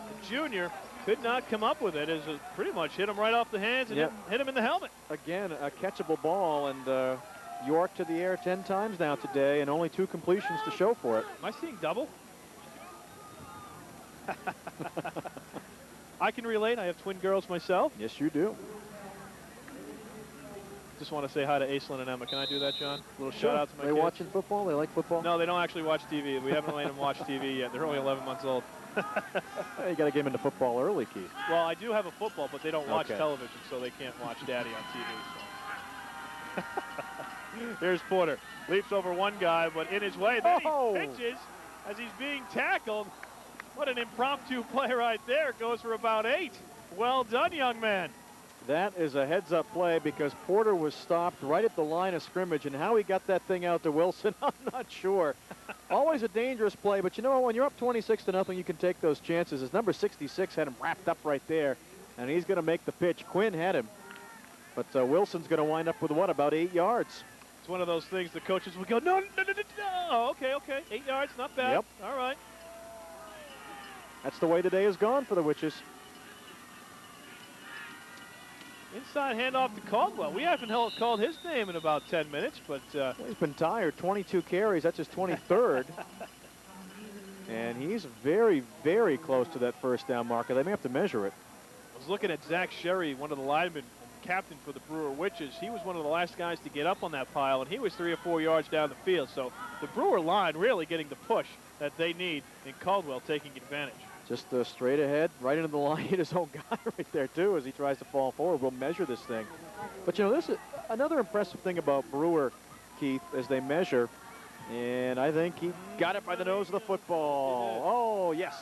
the junior, could not come up with it as it pretty much hit him right off the hands and hit him in the helmet. Again, a catchable ball, and York to the air 10 times now today, and only 2 completions to show for it. Am I seeing double? I can relate. I have twin girls myself. Yes, you do. Just want to say hi to Aislinn and Emma. Can I do that, John? A little shout out to my They kids. watching football? They like football? No, they don't actually watch TV. We haven't made them watch TV yet. They're only 11 months old. Hey, you got to get them into football early, Keith. Well, I do have a football, but they don't watch Okay. television, so they can't watch Daddy on TV. So. Here's Porter. Leaps over one guy, but in his way. Then he pitches as he's being tackled. What an impromptu play right there. Goes for about 8. Well done, young man. That is a heads-up play because Porter was stopped right at the line of scrimmage, and how he got that thing out to Wilson, I'm not sure. Always a dangerous play, but you know what? When you're up 26-0, you can take those chances. His number 66 had him wrapped up right there, and he's going to make the pitch. Quinn had him, but Wilson's going to wind up with, what, about 8 yards? It's one of those things the coaches would go, no. Okay. 8 yards, not bad. Yep. All right. That's the way the day has gone for the Witches. Inside handoff to Caldwell. We haven't called his name in about 10 minutes, but... Well, he's been tired. 22 carries. That's his 23rd. And he's very, very close to that first down marker. They may have to measure it. I was looking at Zach Sherry, one of the linemen, captain for the Brewer Witches. He was one of the last guys to get up on that pile, and he was 3 or 4 yards down the field. So the Brewer line really getting the push that they need, and Caldwell taking advantage. Just straight ahead, right into the line, hit his own guy right there, too, as he tries to fall forward. We'll measure this thing. But, you know, this is another impressive thing about Brewer, Keith, as they measure. And I think he got it by the nose of the football. Oh, yes.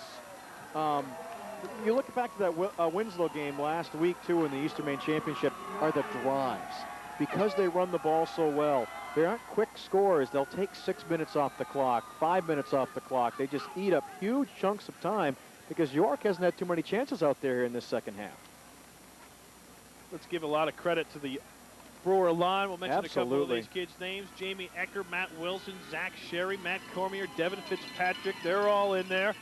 You look back to that Winslow game last week, too, in the Eastern Maine Championship, are the drives. Because they run the ball so well, they aren't quick scores. They'll take 6 minutes off the clock, 5 minutes off the clock. They just eat up huge chunks of time because York hasn't had too many chances out there in this second half. Let's give a lot of credit to the Brewer line. We'll mention Absolutely. a couple of these kids' names. Jamie Ecker, Matt Wilson, Zach Sherry, Matt Cormier, Devin Fitzpatrick. They're all in there,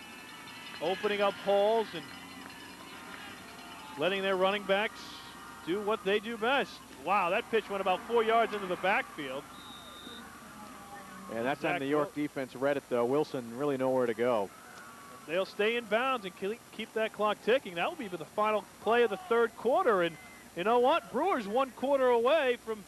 opening up holes and letting their running backs do what they do best. Wow, that pitch went about 4 yards into the backfield. And that time the York defense read it, though. Wilson really nowhere to go. They'll stay in bounds and keep that clock ticking. That will be the final play of the third quarter. And you know what? Brewers 1 quarter away from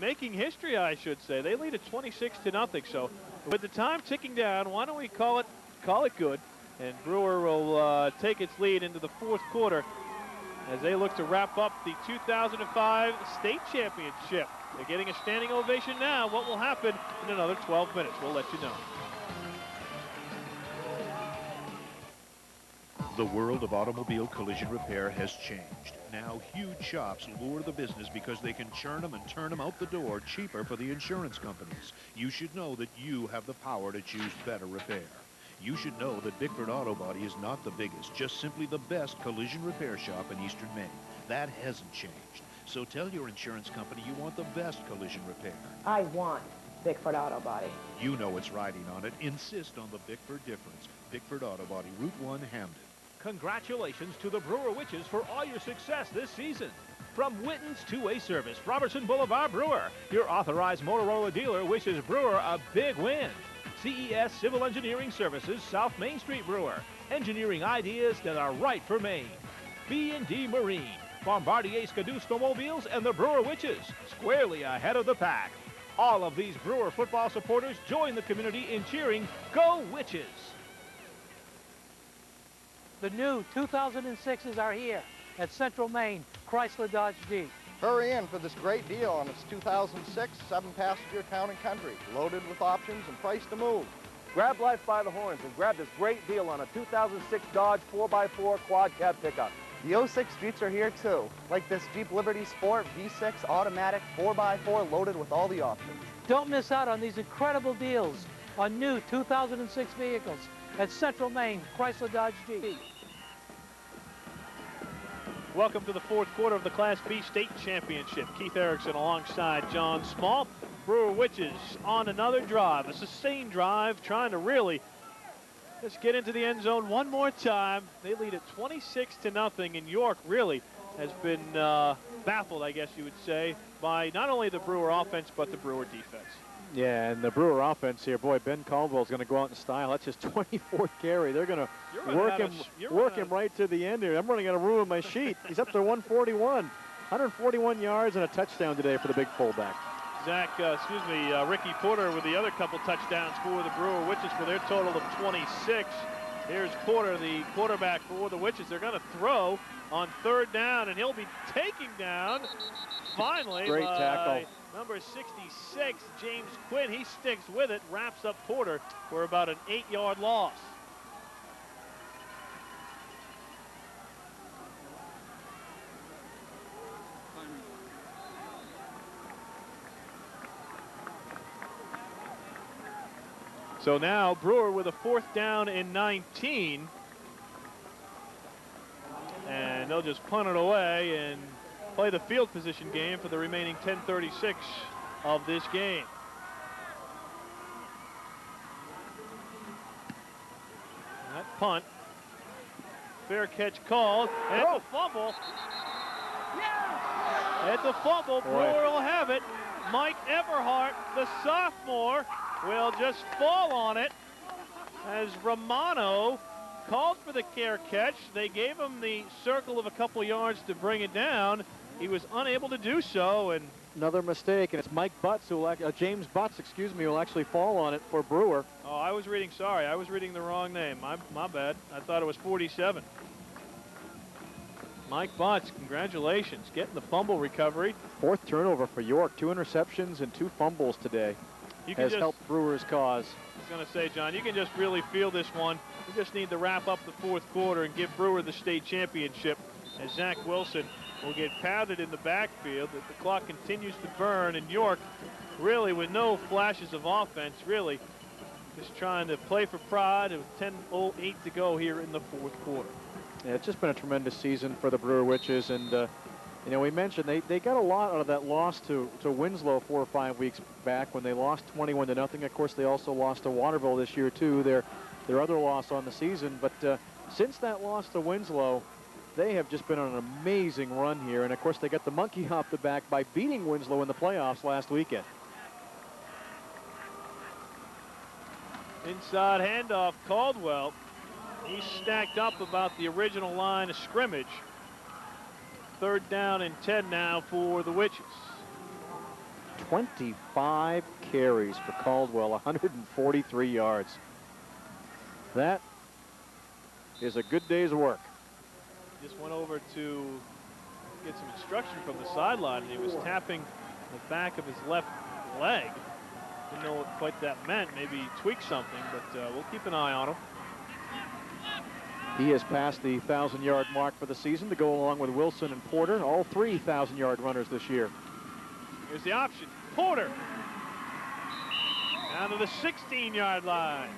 making history, I should say. They lead at 26-0. So with the time ticking down, why don't we call it good? And Brewer will take its lead into the fourth quarter as they look to wrap up the 2005 state championship. They're getting a standing ovation now. What will happen in another 12 minutes? We'll let you know. The world of automobile collision repair has changed. Now huge shops lure the business because they can churn them and turn them out the door cheaper for the insurance companies. You should know that you have the power to choose better repair. You should know that Bickford Auto Body is not the biggest, just simply the best collision repair shop in Eastern Maine. That hasn't changed. So tell your insurance company you want the best collision repair. I want Bickford Auto Body. You know it's riding on it. Insist on the Bickford difference. Bickford Auto Body, Route 1, Hamden. Congratulations to the Brewer Witches for all your success this season. From Witten's two-way service, Robertson Boulevard Brewer, your authorized Motorola dealer wishes Brewer a big win. CES Civil Engineering Services, South Main Street Brewer, engineering ideas that are right for Maine. B&D Marine, Bombardier Skidoo Snowmobiles, and the Brewer Witches, squarely ahead of the pack. All of these Brewer football supporters join the community in cheering, Go Witches! The new 2006s are here at Central Maine, Chrysler Dodge Jeep. Hurry in for this great deal on its 2006 7-passenger Town & Country, loaded with options and priced to move. Grab life by the horns and grab this great deal on a 2006 Dodge 4x4 quad cab pickup. The 06 Jeeps are here too, like this Jeep Liberty Sport V6 automatic 4x4 loaded with all the options. Don't miss out on these incredible deals on new 2006 vehicles at Central Maine, Chrysler Dodge Jeep. Welcome to the fourth quarter of the Class B State Championship. Keith Erickson alongside John Small. Brewer Witches on another drive, a sustained drive, trying to really just get into the end zone one more time. They lead at 26-0, and York really has been baffled, I guess you would say, by not only the Brewer offense, but the Brewer defense. Yeah, and the Brewer offense here, boy, Ben Caldwell's going to go out in style. That's his 24th carry. They're going to work him right to the end here. I'm running out of room on my sheet. He's up to 141. 141 yards and a touchdown today for the big fullback. Ricky Porter with the other couple touchdowns for the Brewer Witches for their total of 26. Here's Porter, the quarterback for the Witches. They're going to throw on 3rd down, and he'll be taken down finally Great by tackle. number 66, James Quinn. He sticks with it, wraps up Porter for about an 8-yard loss. So now Brewer with a 4th down and 19. And they'll just punt it away and play the field position game for the remaining 10:36 of this game. And that punt, fair catch called, and it's a fumble. It's a fumble. Brewer will have it. Mike Everhart, the sophomore, will just fall on it as Romano called for the fair catch. They gave him the circle of a couple yards to bring it down. He was unable to do so, and another mistake, and it's Mike Butts who James Butts, excuse me, will actually fall on it for Brewer. Oh, I was reading the wrong name. My bad. I thought it was 47. Mike Butts, congratulations, getting the fumble recovery. 4th turnover for York, 2 interceptions and 2 fumbles today. Has helped Brewer's cause. I was going to say, John, you can just really feel this one. We just need to wrap up the 4th quarter and give Brewer the state championship as Zach Wilson will get pounded in the backfield. The clock continues to burn, and York really with no flashes of offense, really just trying to play for pride with 10:08 to go here in the 4th quarter. Yeah, it's just been a tremendous season for the Brewer Witches, and you know, we mentioned they got a lot out of that loss to Winslow 4 or 5 weeks back when they lost 21-0. Of course, they also lost to Waterville this year too, their other loss on the season. But since that loss to Winslow, they have just been on an amazing run here. And of course, they got the monkey off the back by beating Winslow in the playoffs last weekend. Inside handoff, Caldwell. He's stacked up about the original line of scrimmage. 3rd down and 10 now for the Witches. 25 carries for Caldwell, 143 yards. That is a good day's work. Just went over to get some instruction from the sideline, and he was tapping the back of his left leg. Didn't know what quite that meant. Maybe he tweaked something, but we'll keep an eye on him. He has passed the 1,000-yard mark for the season to go along with Wilson and Porter, all 3 1,000-yard runners this year. Here's the option. Porter down to the 16-yard line.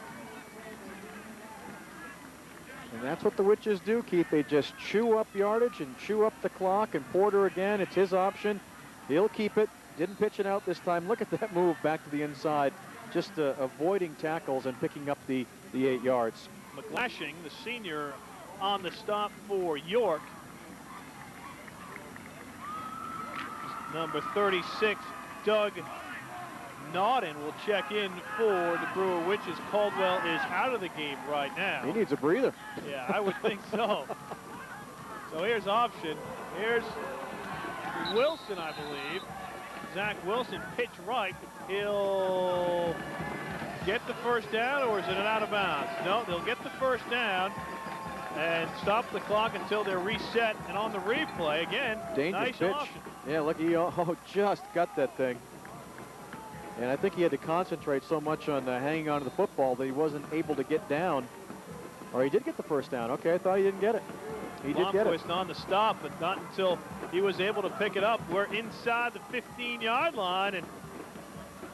And that's what the Witches do, Keith. They just chew up yardage and chew up the clock. And Porter again, it's his option. He'll keep it. Didn't pitch it out this time. Look at that move back to the inside. Just avoiding tackles and picking up the 8 yards. McGlashing, the senior, on the stop for York. Number 36, Doug Naughton, will check in for the Brewer Witches. Caldwell is out of the game right now. He needs a breather. Yeah, I would think so. So here's option. Here's Wilson, I believe. Zach Wilson, pitch right. He'll get the 1st down, or is it an out of bounds? No, they'll get the 1st down and stop the clock until they're reset. And on the replay, again, dangerous nice pitch. option. Yeah, look, he just got that thing. And I think he had to concentrate so much on hanging on to the football that he wasn't able to get down. Or he did get the 1st down. Okay, I thought he didn't get it. He did get it. On the stop, but not until he was able to pick it up. We're inside the 15-yard line, and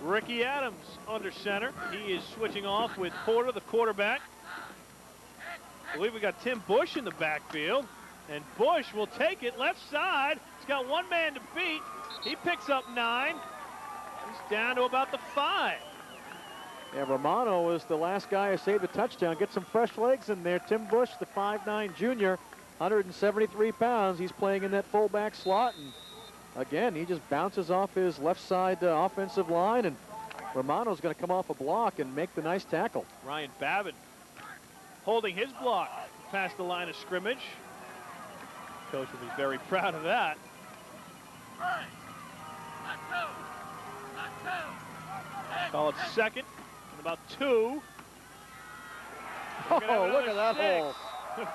Ricky Adams under center. He is switching off with Porter, the quarterback. I believe we got Tim Bush in the backfield, and Bush will take it left side. He's got 1 man to beat. He picks up 9. He's down to about the 5. Yeah, Romano was the last guy who saved the touchdown. Get some fresh legs in there. Tim Bush, the 5'9" junior, 173 pounds. He's playing in that fullback slot, and again, he just bounces off his left side offensive line, and Romano's going to come off a block and make the nice tackle. Ryan Babin holding his block past the line of scrimmage. Coach will be very proud of that. Call it second and about 2. Oh, look at that hole.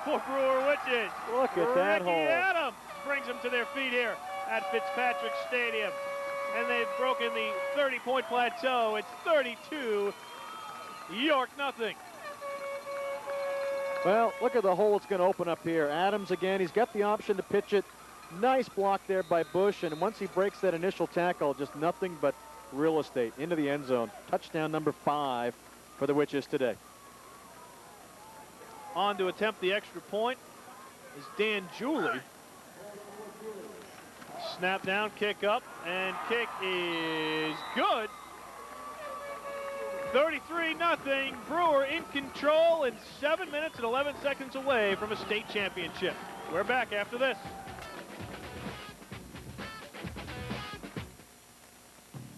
For Brewer Witches. Look at that hole. Ricky Adams brings them to their feet here at Fitzpatrick Stadium. And they've broken the 30-point plateau. It's 32, York nothing. Well, look at the hole it's going to open up here. Adams again, he's got the option to pitch it. Nice block there by Bush, and once he breaks that initial tackle, just nothing but real estate into the end zone. Touchdown number 5 for the Witches today. On to attempt the extra point is Dan Julie. Snap down, kick up, and kick is good. 33-0, Brewer in control and 7 minutes and 11 seconds away from a state championship. We're back after this.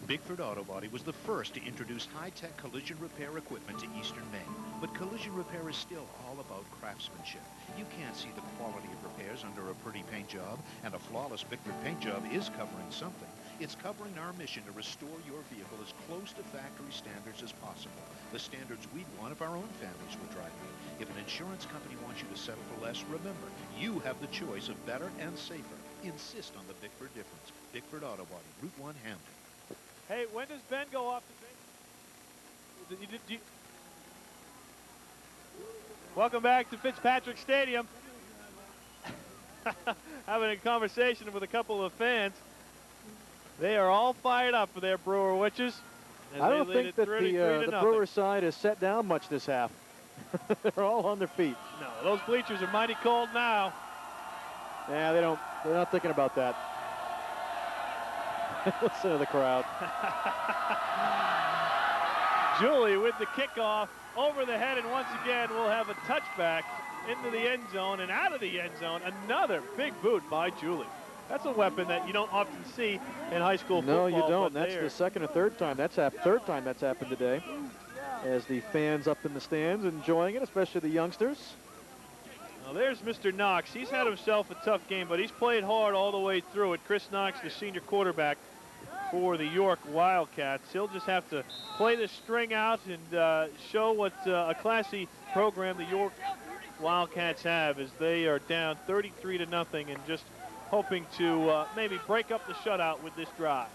Bickford Auto Body was the first to introduce high-tech collision repair equipment to Eastern Maine. But collision repair is still all about craftsmanship. You can't see the quality of repairs under a pretty paint job, and a flawless Bickford paint job is covering something. It's covering our mission to restore your vehicle as close to factory standards as possible. The standards we'd want if our own families were driving. If an insurance company wants you to settle for less, remember, you have the choice of better and safer. Insist on the Bickford difference. Bickford Auto Body, Route 1, Hampton. Hey, when does Ben go off the bench? Welcome back to Fitzpatrick Stadium. Having a conversation with a couple of fans. They are all fired up for their Brewer Witches. I don't think that the Brewer side has set down much this half. They're all on their feet. No, those bleachers are mighty cold now. Yeah, they're not thinking about that. Listen to the crowd. Julie with the kickoff over the head, and once again we'll have a touchback into the end zone and out of the end zone. Another big boot by Julie. That's a weapon that you don't often see in high school football. No, you don't. That's the second or third time that's happened today. As the fans up in the stands enjoying it, especially the youngsters. Now there's Mr. Knox. He's had himself a tough game, but he's played hard all the way through it. Chris Knox, the senior quarterback for the York Wildcats. He'll just have to play the string out and show what a classy program the York Wildcats have, as they are down 33-0 and just hoping to maybe break up the shutout with this drive.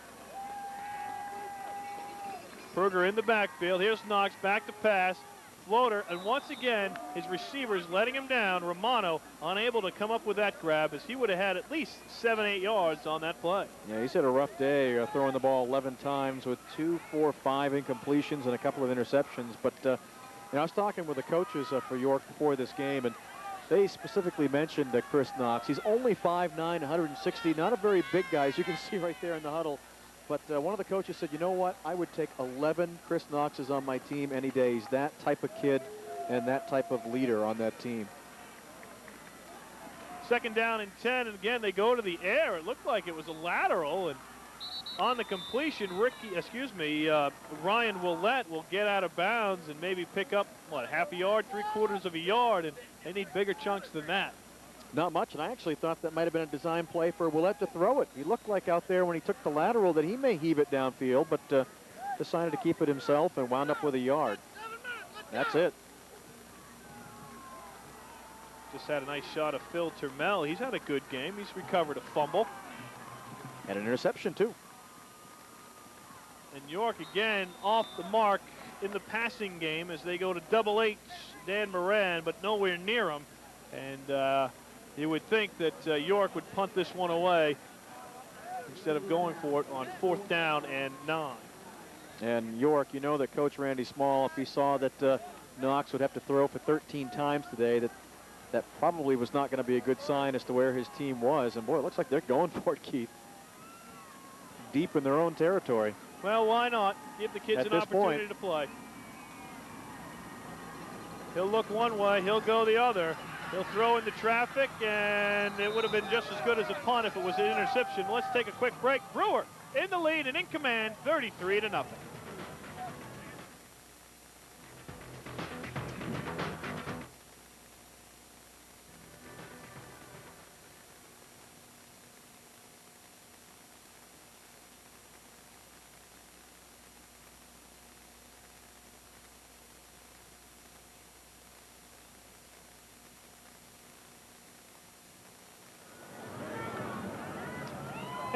Berger in the backfield. Here's Knox back to pass. Floater, and once again, his receivers letting him down. Romano unable to come up with that grab, as he would have had at least 7-8 yards on that play. Yeah, he's had a rough day, throwing the ball 11 times with 2, 4, 5 incompletions and a couple of interceptions. But I was talking with the coaches for York before this game, and they specifically mentioned Chris Knox. He's only 5'9", 160, not a very big guy, as you can see right there in the huddle. But one of the coaches said, you know what, I would take 11 Chris Knoxes on my team any day. He's that type of kid and that type of leader on that team. Second down and 10, and again, they go to the air. It looked like it was a lateral, and on the completion, Ryan Willett will get out of bounds and maybe pick up, what, half a yard, 3/4 of a yard, and they need bigger chunks than that. Not much, and I actually thought that might have been a design play for Willett to throw it. He looked like out there when he took the lateral that he may heave it downfield, but decided to keep it himself and wound up with a yard. That's it. Just had a nice shot of Phil Turmel. He's had a good game. He's recovered a fumble. And an interception, too. And York again off the mark in the passing game as they go to double H Dan Moran, but nowhere near him. And you would think that York would punt this one away instead of going for it on 4th down and 9. And York, you know that Coach Randy Small, if he saw that Knox would have to throw for 13 times today, that probably was not going to be a good sign as to where his team was. And boy, it looks like they're going for it, Keith. Deep in their own territory. Well, why not? Give the kids an opportunity to play. He'll look one way, he'll go the other. He'll throw into traffic, and it would have been just as good as a punt if it was an interception. Let's take a quick break. Brewer in the lead and in command, 33-0.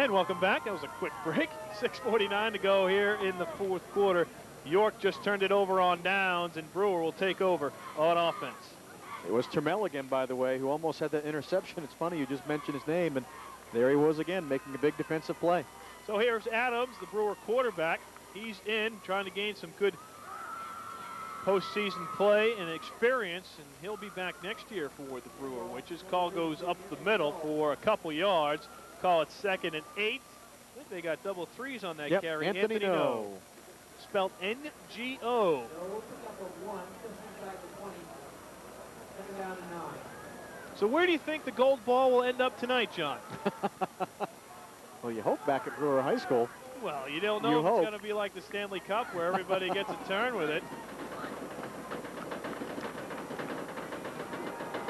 And welcome back. That was a quick break. 6:49 to go here in the fourth quarter. York just turned it over on downs, and Brewer will take over on offense. It was Termel again, by the way, who almost had that interception. It's funny, you just mentioned his name, and there he was again, making a big defensive play. So here's Adams, the Brewer quarterback. He's in, trying to gain some good postseason play and experience, and he'll be back next year for the Brewer Witches. Call goes up the middle for a couple yards. Call it 2nd and 8. I think they got double threes on that carry. Anthony No. Spelled N-G-O. So where do you think the gold ball will end up tonight, John? Well, you hope back at Brewer High School. Well, you don't know if it's going to be like the Stanley Cup where everybody gets a turn with it.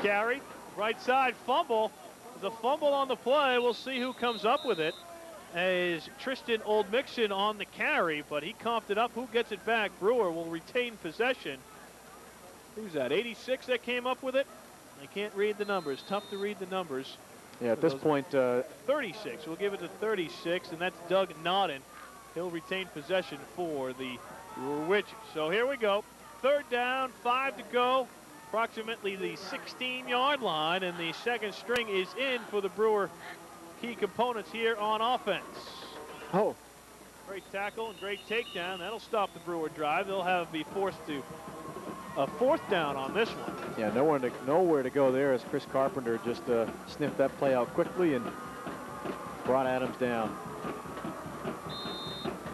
Carry, right side, fumble. The fumble on the play. We'll see who comes up with it. Is Tristan Oldmixon on the carry, but he coughed it up. Who gets it back? Brewer will retain possession. Who's that, 86 that came up with it? I can't read the numbers. Tough to read the numbers. Yeah, at this point. 36. We'll give it to 36, and that's Doug Nodden. He'll retain possession for the Brewer Witches. So here we go. 3rd down, 5 to go. Approximately the 16-yard line, and the second string is in for the Brewer key components here on offense. Oh. Great tackle and great takedown. That'll stop the Brewer drive. They'll be forced to a 4th down on this one. Yeah, nowhere to go there as Chris Carpenter just sniffed that play out quickly and brought Adams down.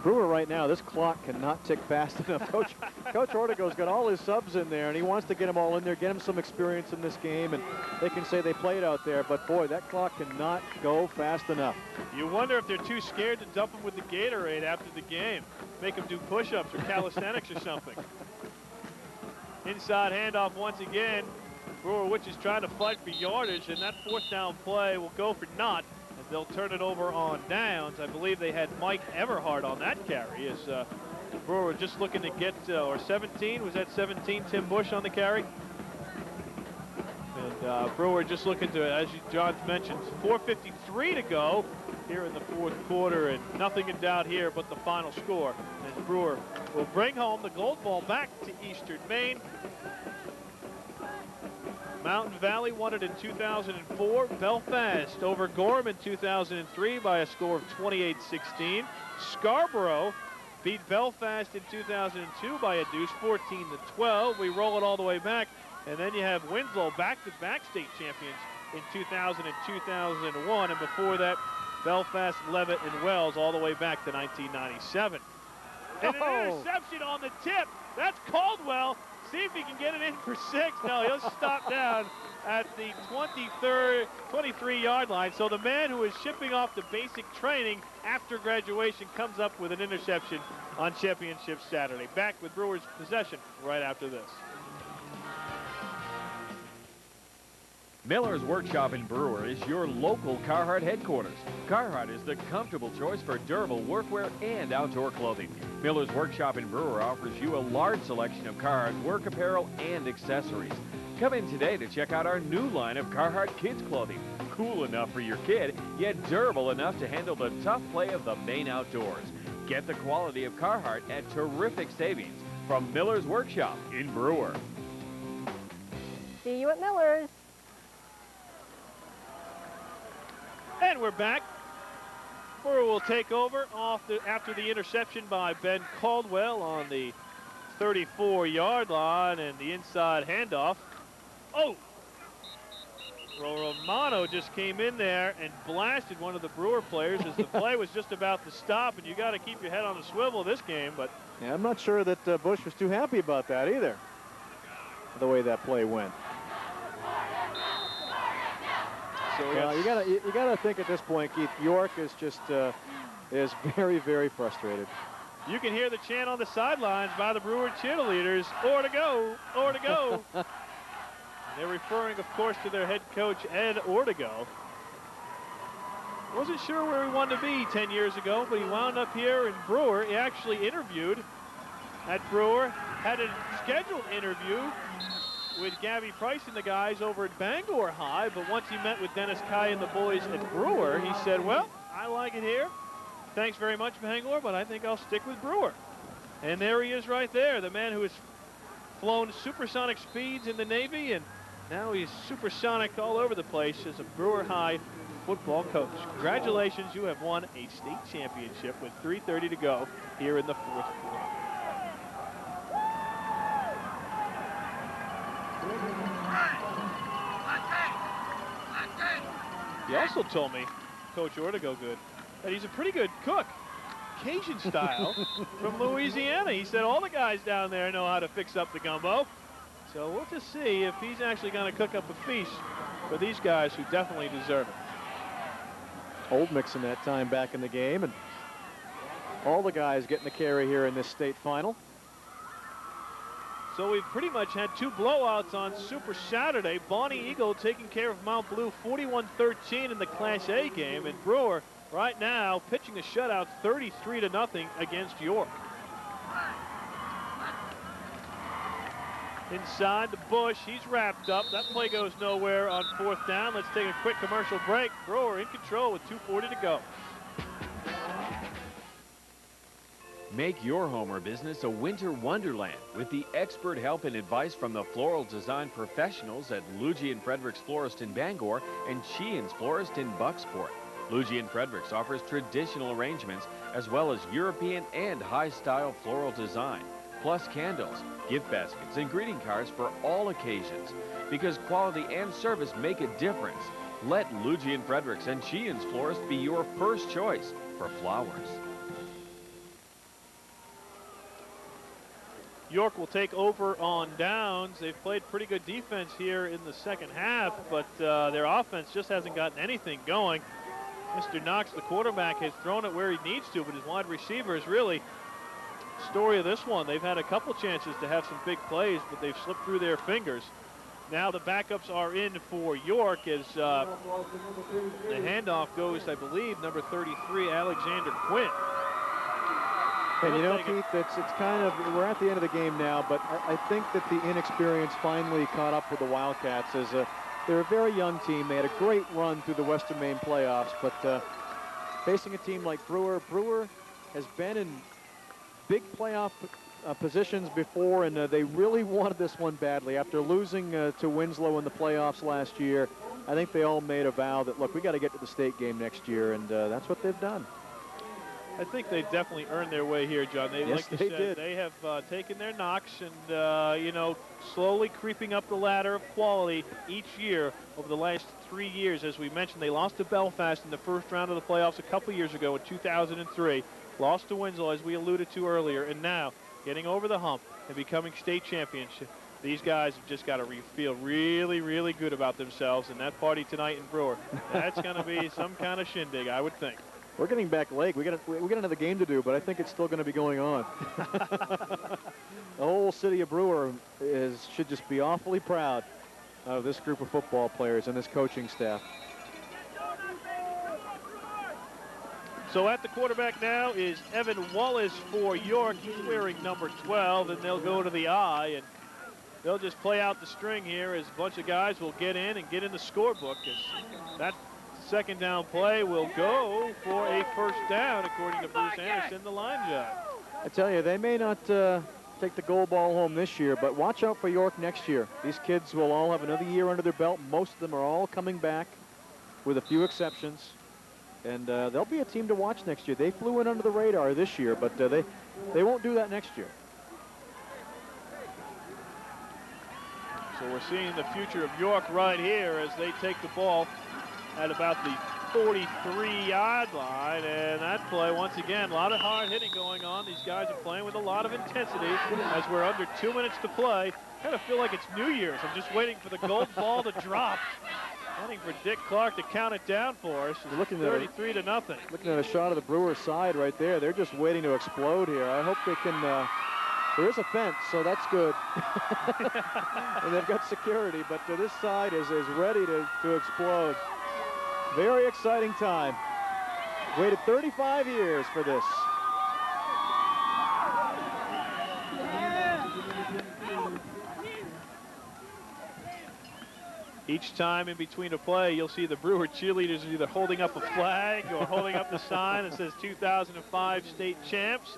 Brewer right now, this clock cannot tick fast enough. Coach Ortego's got all his subs in there, and he wants to get them all in there, get them some experience in this game, and they can say they played out there, but boy, that clock cannot go fast enough. You wonder if they're too scared to dump them with the Gatorade after the game. Make them do push-ups or calisthenics or something. Inside handoff once again. Brewer Witches trying to fight for yardage, and that 4th down play will go for naught. They'll turn it over on downs. I believe they had Mike Everhart on that carry as Brewer just looking to get, or 17, was that 17, Tim Bush on the carry? And Brewer just looking to, as John mentioned, 4:53 to go here in the fourth quarter, and nothing in doubt here but the final score. And Brewer will bring home the gold ball back to Eastern Maine. Mountain Valley won it in 2004. Belfast over Gorham in 2003 by a score of 28-16. Scarborough beat Belfast in 2002 by a deuce, 14-12. We roll it all the way back, and then you have Winslow back-to-back state champions in 2000 and 2001, and before that, Belfast, Levitt, and Wells all the way back to 1997. And an interception on the tip. That's Caldwell. See if he can get it in for 6. No, he'll stop down at the 23-yard line. So the man who is shipping off to basic training after graduation comes up with an interception on Championship Saturday. Back with Brewers possession right after this. Miller's Workshop in Brewer is your local Carhartt headquarters. Carhartt is the comfortable choice for durable workwear and outdoor clothing. Miller's Workshop in Brewer offers you a large selection of Carhartt work apparel and accessories. Come in today to check out our new line of Carhartt kids clothing. Cool enough for your kid, yet durable enough to handle the tough play of the Maine outdoors. Get the quality of Carhartt at terrific savings from Miller's Workshop in Brewer. See you at Miller's. And we're back. Brewer will take over after the interception by Ben Caldwell on the 34-yard line, and the inside handoff. Oh! Romano just came in there and blasted one of the Brewer players as the play was just about to stop, and you got to keep your head on the swivel this game. But yeah, I'm not sure that Bush was too happy about that either, the way that play went. So you gotta think at this point, Keith, York is just is very, very frustrated. You can hear the chant on the sidelines by the Brewer cheerleaders, or to go, or to go. They're referring, of course, to their head coach, Ed Ortego. Wasn't sure where he wanted to be 10 years ago, but he wound up here in Brewer. He actually interviewed at Brewer, had a scheduled interview with Gabby Price and the guys over at Bangor High, but once he met with Dennis Kai and the boys at Brewer, he said, well, I like it here. Thanks very much, Bangor, but I think I'll stick with Brewer. And there he is right there, the man who has flown supersonic speeds in the Navy, and now he's supersonic all over the place as a Brewer High football coach. Congratulations, you have won a state championship with 3:30 to go here in the fourth quarter. He also told me, Coach Ortegogood, that he's a pretty good cook, Cajun style, from Louisiana. He said all the guys down there know how to fix up the gumbo. So we'll just see if he's actually going to cook up a feast for these guys who definitely deserve it. Old Mixon that time back in the game, and all the guys getting the carry here in this state final. So we've pretty much had two blowouts on Super Saturday. Bonnie Eagle taking care of Mount Blue 41-13 in the Class A game, and Brewer right now pitching the shutout 33-0 against York. Inside the bush, he's wrapped up. That play goes nowhere on fourth down. Let's take a quick commercial break. Brewer in control with 2:40 to go. Make your home or business a winter wonderland with the expert help and advice from the floral design professionals at Luigi & Fredericks Florist in Bangor and Sheehan's Florist in Bucksport. Luigi & Fredericks offers traditional arrangements as well as European and high-style floral design, plus candles, gift baskets, and greeting cards for all occasions. Because quality and service make a difference, let Luigi & Fredericks and Sheehan's Florist be your first choice for flowers. York will take over on downs. They've played pretty good defense here in the second half, but their offense just hasn't gotten anything going. Mr. Knox, the quarterback, has thrown it where he needs to, but his wide receivers really, story of this one, they've had a couple chances to have some big plays, but they've slipped through their fingers. Now the backups are in for York as the handoff goes, I believe, number 33, Alexander Quinn. And you know, Keith, it's kind of, we're at the end of the game now, but I think that the inexperience finally caught up with the Wildcats as they're a very young team. They had a great run through the Western Maine playoffs, but facing a team like Brewer has been in big playoff positions before, and they really wanted this one badly. After losing to Winslow in the playoffs last year, I think they all made a vow that, look, we got to get to the state game next year, and that's what they've done. I think they definitely earned their way here, John. They, yes, like they you said, did. They have taken their knocks and, you know, slowly creeping up the ladder of quality each year over the last 3 years. As we mentioned, they lost to Belfast in the first round of the playoffs a couple years ago in 2003. Lost to Winslow, as we alluded to earlier, and now getting over the hump and becoming state championship. These guys have just got to feel really, really good about themselves, and that party tonight in Brewer, that's going to be some kind of shindig, I would think. We're getting back late. We got another game to do, but I think it's still going to be going on. The whole city of Brewer should just be awfully proud of this group of football players and this coaching staff. So at the quarterback now is Evan Wallace for York. He's wearing number 12, and they'll go to the I, and they'll just play out the string here as a bunch of guys will get in and get in the scorebook. As that second down play will go for a first down, according to Bruce Anderson, the line judge. I tell you, they may not take the goal ball home this year, but watch out for York next year. These kids will all have another year under their belt. Most of them are all coming back, with a few exceptions. And they'll be a team to watch next year. They flew in under the radar this year, but they won't do that next year. So we're seeing the future of York right here as they take the ball at about the 43-yard line, and that play, once again, a lot of hard hitting going on. These guys are playing with a lot of intensity as we're under 2 minutes to play. Kind of feel like it's New Year's. I'm just waiting for the gold ball to drop. Waiting for Dick Clark to count it down for us. It's 33-0. Looking at a shot of the Brewers side right there. They're just waiting to explode here. I hope they can. There is a fence, so that's good. And they've got security, but this side is ready to explode. Very exciting time. Waited 35 years for this. Each time in between a play, you'll see the Brewer cheerleaders either holding up a flag or holding up the sign that says 2005 state champs.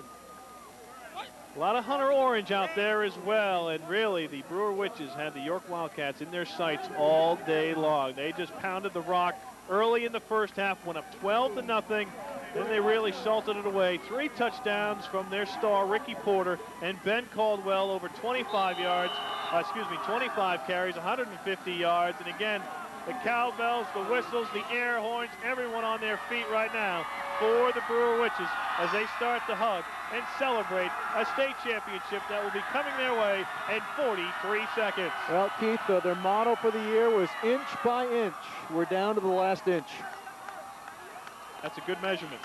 A lot of Hunter Orange out there as well, and really the Brewer Witches had the York Wildcats in their sights all day long. They just pounded the rock early in the first half, went up 12-0. Then they really salted it away. 3 touchdowns from their star, Ricky Porter, and Ben Caldwell over 25 carries, 150 yards. And again, the cowbells, the whistles, the air horns, everyone on their feet right now for the Brewer Witches as they start to hug and celebrate a state championship that will be coming their way in 43 seconds. Well, Keith, their motto for the year was inch by inch. We're down to the last inch. That's a good measurement.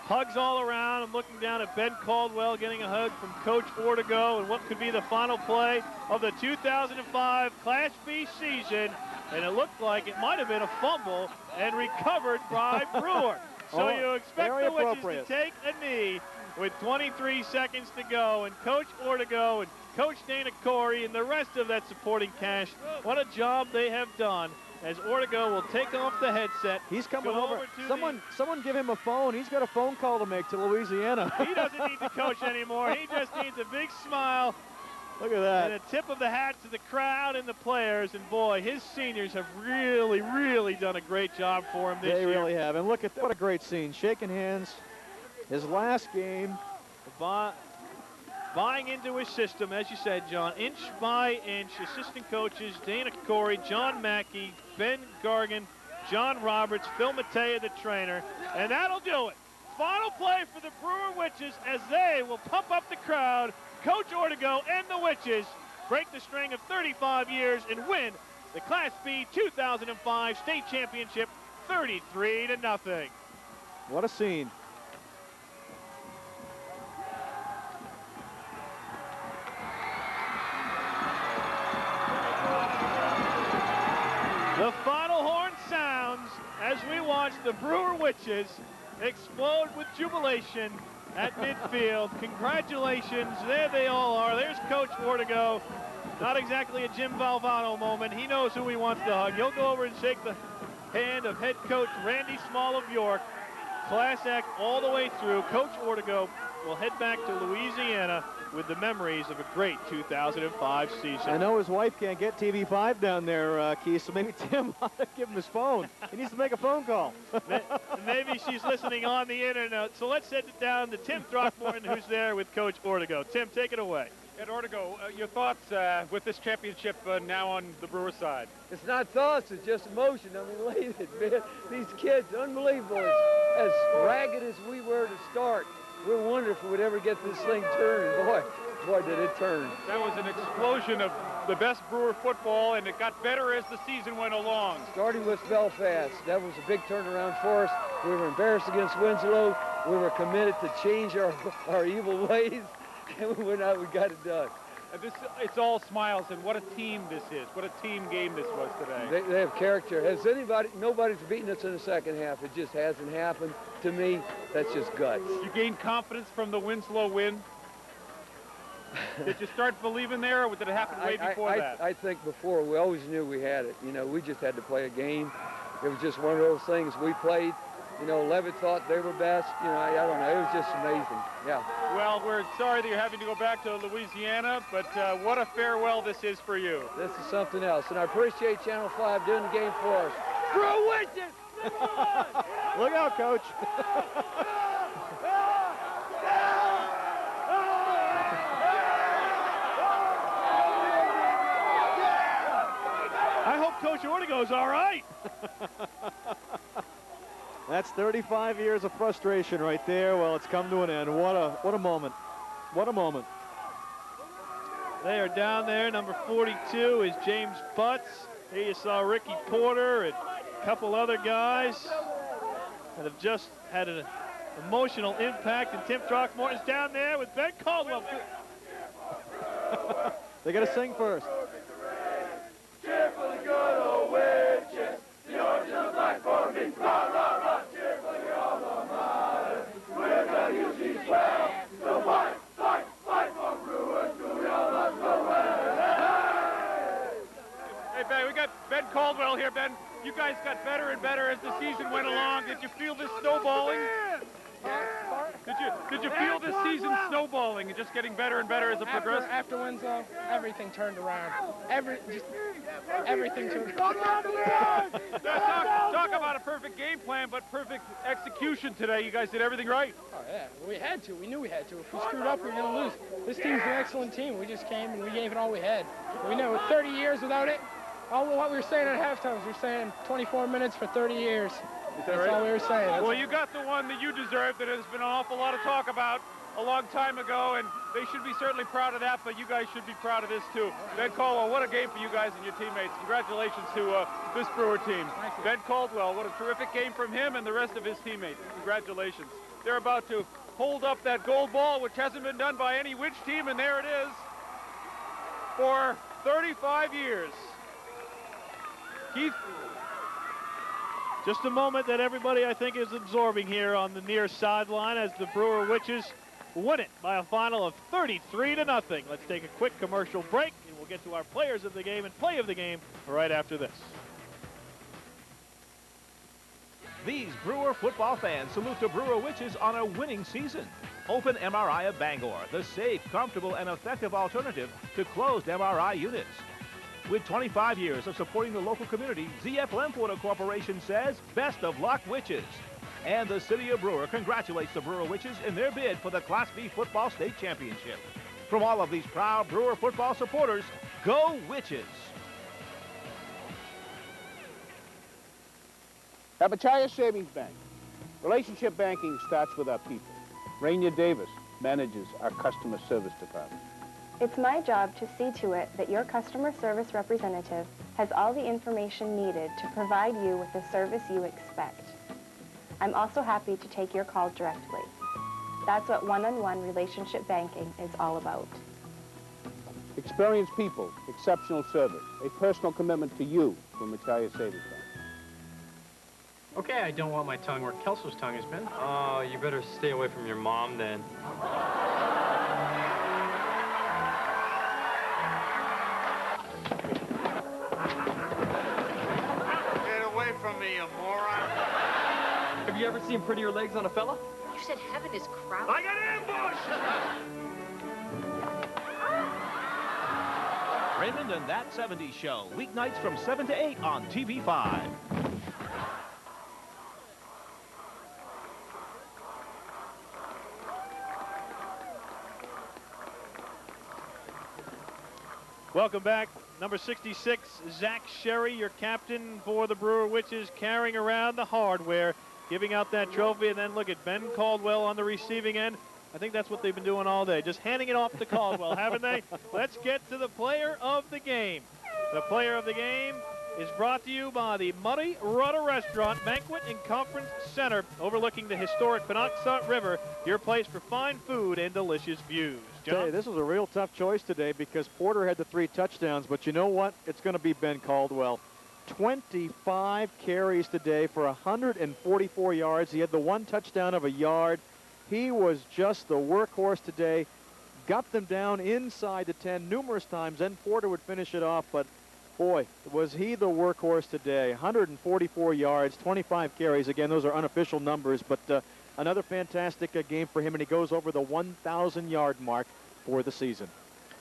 Hugs all around. I'm looking down at Ben Caldwell getting a hug from Coach Ortego and what could be the final play of the 2005 Class B season. And it looked like it might have been a fumble and recovered by Brewer. So you expect the Witches to take a knee with 23 seconds to go. And Coach Ortego and Coach Dana Corey and the rest of that supporting cast, what a job they have done. As Ortego will take off the headset. He's coming over. Someone give him a phone. He's got a phone call to make to Louisiana. He doesn't need to coach anymore. He just needs a big smile. Look at that. And a tip of the hat to the crowd and the players. And boy, his seniors have really, really done a great job for him this year. They really have. And look at that. What a great scene. Shaking hands. His last game. Buying into his system, as you said, John, inch by inch. Assistant coaches Dana Corey, John Mackey, Ben Gargan, John Roberts, Phil Matea, the trainer, and that'll do it. Final play for the Brewer Witches as they will pump up the crowd. Coach Ortego and the Witches break the string of 35 years and win the Class B 2005 state championship 33-0. What a scene. The final horn sounds as we watch the Brewer Witches explode with jubilation at midfield. Congratulations, there they all are. There's Coach Ortego. Not exactly a Jim Valvano moment. He knows who he wants to hug. He'll go over and shake the hand of head coach Randy Small of York. Class act all the way through. Coach Ortego will head back to Louisiana with the memories of a great 2005 season. I know his wife can't get TV5 down there, Keith, so maybe Tim ought to give him his phone. He needs to make a phone call. Maybe she's listening on the internet. So let's send it down to Tim Throckmorton, who's there with Coach Ortego. Tim, take it away. Ed Ortego, your thoughts with this championship now on the Brewer side? It's not thoughts, it's just emotion. I'm elated, man. These kids, unbelievable. As ragged as we were to start, we're wondering if we would ever get this thing turned. Boy, did it turn. That was an explosion of the best Brewer football, and it got better as the season went along. Starting with Belfast, that was a big turnaround for us. We were embarrassed against Winslow. We were committed to change our evil ways, and we went out, we got it done. It's all smiles, and what a team this is. What a team game this was today. They have character. Nobody's beaten us in the second half. It just hasn't happened. To me, that's just guts. You gained confidence from the Winslow win? Did you start believing there, or did it happen way before that? I think before, we always knew we had it. You know, we just had to play a game. It was just one of those things we played. You know, Levitt thought they were best. You know, I don't know. It was just amazing. Yeah. Well, we're sorry that you're having to go back to Louisiana, but what a farewell this is for you. This is something else, and I appreciate Channel 5 doing the game for us. Brewer Witches! Look out, Coach. I hope Coach Ortego's all right. That's 35 years of frustration right there. Well, it's come to an end. What a moment. What a moment. They are down there. Number 42 is James Butts. Here you saw Ricky Porter and a couple other guys that have just had an emotional impact. And Tim Throckmorton's down there with Ben Caldwell. They got to sing first. Cheer for the good old witches, the orange and the black for me. Rah, rah, rah, cheer for the alma mater. We're gonna use these well. So fight, fight, fight for Brewer, to we all must go well. Hey! right back. We got Ben Caldwell here. Ben, you guys got better and better as the season went along. Did you feel this snowballing? Did you feel this season snowballing and just getting better and better as it progressed? After Winslow, everything turned around. Everything turned around. Talk about a perfect game plan, but perfect execution today. You guys did everything right. Oh, yeah. We had to. We knew we had to. If we screwed up, we were going to lose. This team's an excellent team. We just came and we gave it all we had. We know 30 years without it. All what we were saying at halftime was we were saying 24 minutes for 30 years. That's all we were saying. Well, you got the one that you deserve that has been an awful lot of talk about a long time ago, and they should be certainly proud of that, but you guys should be proud of this too. Ben Caldwell, what a game for you guys and your teammates. Congratulations to this Brewer team. Ben Caldwell, what a terrific game from him and the rest of his teammates. Congratulations. They're about to hold up that gold ball, which hasn't been done by any which team, and there it is for 35 years. Keith? Just a moment that everybody, I think, is absorbing here on the near sideline as the Brewer Witches win it by a final of 33-0. Let's take a quick commercial break, and we'll get to our players of the game and play of the game right after this. These Brewer football fans salute the Brewer Witches on a winning season. Open MRI of Bangor, the safe, comfortable, and effective alternative to closed MRI units. With 25 years of supporting the local community, ZF Lemporter Corporation says, best of luck, Witches. And the City of Brewer congratulates the Brewer Witches in their bid for the Class B Football State Championship. From all of these proud Brewer football supporters, go Witches! Abachaya Savings Bank. Relationship banking starts with our people. Rainier Davis manages our customer service department. It's my job to see to it that your customer service representative has all the information needed to provide you with the service you expect. I'm also happy to take your call directly. That's what one-on-one relationship banking is all about. Experienced people, exceptional service, a personal commitment to you from Machias Savings Bank. Okay, I don't want my tongue where Kelso's tongue has been. Oh, you better stay away from your mom then. From me, you moron. Have you ever seen prettier legs on a fella? You said heaven is crowded. I got ambushed! Raymond and That 70s Show, weeknights from 7 to 8 on TV5. Welcome back. Number 66, Zach Sherry, your captain for the Brewer Witches, carrying around the hardware, giving out that trophy. And then look at Ben Caldwell on the receiving end. I think that's what they've been doing all day, just handing it off to Caldwell, haven't they? Let's get to the player of the game. The player of the game is brought to you by the Muddy Rudder Restaurant, Banquet and Conference Center, overlooking the historic Penobscot River, your place for fine food and delicious views. John? Hey, this was a real tough choice today because Porter had the 3 touchdowns, but you know what? It's going to be Ben Caldwell. 25 carries today for 144 yards. He had the 1 touchdown of a yard. He was just the workhorse today. Got them down inside the 10 numerous times, then Porter would finish it off, but boy, was he the workhorse today. 144 yards, 25 carries. Again, those are unofficial numbers, but another fantastic game for him, and he goes over the 1,000-yard mark for the season.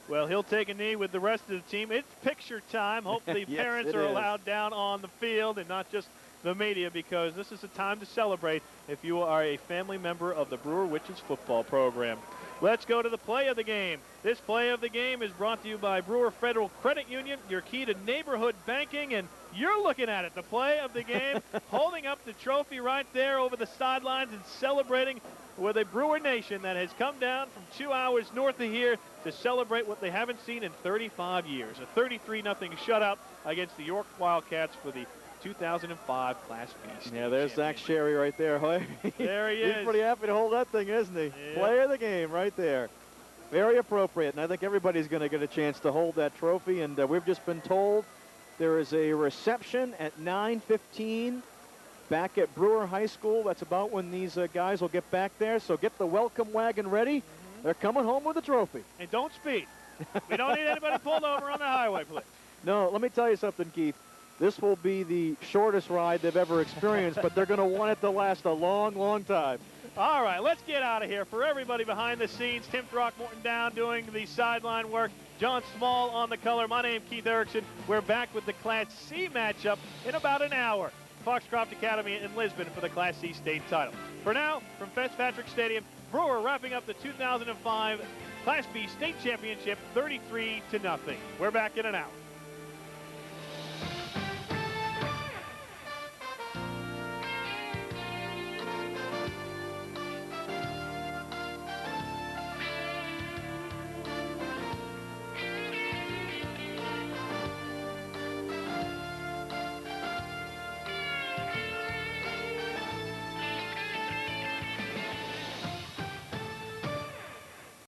Well, he'll take a knee with the rest of the team. It's picture time. Hopefully Yes, parents it are is. allowed down on the field and not just the media, because this is a time to celebrate if you are a family member of the Brewer Witches football program. Let's go to the play of the game. This play of the game is brought to you by Brewer Federal Credit Union, your key to neighborhood banking, and you're looking at it, the play of the game, holding up the trophy right there over the sidelines and celebrating with a Brewer Nation that has come down from 2 hours north of here to celebrate what they haven't seen in 35 years. A 33-0 shutout against the York Wildcats for the 2005 Class B State Yeah, there's Zach Sherry right there. There he is. He's pretty happy to hold that thing, isn't he? Yep. Player of the game right there. Very appropriate, and I think everybody's going to get a chance to hold that trophy, and we've just been told there is a reception at 9:15 back at Brewer High School. That's about when these guys will get back there, so get the welcome wagon ready. They're coming home with a trophy. And don't speed. We don't need anybody pulled over on the highway, please. No, let me tell you something, Keith. This will be the shortest ride they've ever experienced, but they're going to want it to last a long, long time. All right, let's get out of here. For everybody behind the scenes, Tim Throckmorton down doing the sideline work, John Small on the color. My name's Keith Erickson. We're back with the Class C matchup in about an hour. Foxcroft Academy in Lisbon for the Class C state title. For now, from Fitzpatrick Stadium, Brewer wrapping up the 2005 Class B state championship 33-0. We're back in an hour.